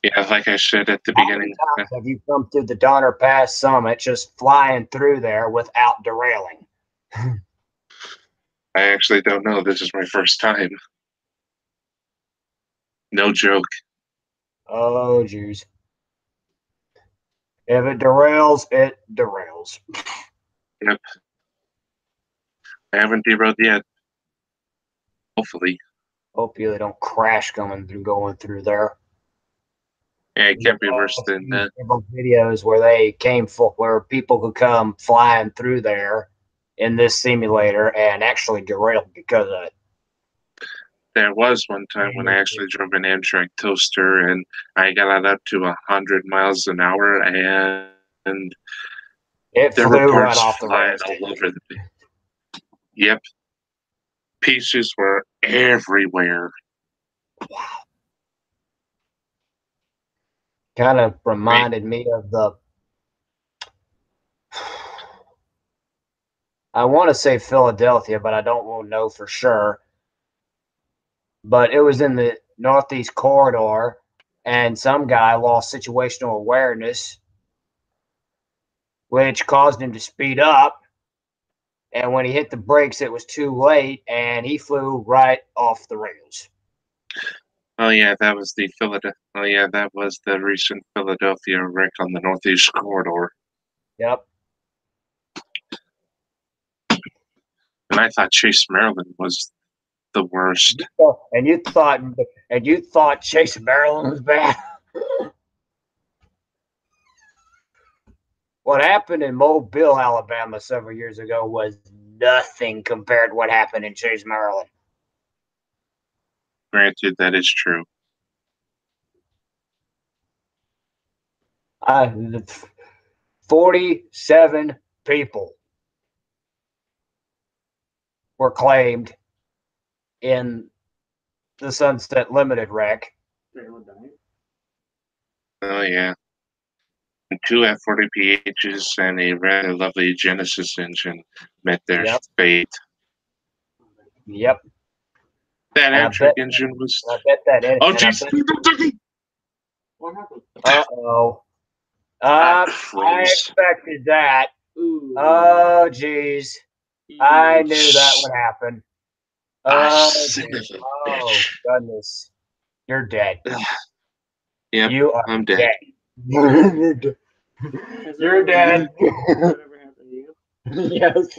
Yeah, like I said at the beginning. How many times have you come through the Donner Pass summit just flying through there without derailing? I actually don't know. This is my first time. No joke. Oh, jeez. If it derails, it derails. Yep. I haven't derailed yet. Hopefully. Hope you don't crash going through there. Yeah, it can't be worse than videos where people could come flying through there in this simulator and actually derail because of it. There was one time when I actually drove an Amtrak toaster and I got it up to 100 miles an hour, and It there were flew right parts off the flying rails. all over the. Yep, pieces were everywhere. Wow. Kind of reminded me of the. I want to say Philadelphia, but I don't know for sure. But it was in the Northeast corridor, and some guy lost situational awareness, which caused him to speed up. And when he hit the brakes, it was too late, and he flew right off the rails. Oh yeah, that was the Philadelphia. Oh yeah, that was the recent Philadelphia wreck on the Northeast corridor. Yep. And I thought Chase, Maryland was the worst. And you thought Chase, Maryland was bad. What happened in Mobile, Alabama several years ago was nothing compared to what happened in Chase, Maryland. Granted, that is true. 47 people were claimed in the Sunset Limited wreck. Oh yeah. And 2 F40PHs and a rather lovely Genesis engine met their fate. Yep. That Amtrak engine was. I bet that. Oh jeez. What happened? Uh-oh. I expected that. Ooh. Oh, geez. I knew that would happen. Oh, goodness. You're dead. Yep, you are I'm dead. You're dead. You're dead. Yes.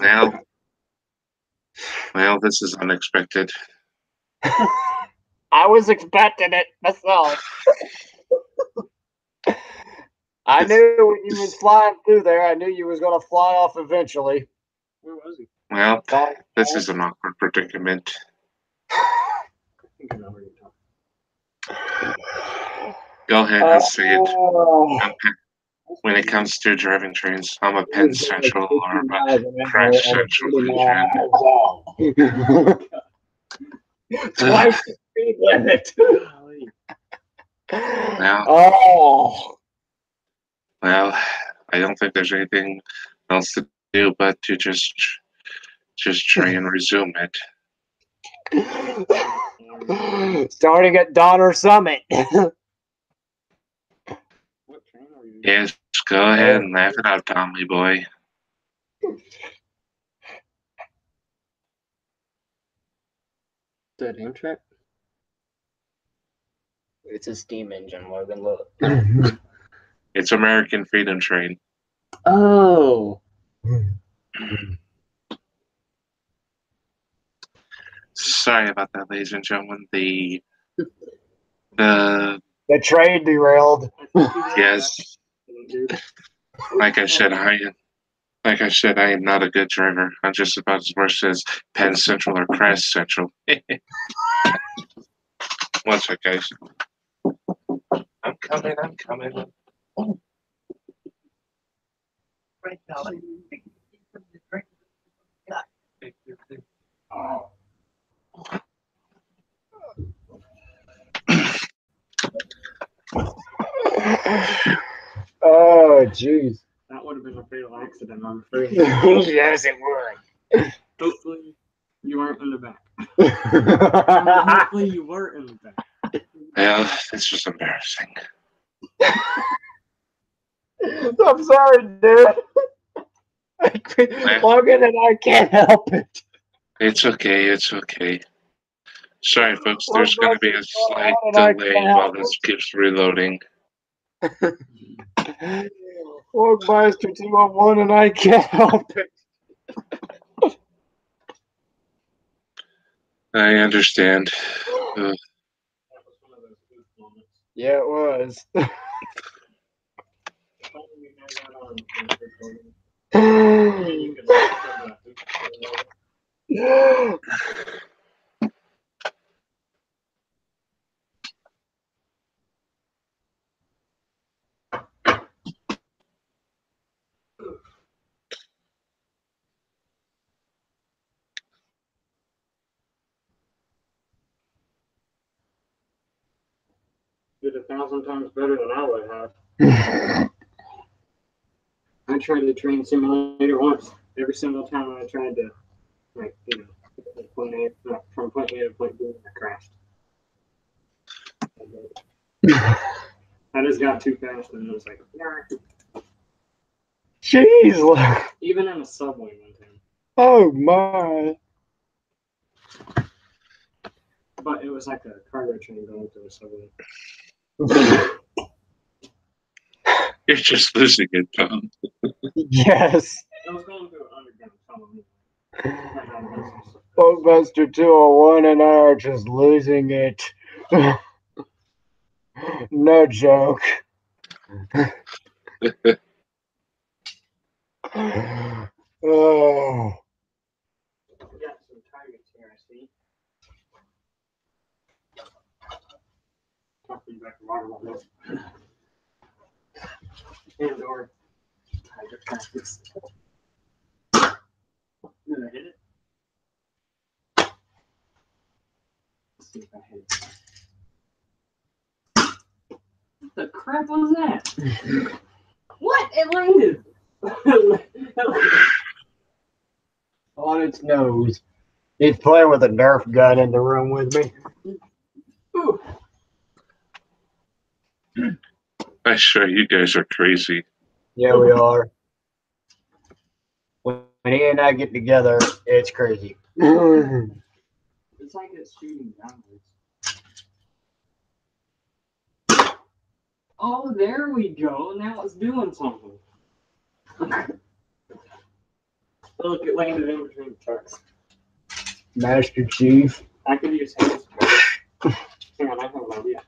Well, this is unexpected. I was expecting it myself. I knew when you was flying through there, I knew you was going to fly off eventually. Where was he? Well, this is an awkward predicament. Go ahead and say it. When it comes to driving trains, I'm a Penn Central or a Crash Central engine. Twice the speed limit. Well, I don't think there's anything else to do but to just try and resume it. Starting at Donner Summit. Yes, go ahead and laugh it out, Tommy boy. That Amtrak? It's a steam engine, Logan. Look. It's American Freedom Train. Oh. Sorry about that, ladies and gentlemen. The train derailed. Yes. Like I said, I am not a good driver. I'm just about as worse as Penn Central or Crash Central. One sec, guys. I'm coming. Right now. Oh, jeez. That would have been a fatal accident, I'm afraid. Yes, it would. Hopefully, you weren't in the back. Hopefully, you were in the back. Well, this was embarrassing. I'm sorry, dude. Logan and I can't help it. It's okay. Sorry, folks. There's going to be a slight delay while this keeps reloading. Orgmeister 201 and I can't help it. I understand. Yeah, it was. did 1,000 times better than I would have. I tried the train simulator once. Every single time I tried to, like, point A, from point A to point B, I crashed. I just got too fast and it was like, nah. Jeez. Even in a subway one time. Oh my. But it was like a cargo train going through a subway. You're just losing it, Tom. Yes. I was going through an underground tunnel. Postmaster 201 and I are just losing it. No joke. Oh. We got some targets here, I see. Talking back to water levels. And or tiger practice. Did I hit it? Let's see if I hit it. What the crap was that? What? It landed! On its nose. He's playing with a Nerf gun in the room with me. Ooh. I swear you guys are crazy. Yeah, we are. When he and I get together, it's crazy. It's like it's shooting downwards. Oh, there we go. Now it's doing something. Look, it landed in between the trucks. Master Chief. I could use hands. Hang on, I have an idea.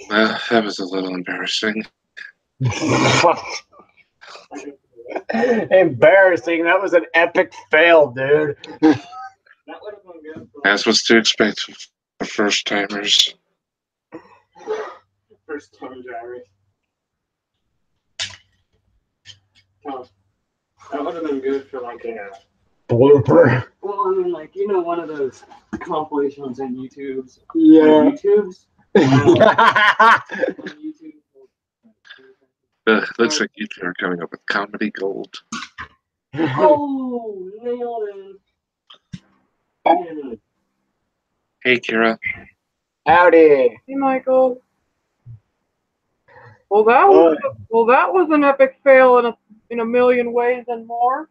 Well, that was a little embarrassing. Embarrassing. That was an epic fail, dude. That would have been good for As was to expect for first timers. first time drivers. Oh, that would have been good for like a Blooper. well, I mean, like, one of those compilations on YouTube's. Yeah. YouTube's? On YouTube. Looks like you two are coming up with comedy gold. Oh, nailed it. Hey, Kira. Howdy. Hey, Michael. Well, that was an epic fail in a million ways and more.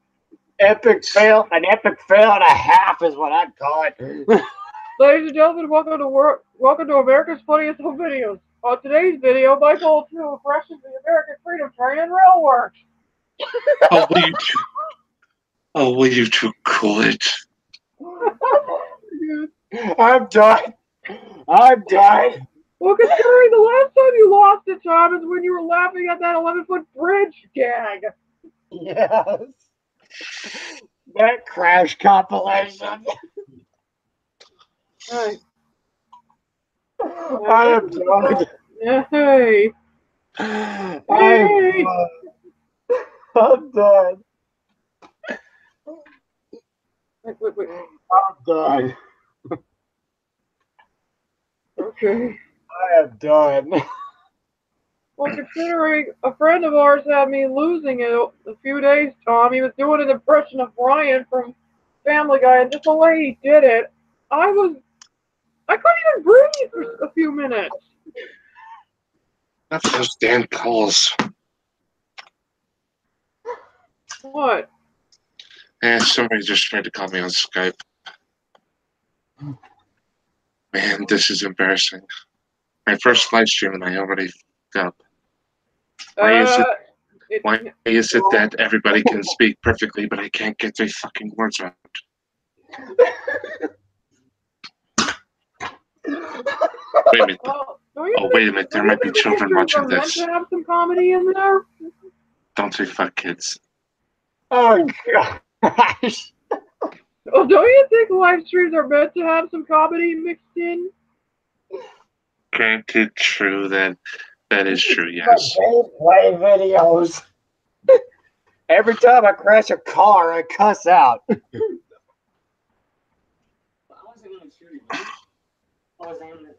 Epic fail. An epic fail and a half is what I'd call it. Ladies and gentlemen, welcome to America's Funniest Home Videos. On today's video, Michael too impresses the American Freedom Train and Railworks. Will you two quit? I'm done. Well, considering the last time you lost it, Tom, is when you were laughing at that 11-foot bridge gag. Yes. That crash compilation. Right. I am done. Yeah, hey. I'm done. Wait. I'm done. Okay. I am done. Well, considering a friend of ours had me losing it a few days, Tom, he was doing an impression of Brian from Family Guy, and just the way he did it, I couldn't even breathe for a few minutes. That's those damn calls. What? Somebody just tried to call me on Skype. Man, this is embarrassing. My first live stream and I already f***ed up. Why is it that everybody can speak perfectly, but I can't get their fucking words out? Wait a minute. Wait a minute. There might be children watching this. To have some comedy in there. Don't say fuck kids. Oh, gosh. Oh, don't you think live streams are meant to have some comedy mixed in? Granted, true. That is true, yes. Gameplay videos. Every time I crash a car, I cuss out.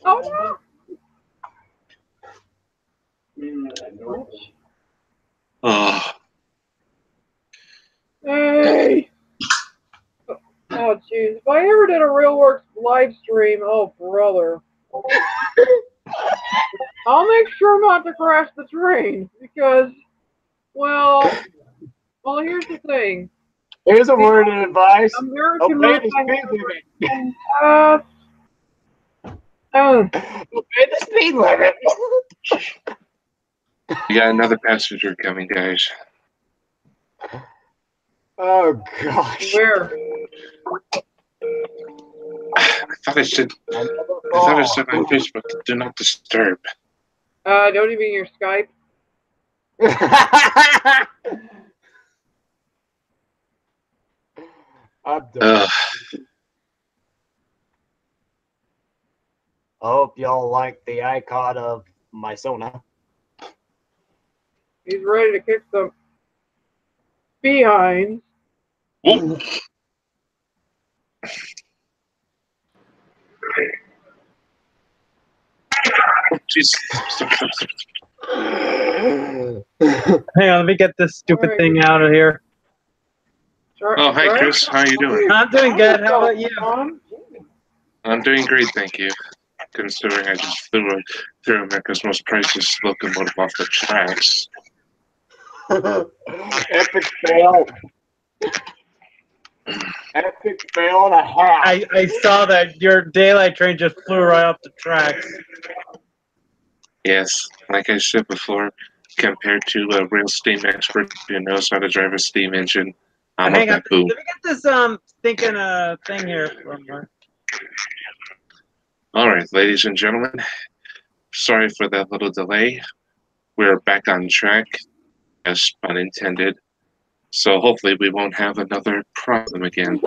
Oh, Oh, Hey! Oh, jeez. If I ever did a Railworks live stream, oh, brother. I'll make sure not to crash the train, because, well, here's the thing. Here's a word of advice. American Obey the roads speed limit. Obey the speed limit. we got another passenger coming, guys. Oh gosh. Where? I thought I said on Facebook, do not disturb. Don't even your Skype. I'm done. I hope y'all like the icon of my Sona. He's ready to kick some behind. Jeez. Hang on, let me get this stupid thing out of here. Oh, hi, Chris. How are you doing? I'm doing good. How about you? I'm doing great, thank you. Considering I just threw America's most priceless locomotive off the tracks. Epic fail. Epic fail and a half. I saw that your daylight train just flew right off the tracks. Yes, like I said before, compared to a real steam expert who knows how to drive a steam engine, I'm a baboon. Let me get this stinking thing here from her. All right, ladies and gentlemen, sorry for that little delay. We're back on track, as pun intended. So hopefully we won't have another problem again.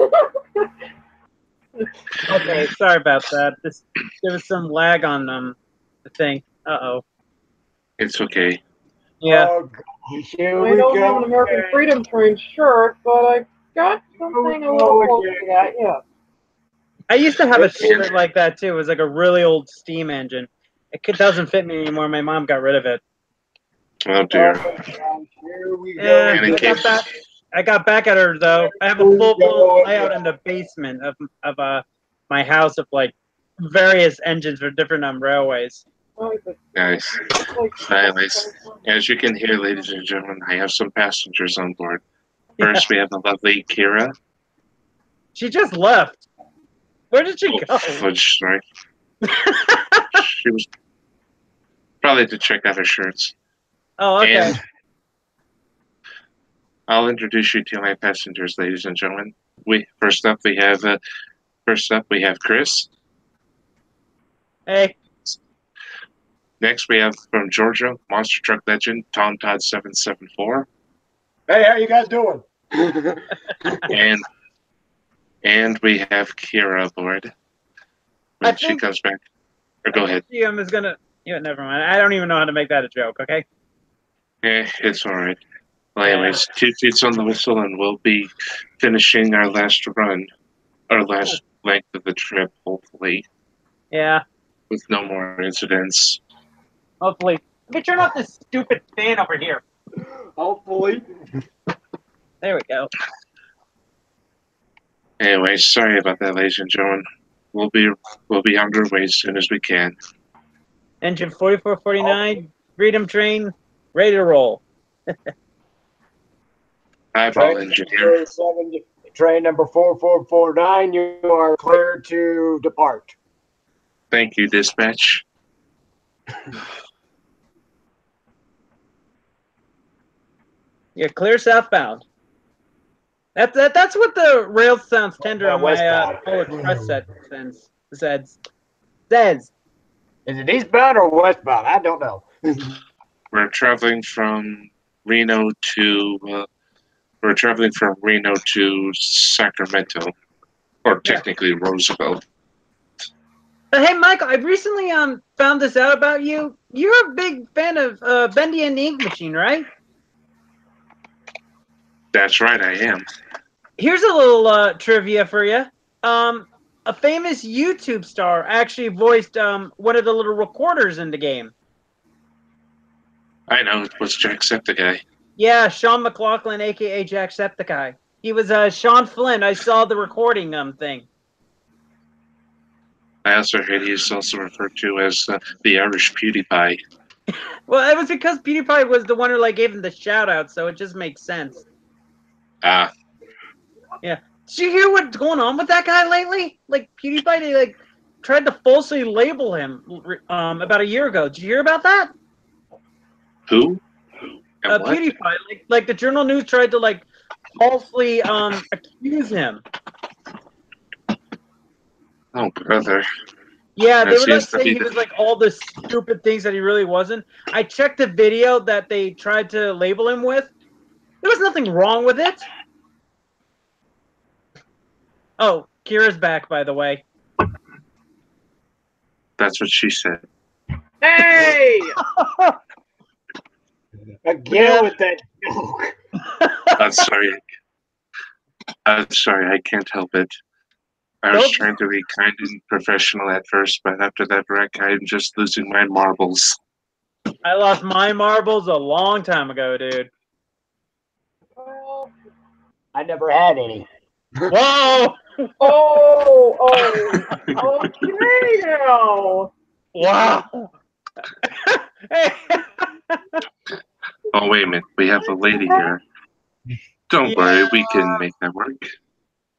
Okay, sorry about that. There was some lag on the thing. Uh-oh. It's okay. Yeah. Oh, gosh, here I we don't go. have an American Freedom Train shirt, but I got something a little close to that, yeah. I used to have a shirt like that too. It was like a really old steam engine. It doesn't fit me anymore. My mom got rid of it. Oh dear. Here we go. Yeah, I got back at her though. I have a full-blown layout in the basement of my house of like various engines for different railways. Nice. Anyways, as you can hear, ladies and gentlemen, I have some passengers on board. First, we have the lovely Kira. She just left. Where did she go? Fudge strike. She was probably to check out her shirts. Oh, okay. And I'll introduce you to my passengers, ladies and gentlemen. First up we have Chris. Hey. Next we have from Georgia, monster truck legend Tom Todd 774. Hey, how you guys doing? and we have Kira aboard. When she comes back. Or go ahead. GM is gonna. Yeah, never mind. I don't even know how to make that a joke. Okay. It's all right. Well, anyways, 2 feet on the whistle, and we'll be finishing our last run, our last length of the trip, hopefully. Yeah. With no more incidents. Hopefully. Let me turn off this stupid fan over here. Hopefully. There we go. Anyway, sorry about that, ladies and gentlemen. We'll be underway as soon as we can. Engine 4449, Freedom Train, ready to roll. Eyeball engineer. Train number 4449, you are cleared to depart. Thank you, dispatch. You're clear southbound. That's what the rail sounds tender on my Pole Express says. Is it eastbound or westbound? I don't know. We're traveling from Reno to Sacramento, or technically Roosevelt. But hey, Michael, I recently found this out about you. You're a big fan of Bendy and the Ink Machine, right? That's right, I am. Here's a little trivia for you. A famous YouTube star actually voiced one of the little recorders in the game. I know, it was Jacksepticeye. Yeah, Sean McLaughlin, aka Jacksepticeye. He was Sean Flynn. I saw the recording thing. I also heard he's also referred to as the Irish PewDiePie. Well, it was because PewDiePie was the one who like gave him the shout out, so it just makes sense. Ah. Yeah. Did you hear what's going on with that guy lately? Like PewDiePie, they like tried to falsely label him about a year ago. Did you hear about that? Who? And what? PewDiePie, like the Journal News tried to like falsely accuse him. Oh, brother. Yeah, they were like saying he was like all the stupid things that he really wasn't. I checked the video that they tried to label him with. There was nothing wrong with it. Oh, Kira's back, by the way. That's what she said. Hey! Again with that joke. I'm sorry. I'm sorry, I can't help it. I was trying to be kind and professional at first, but after that wreck, I'm just losing my marbles. I lost my marbles a long time ago, dude. Well, I never had any. Whoa! Okay now. Wow! Hey. Oh, wait a minute. We have a lady here. Don't worry, we can make that work.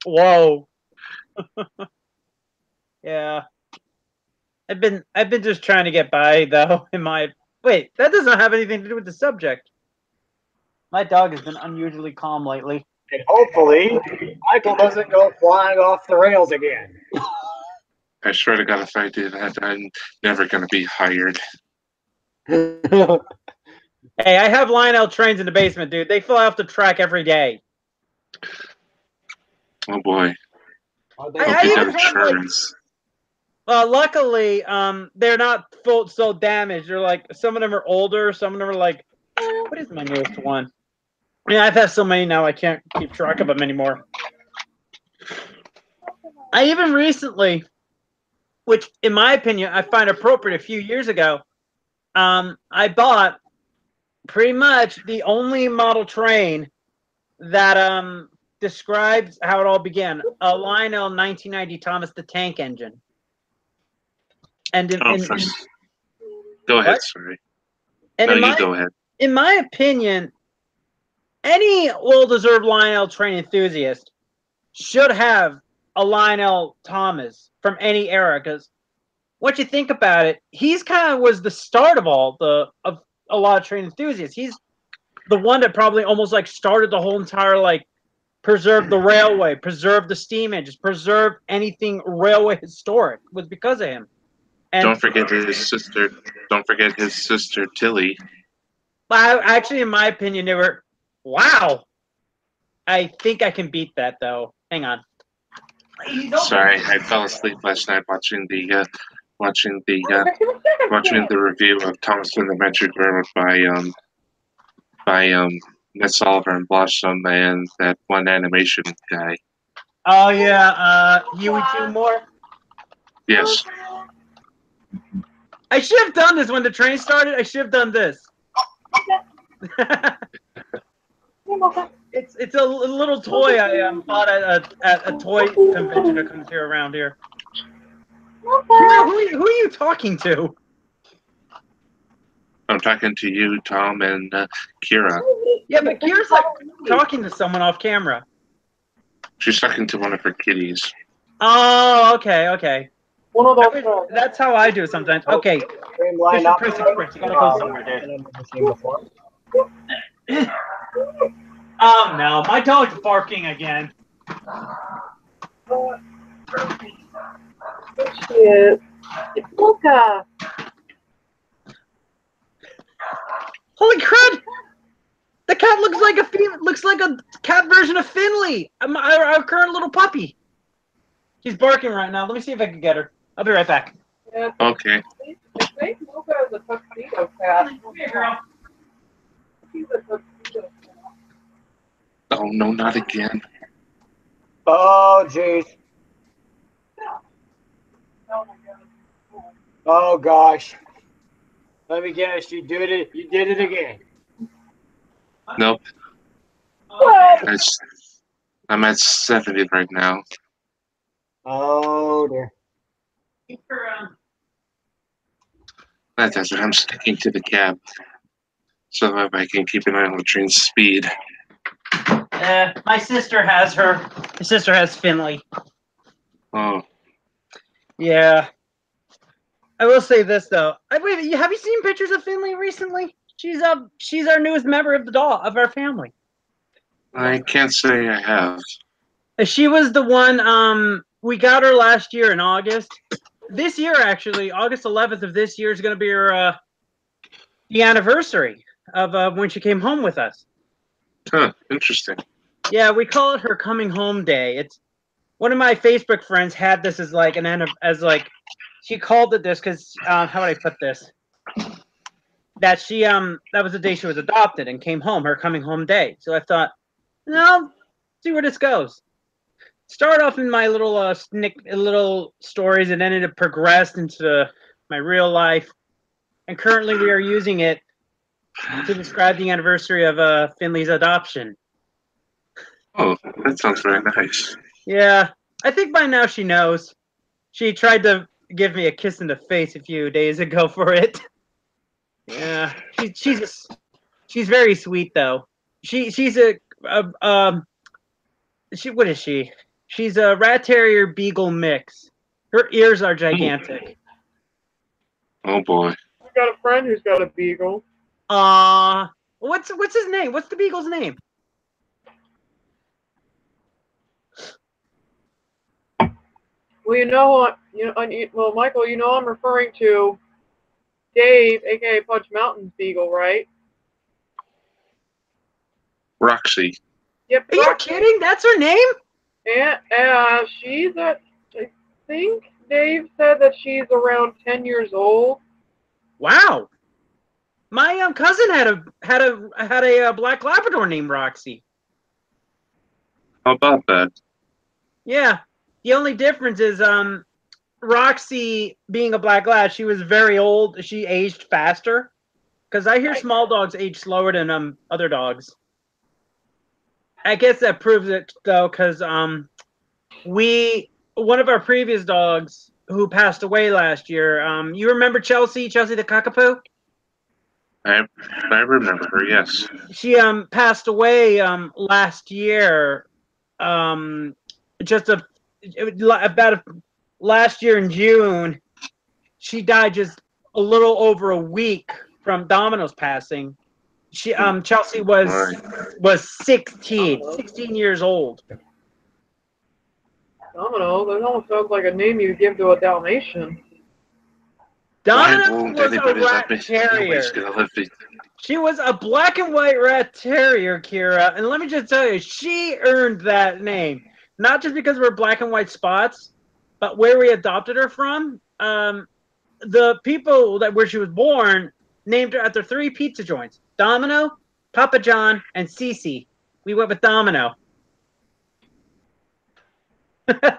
Whoa. Yeah. I've been just trying to get by though. Wait, that doesn't have anything to do with the subject. My dog has been unusually calm lately. And hopefully, Michael doesn't go flying off the rails again. I swear to God, if I do that, I'm never going to be hired. Hey, I have Lionel trains in the basement, dude. They fly off the track every day. Oh boy. Hope you got insurance. Luckily, they're not so damaged. They're like, some of them are older, some of them are like, what is my newest one? Yeah, I've had so many now I can't keep track of them anymore. I even recently, which in my opinion I find appropriate a few years ago, I bought pretty much the only model train that describes how it all began. A Lionel 1990 Thomas the Tank Engine. And go ahead, sorry. And go ahead. In my opinion, any well-deserved Lionel train enthusiast should have a Lionel Thomas from any era, because once you think about it, he's kind of was the start of of a lot of train enthusiasts. He's the one that probably almost like started the whole entire like preserve the railway, preserve the steam engines, preserve anything railway historic was because of him. And don't forget his sister. Don't forget his sister Tilly. Actually, in my opinion, they were. Wow. I think I can beat that though. Hang on. Sorry, I fell asleep last night watching the review of Thomas and the Magic Railroad by Miss Oliver and Blossom and that one animation guy. Oh yeah, Huey Two-More. Yes. I should have done this when the train started. I should have done this. It's a little toy I bought at a toy convention that comes here around here. Kira, who are you talking to? I'm talking to you, Tom, and Kira. Yeah, but Kira's like talking to someone off camera. She's talking to one of her kitties. Oh, okay. One of those. That's how I do it sometimes. Okay. Streamline up. Press Express. You gotta go somewhere, dude. Oh no, my dog's barking again. Shit. It's Luca. Holy crap! The cat looks like a cat version of Finley, our current little puppy. She's barking right now. Let me see if I can get her. I'll be right back. Yeah, okay. I think Luca is a tuxedo cat. Here, girl. He's a tuxedo cat. Oh no, not again. Oh jeez. Oh my god. Oh gosh. Let me guess, you did it. You did it again. Nope. Well, I'm at 70 right now. Oh dear. That's it. I'm sticking to the cab so that I can keep an eye on the train's speed. My sister has her. My sister has Finley. Oh, Yeah. I will say this though. Wait, have you seen pictures of Finley recently? She's our newest member of of our family. I can't say I have. She was the one. We got her last year in August. This year, actually, August 11th of this year is going to be her the anniversary of when she came home with us. Huh, interesting. Yeah, we call it her coming home day. It's one of my Facebook friends had this as like she called it this because how would I put this? That that was the day she was adopted and came home, her coming home day. So I thought, no, see where this goes. Start off in my little little stories, and then it progressed into my real life. And currently, we are using it to describe the anniversary of Finley's adoption. Oh, that sounds very nice. Yeah, I think by now she knows. She tried to give me a kiss in the face a few days ago for it. Yeah, she's very sweet though. She's what is she? She's a rat terrier beagle mix. Her ears are gigantic. Oh boy. I got a friend who's got a beagle. What's his name? What's the beagle's name? Well, well, Michael, I'm referring to Dave, aka Punch Mountain's beagle, right? Roxy. Yep. Are you kidding? That's her name? And I think Dave said that she's around 10 years old. Wow. My cousin had a black Labrador named Roxy. How about that? Yeah. The only difference is Roxy being a black lad, she was very old. She aged faster. Because I hear small dogs age slower than other dogs. I guess that proves it though, because one of our previous dogs who passed away last year. You remember Chelsea the Cockapoo? I remember her. Yes. She passed away last year. Last year in June. She died just a little over a week from Domino's passing. Chelsea was 16 years old. Domino, that almost sounds like a name you give to a Dalmatian. Domino was a rat terrier. She was a black and white rat terrier, Kira. And let me just tell you, she earned that name. Not just because of her black and white spots, but where we adopted her from. The people where she was born named her after 3 pizza joints: Domino, Papa John, and Cece. We went with Domino.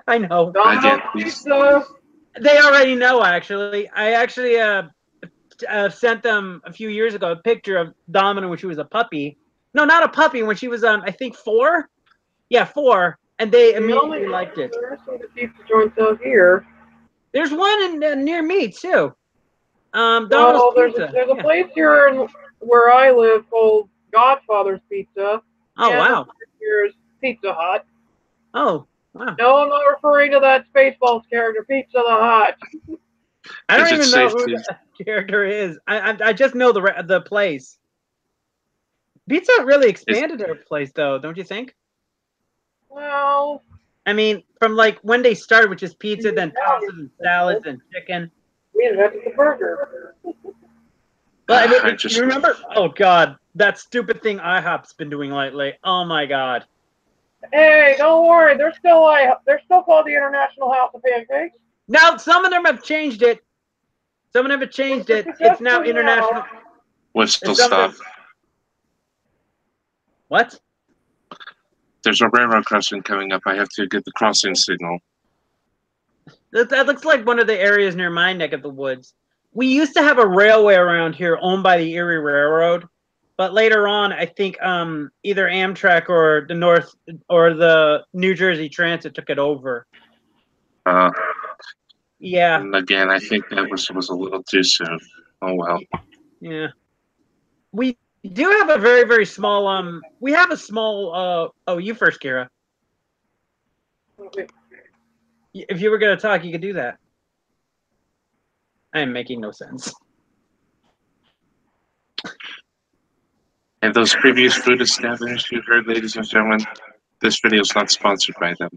I know. Domino pizza. They already know, actually. I actually sent them a few years ago a picture of Domino when she was a puppy. No, not a puppy, when she was, I think, 4? Yeah, 4. And they immediately liked it. There's some pizza joints out here. There's one near me, too. Well, there's a place here where I live called Godfather's Pizza. Oh, wow. Here's Pizza Hut. Oh, wow. No, I'm not referring to that Spaceballs character, Pizza the Hut. I don't even know who that character is. I just know the place. Pizza Hut really expanded their place, though, don't you think? Well, I mean, from like when they started, which is pizza, then pasta, and salads, and chicken. We invented the burger. But I mean, you remember? Oh God, that stupid thing IHOP's been doing lately. Oh my God. Hey, don't worry. They're still called the International House of Pancakes. Now, some of them have changed it. Some of them have changed it. It's now International. What's the stuff? What? There's a railroad crossing coming up. I have to get the crossing signal. That looks like one of the areas near my neck of the woods. we used to have a railway around here owned by the Erie Railroad, but later on, I think either Amtrak or the New Jersey Transit took it over. Yeah. And again, I think that was a little too soon. Oh well. Yeah. We do have a very, very small we have a small oh, you first, Kira. Okay. If you were gonna talk, you could do that. I am making no sense. And those previous food establishments you heard, ladies and gentlemen, this video is not sponsored by them.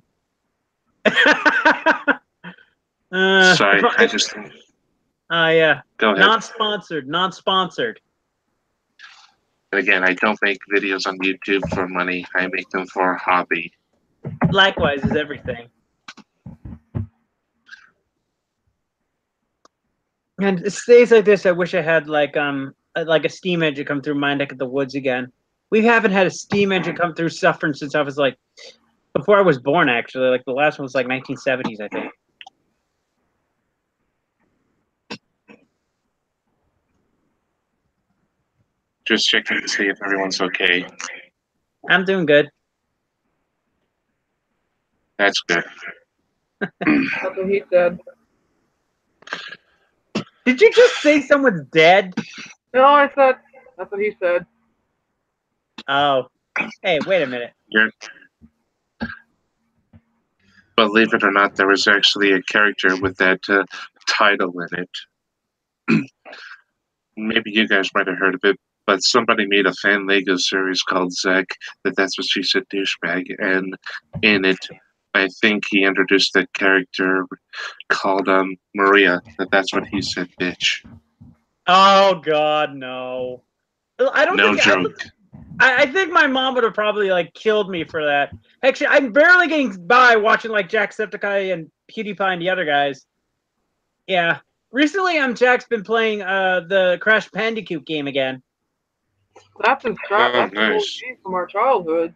Sorry, I just. Yeah. Go ahead. Non-sponsored. Again, I don't make videos on YouTube for money. I make them for a hobby. Likewise is everything. And days like this, I wish I had like a steam engine come through my neck of the woods again. We haven't had a steam engine come through Suffern since I was like before I was born. Actually, like the last one was like 1970s, I think. Just checking to see if everyone's okay. I'm doing good. That's good. That's what he said. Did you just say someone's dead? No, I said that's what he said. Oh, hey, wait a minute. Believe it or not, there was actually a character with that title in it. Maybe you guys might have heard of it, but somebody made a fan Lego series called Zach, That's What She Said Douchebag, and in it, I think he introduced a character called Maria, That's What He Said Bitch. Oh God, no! I don't. No joke. I think my mom would have probably like killed me for that. Actually, I'm barely getting by watching like Jacksepticeye and PewDiePie and the other guys. Yeah. Recently, Jack's been playing the Crash Bandicoot game again. That's a that's nice. Game from our childhood.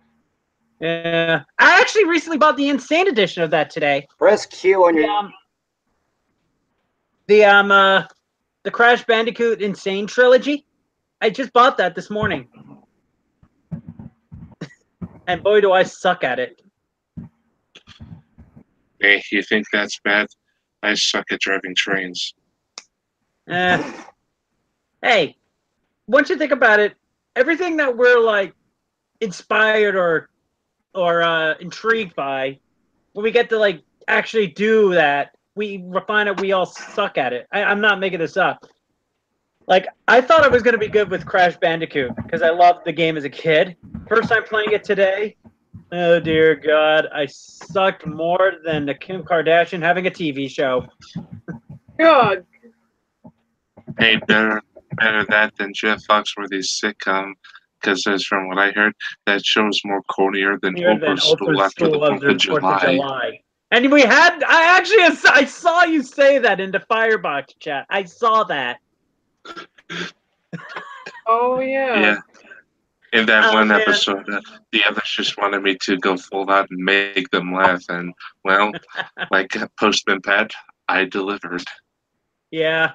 Yeah. I actually recently bought the Insane edition of that today. Press Q on your. The Crash Bandicoot Insane trilogy. I just bought that this morning. And boy, do I suck at it. Hey, you think that's bad? I suck at driving trains. Hey, once you think about it, everything that we're like inspired or intrigued by, when we get to like actually do that, we find that we all suck at it. I'm not making this up. Like, I thought I was going to be good with Crash Bandicoot because I loved the game as a kid. First time playing it today, oh dear God, I sucked more than the Kim Kardashian having a TV show. God. Hey, better that than Jeff Foxworthy's sitcom, because as from what I heard, that show is more cornier than Oprah's School after the 4th of July. And I saw you say that in the Firebox chat. I saw that. Oh yeah. Yeah. In that one episode, the others just wanted me to go full out and make them laugh, and well, like Postman Pat, I delivered. Yeah.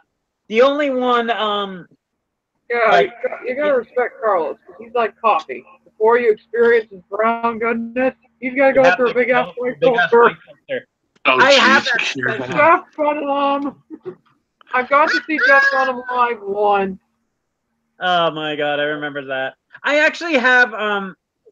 The only one, Yeah, like, you gotta respect Carlos. He's like coffee. Before you experience his brown goodness, he's gotta go through a big ass white filter. Oh, I have jeez. Jeff Dunham. I've got to see Jeff Dunham live once. Oh my God, I remember that. I actually have.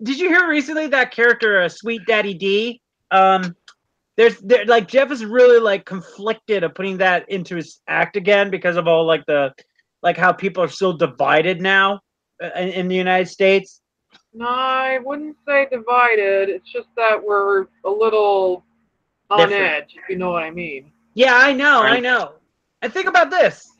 Did you hear recently that character, Sweet Daddy D? Like Jeff is really like conflicted of putting that into his act again because of all like how people are so divided now in the United States. No, I wouldn't say divided. It's just that we're a little on edge, if you know what I mean. Yeah, I know. And think about this.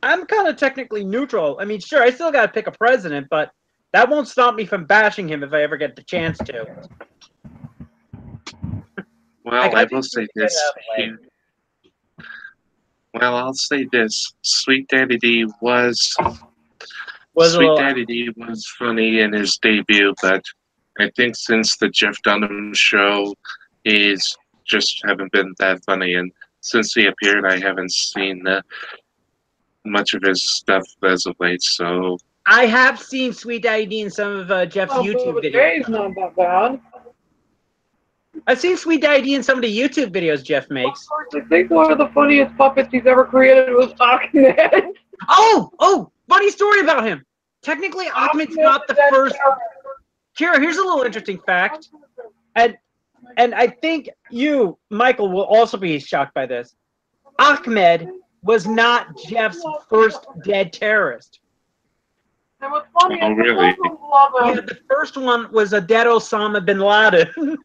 I'm kind of technically neutral. I mean, sure, I still got to pick a president, but that won't stop me from bashing him if I ever get the chance to. Well, I will say this. Well, I'll say this. Sweet Daddy D was funny in his debut, but I think since the Jeff Dunham show, he's just haven't been that funny. And since he appeared, I haven't seen much of his stuff as of late, so I have seen Sweet Daddy D in some of Jeff's Well, YouTube the videos. day's not that bad. I've seen Sweet Daddy D in some of the YouTube videos Jeff makes. I think one of the funniest puppets he's ever created was Ahmed. Oh, funny story about him. Technically, Ahmed's not the first. Kira, here's a little interesting fact, and I think you, Michael, will also be shocked by this. Ahmed was not Jeff's first dead terrorist. And what's funny Oh, is really? the Muslims love him. Yeah, the first one was a dead Osama bin Laden.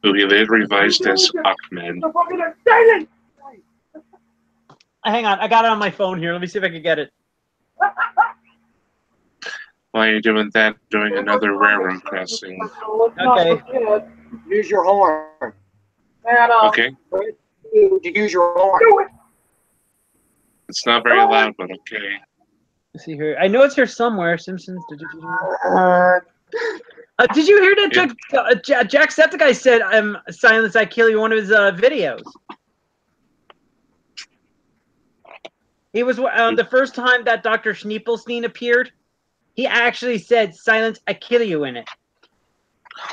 who he later revised as Ahmed. The fucking silence. Hang on, I got it on my phone here. Let me see if I can get it. While you're doing that, doing another railroad crossing. Okay. Use your horn. And, Okay. To use your horn. do it. It's not very loud, but okay. Let's see here. I know it's here somewhere. Simpsons. Did you hear that Jacksepticeye said Silence I Kill You in one of his videos? He was the first time that Dr. Schneepelstein appeared. He actually said Silence I Kill You in it.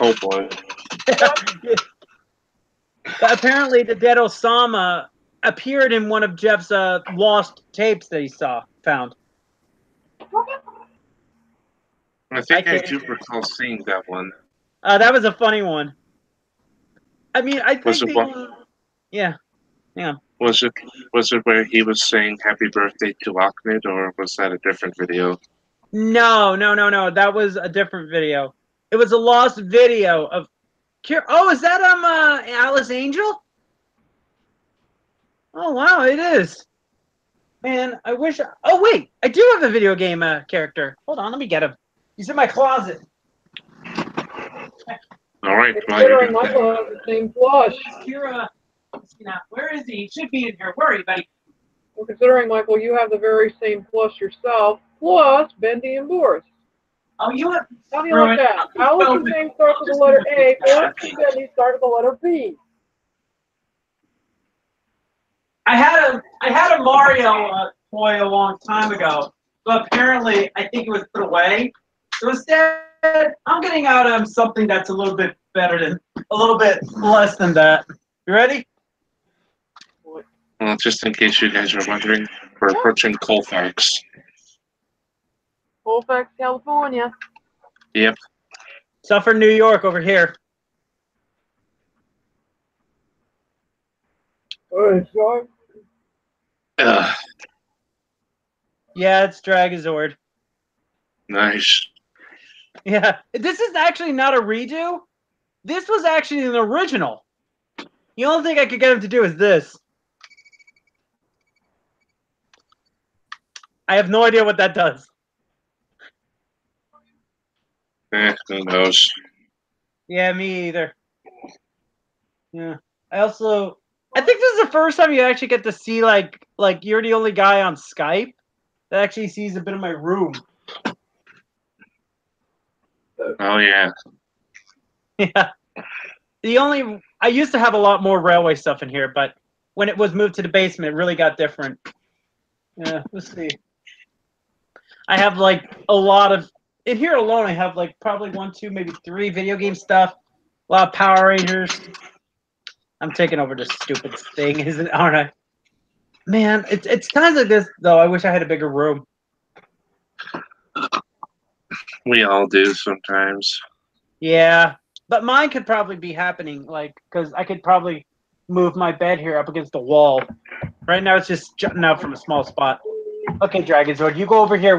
Oh boy. But apparently the dead Osama appeared in one of Jeff's lost tapes that he found. I think I do recall seeing that one. That was a funny one. I mean, I think yeah. Hang on. Was it where he was saying happy birthday to Ahmed, or was that a different video? No. That was a different video. It was a lost video of Oh, is that Alice Angel? Oh wow, it is. Man, I wish oh wait, I do have a video game character. Hold on, let me get him. He's in my closet. All right, Considering Michael has the same plush. Kira, where is he? He should be in here. Where are you, buddy? Well, considering, Michael, you have the very same plush yourself, plus Bendy and Boris. Oh, you what? How do you like that? Alice's name starts with the letter A, Boris and Bendy start with the letter B. I had a Mario toy a long time ago, but apparently I think it was put away. So instead, I'm getting out something that's a little bit less than that. You ready? Well, just in case you guys are wondering, we're approaching Colfax. Colfax, California. Yep. Suffer New York over here. Yeah, it's Dragazord. Nice. Yeah, this is actually not a redo. This was actually an original. The only thing I could get him to do is this. I have no idea what that does. Who knows? Yeah, me either. Yeah. I think this is the first time you actually get to see like you're the only guy on Skype that actually sees a bit of my room. Oh yeah. Yeah. I used to have a lot more railway stuff in here, but when it was moved to the basement, it really got different. Yeah, let's see. I have like a lot of in here alone. I have like probably 1, 2, maybe 3 video game stuff. A lot of Power Rangers. I'm taking over this stupid thing, aren't I? Man, it's kind of like this though. I wish I had a bigger room. We all do sometimes. Yeah, but mine could probably be happening because I could probably move my bed here up against the wall. Right now it's just jutting out from a small spot. Okay, Dragonzord, you go over here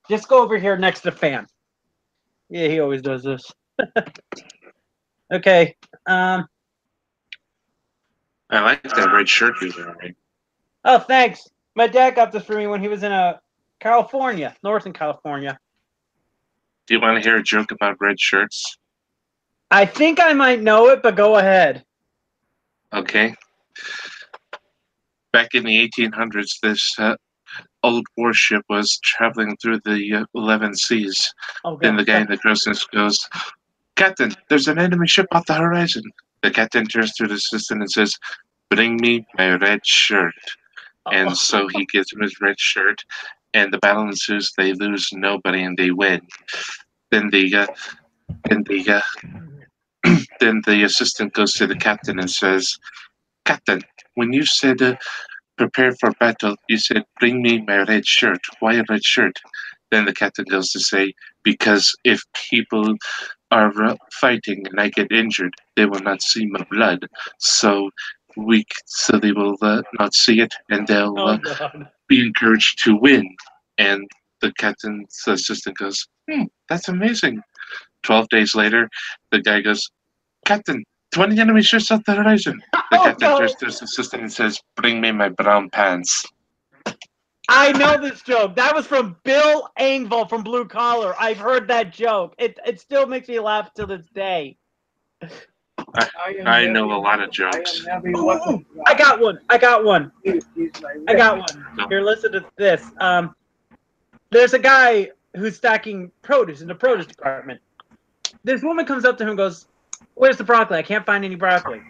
just go over here next to the fan. Yeah, he always does this. Okay. I like that red shirt you're wearing. Oh, thanks. My dad got this for me when he was in California, Northern California. Do you want to hear a joke about red shirts? I think I might know it, but go ahead. Okay. Back in the 1800s, this old warship was traveling through the 11 seas. Oh, then the guy in the crossings goes, "Captain, there's an enemy ship off the horizon." The captain turns to the assistant and says, "Bring me my red shirt." And so he gives him his red shirt, and the battle ensues. They lose nobody, and they win. Then then the assistant goes to the captain and says, "Captain, when you said prepare for battle, you said bring me my red shirt. Why a red shirt?" Then the captain goes to say, "Because if people are fighting and I get injured, they will not see my blood. So they will not see it, and they'll Oh God. be encouraged to win." And the captain's assistant goes, "That's amazing." 12 days later, the guy goes, "Captain, 20 enemy ships at the horizon." The captain turns to his assistant and says, "Bring me my brown pants." I know this joke. That was from Bill Engvall from Blue Collar. I've heard that joke. It still makes me laugh to this day. I know a lot of jokes. Ooh, I got one. Here, listen to this. There's a guy who's stacking produce in the produce department. This woman comes up to him and goes, "Where's the broccoli? I can't find any broccoli."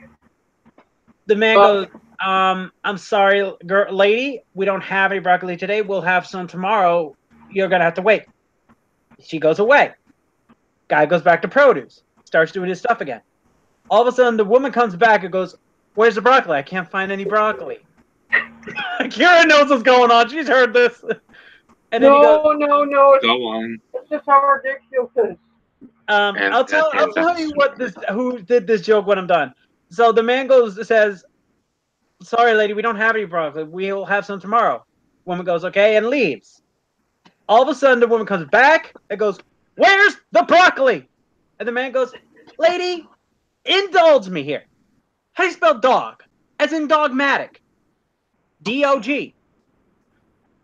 The man goes, "I'm sorry, lady. We don't have any broccoli today. We'll have some tomorrow. You're going to have to wait." She goes away. Guy goes back to produce. Starts doing his stuff again. All of a sudden, the woman comes back and goes, "Where's the broccoli? I can't find any broccoli." Kira knows what's going on. She's heard this. And then he goes, no. Go on. It's just how ridiculous it is. I'll tell you who did this joke when I'm done. So the man says, "Sorry, lady, we don't have any broccoli. We'll have some tomorrow." Woman goes, "Okay," and leaves. All of a sudden, the woman comes back and goes, "Where's the broccoli?" And the man goes, "Lady, indulge me here. How do you spell dog? As in dogmatic. D-O-G.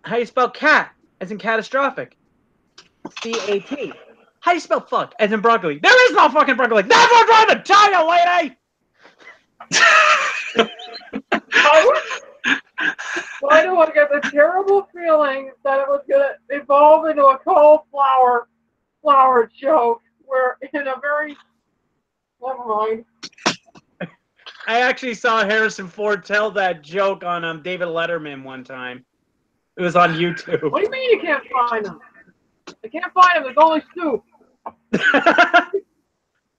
How do you spell cat? As in catastrophic. C-A-T. How do you spell fuck? As in broccoli. There is no fucking broccoli. That's what I'm trying to tell you, lady! Why do I get the terrible feeling that it was going to evolve into a cauliflower joke where in a very... Never mind. I actually saw Harrison Ford tell that joke on David Letterman one time. It was on YouTube. What do you mean you can't find them? I can't find them. There's only soup.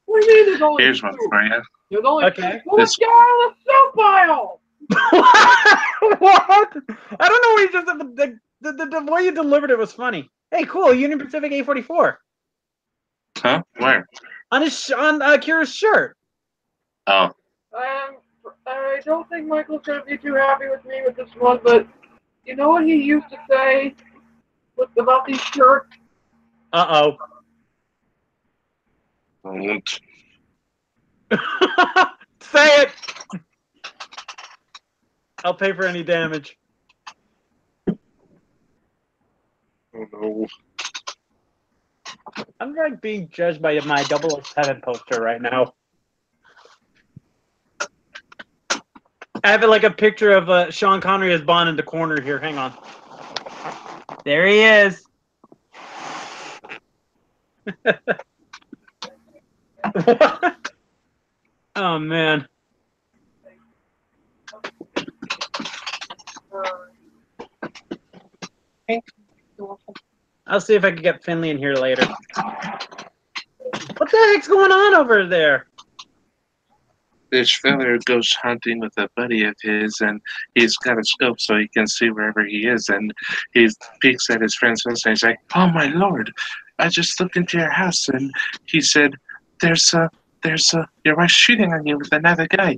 What do you mean there's only Here's soup? one for you. There's only Okay. Well, let's get out of the soup pile! What? I don't know what you just the way you delivered it was funny. Hey, cool, Union Pacific A44. Huh? Where? On Kira's shirt. Oh. I don't think Michael's going to be too happy with me with this one, but you know what he used to say about these shirts? Uh-oh. Don't. Say it! I'll pay for any damage. Oh no. I'm like being judged by my 007 poster right now. I have like a picture of Sean Connery as Bond in the corner here. Hang on. There he is. Oh man. I'll see if I can get Finley in here later. What the heck's going on over there? This fella goes hunting with a buddy of his, and he's got a scope so he can see wherever he is. And he peeks at his friend's house, and he's like, "Oh my lord! I just looked into your house, and he said, there's your wife's shooting on you with another guy."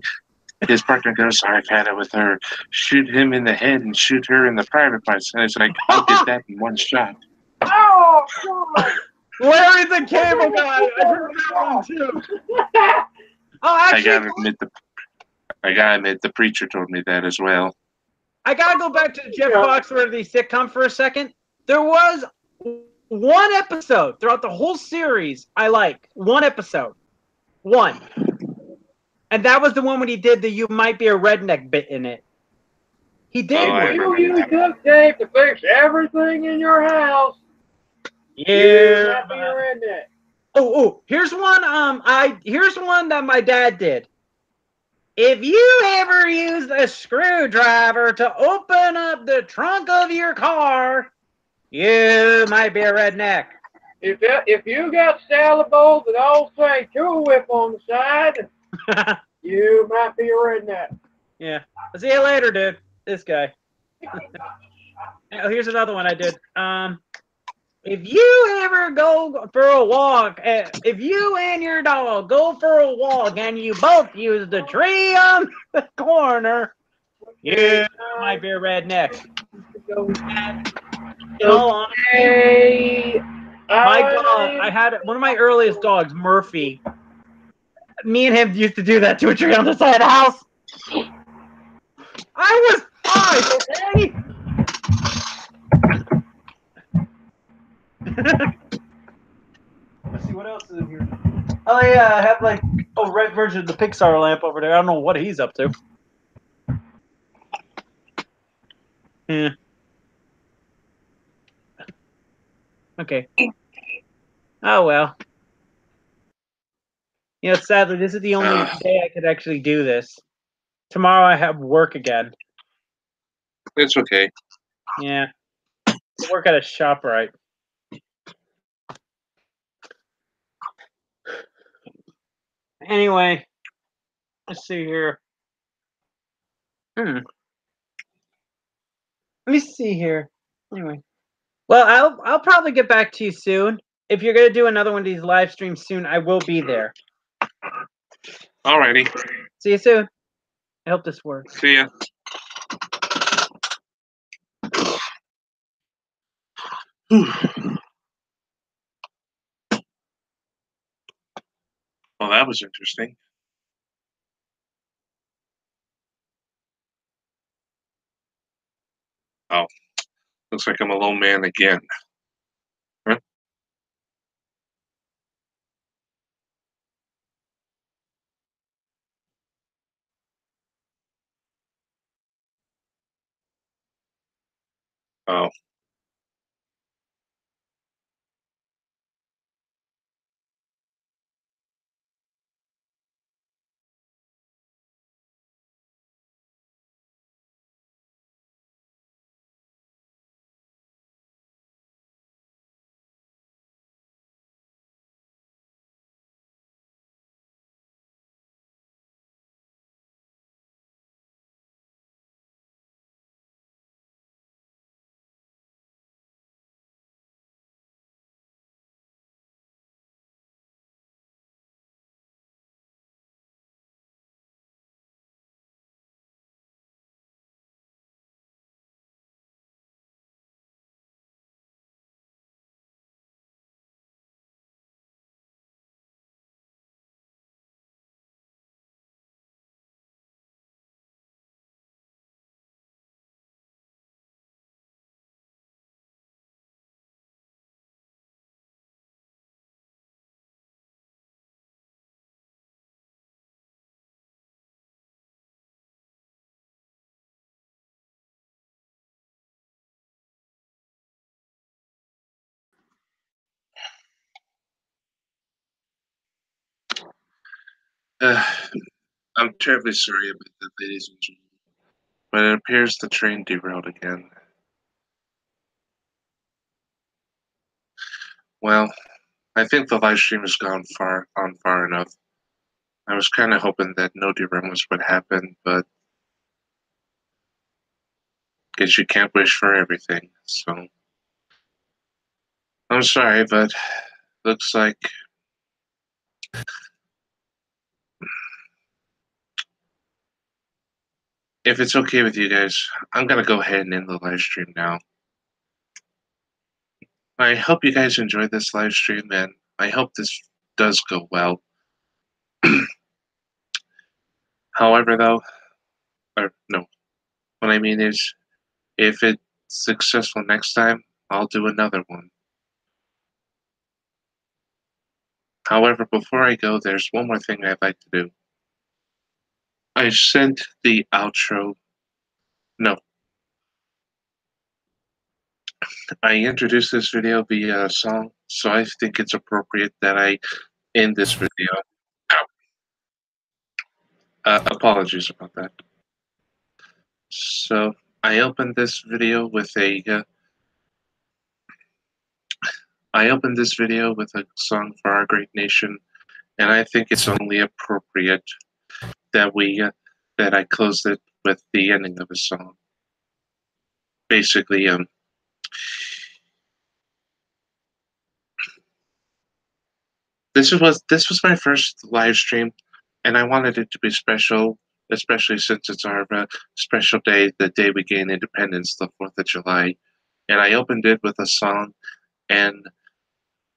His partner goes, "I've had it with her. Shoot him in the head and shoot her in the private parts." And it's like, "I'll get that in one shot." Oh, God! Where is the cable guy? I heard that one too. Oh, actually, I gotta admit, the preacher told me that as well. I gotta go back to the Jeff Foxworthy sitcom for a second. There was one episode throughout the whole series I liked. One episode. One. And that was the one when he did the "you might be a redneck" bit in it. He did. You use duct tape to fix everything in your house. Yeah. Be a redneck. Oh, here's one. Here's one that my dad did. If you ever used a screwdriver to open up the trunk of your car, you might be a redneck. If you got salad bowls that all say Cool Whip on the side, you might be a redneck. Yeah. I'll see you later, dude. This guy. Oh, here's another one I did. If you ever go for a walk, if you and your dog go for a walk and you both use the tree on the corner, you might be a redneck. In all honesty, my dog, I had one of my earliest dogs, Murphy. Me and him used to do that to a tree on the side of the house. I was 5, okay? Let's see what else is in here. Oh yeah, I have like a red version of the Pixar lamp over there. I don't know what he's up to. Yeah. Okay. Oh well. You know, sadly, this is the only day I could actually do this. Tomorrow I have work again. It's okay. Yeah. I work at a ShopRite. Anyway, let's see here. Let me see here. Anyway. Well, I'll probably get back to you soon. If you're gonna do another one of these live streams soon, I will be there. Alrighty. See you soon. I hope this works. See ya. Well, that was interesting. Oh, looks like I'm a lone man again. Huh? Oh. I'm terribly sorry about that, ladies and gentlemen. But it appears the train derailed again. Well, I think the live stream has gone far enough. I was kind of hoping that no derailments would happen, but guess you can't wish for everything. So I'm sorry, but looks like if it's okay with you guys, I'm gonna go ahead and end the live stream now. I hope you guys enjoyed this live stream, and I hope this does go well. However, though, or no, what I mean is, if it's successful next time, I'll do another one. However, before I go, there's one more thing I'd like to do. I sent the outro. No. I introduced this video via a song, so I think it's appropriate that I end this video. Apologies about that. So I opened this video with a song for our great nation, and I think it's only appropriate that I close it with the ending of a song. Basically, this was my first live stream, and I wanted it to be special, especially since it's our special day, the day we gain independence, the 4th of July. And I opened it with a song and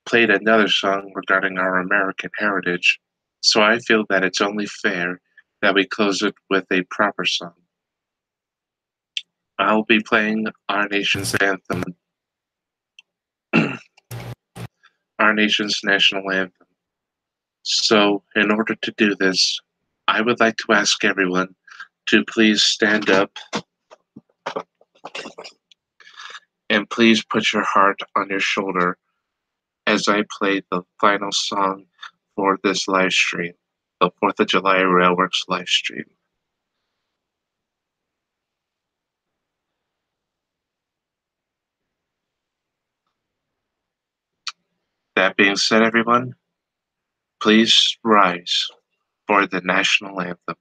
played another song regarding our American heritage. So I feel that it's only fair that we close it with a proper song. I'll be playing our nation's anthem, our nation's national anthem. So, in order to do this, I would like to ask everyone to please stand up and please put your heart on your shoulder as I play the final song for this live stream, the 4th of July Railworks live stream. That being said, everyone, please rise for the national anthem.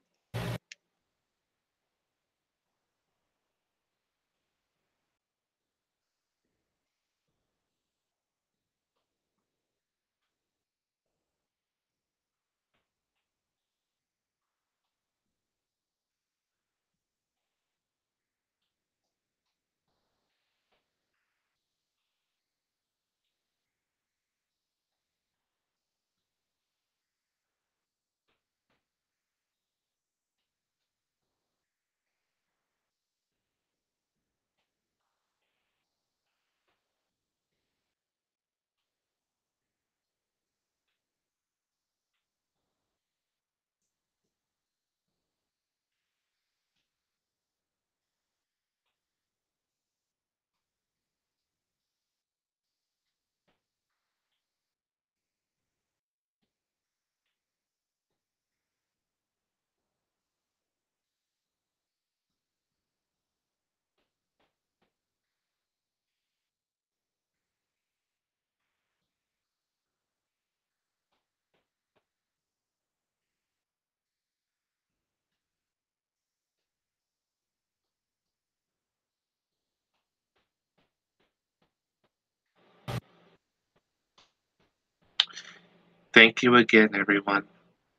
Thank you again, everyone,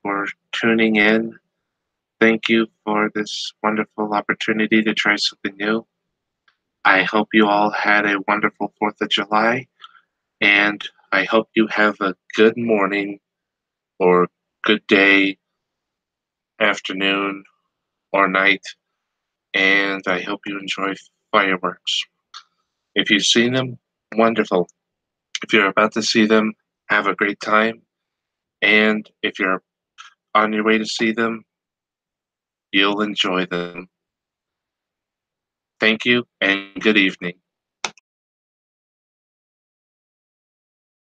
for tuning in. Thank you for this wonderful opportunity to try something new. I hope you all had a wonderful 4th of July, and I hope you have a good morning or good day, afternoon, or night, and I hope you enjoy fireworks. If you've seen them, wonderful. If you're about to see them, have a great time. And if you're on your way to see them, you'll enjoy them. Thank you and good evening.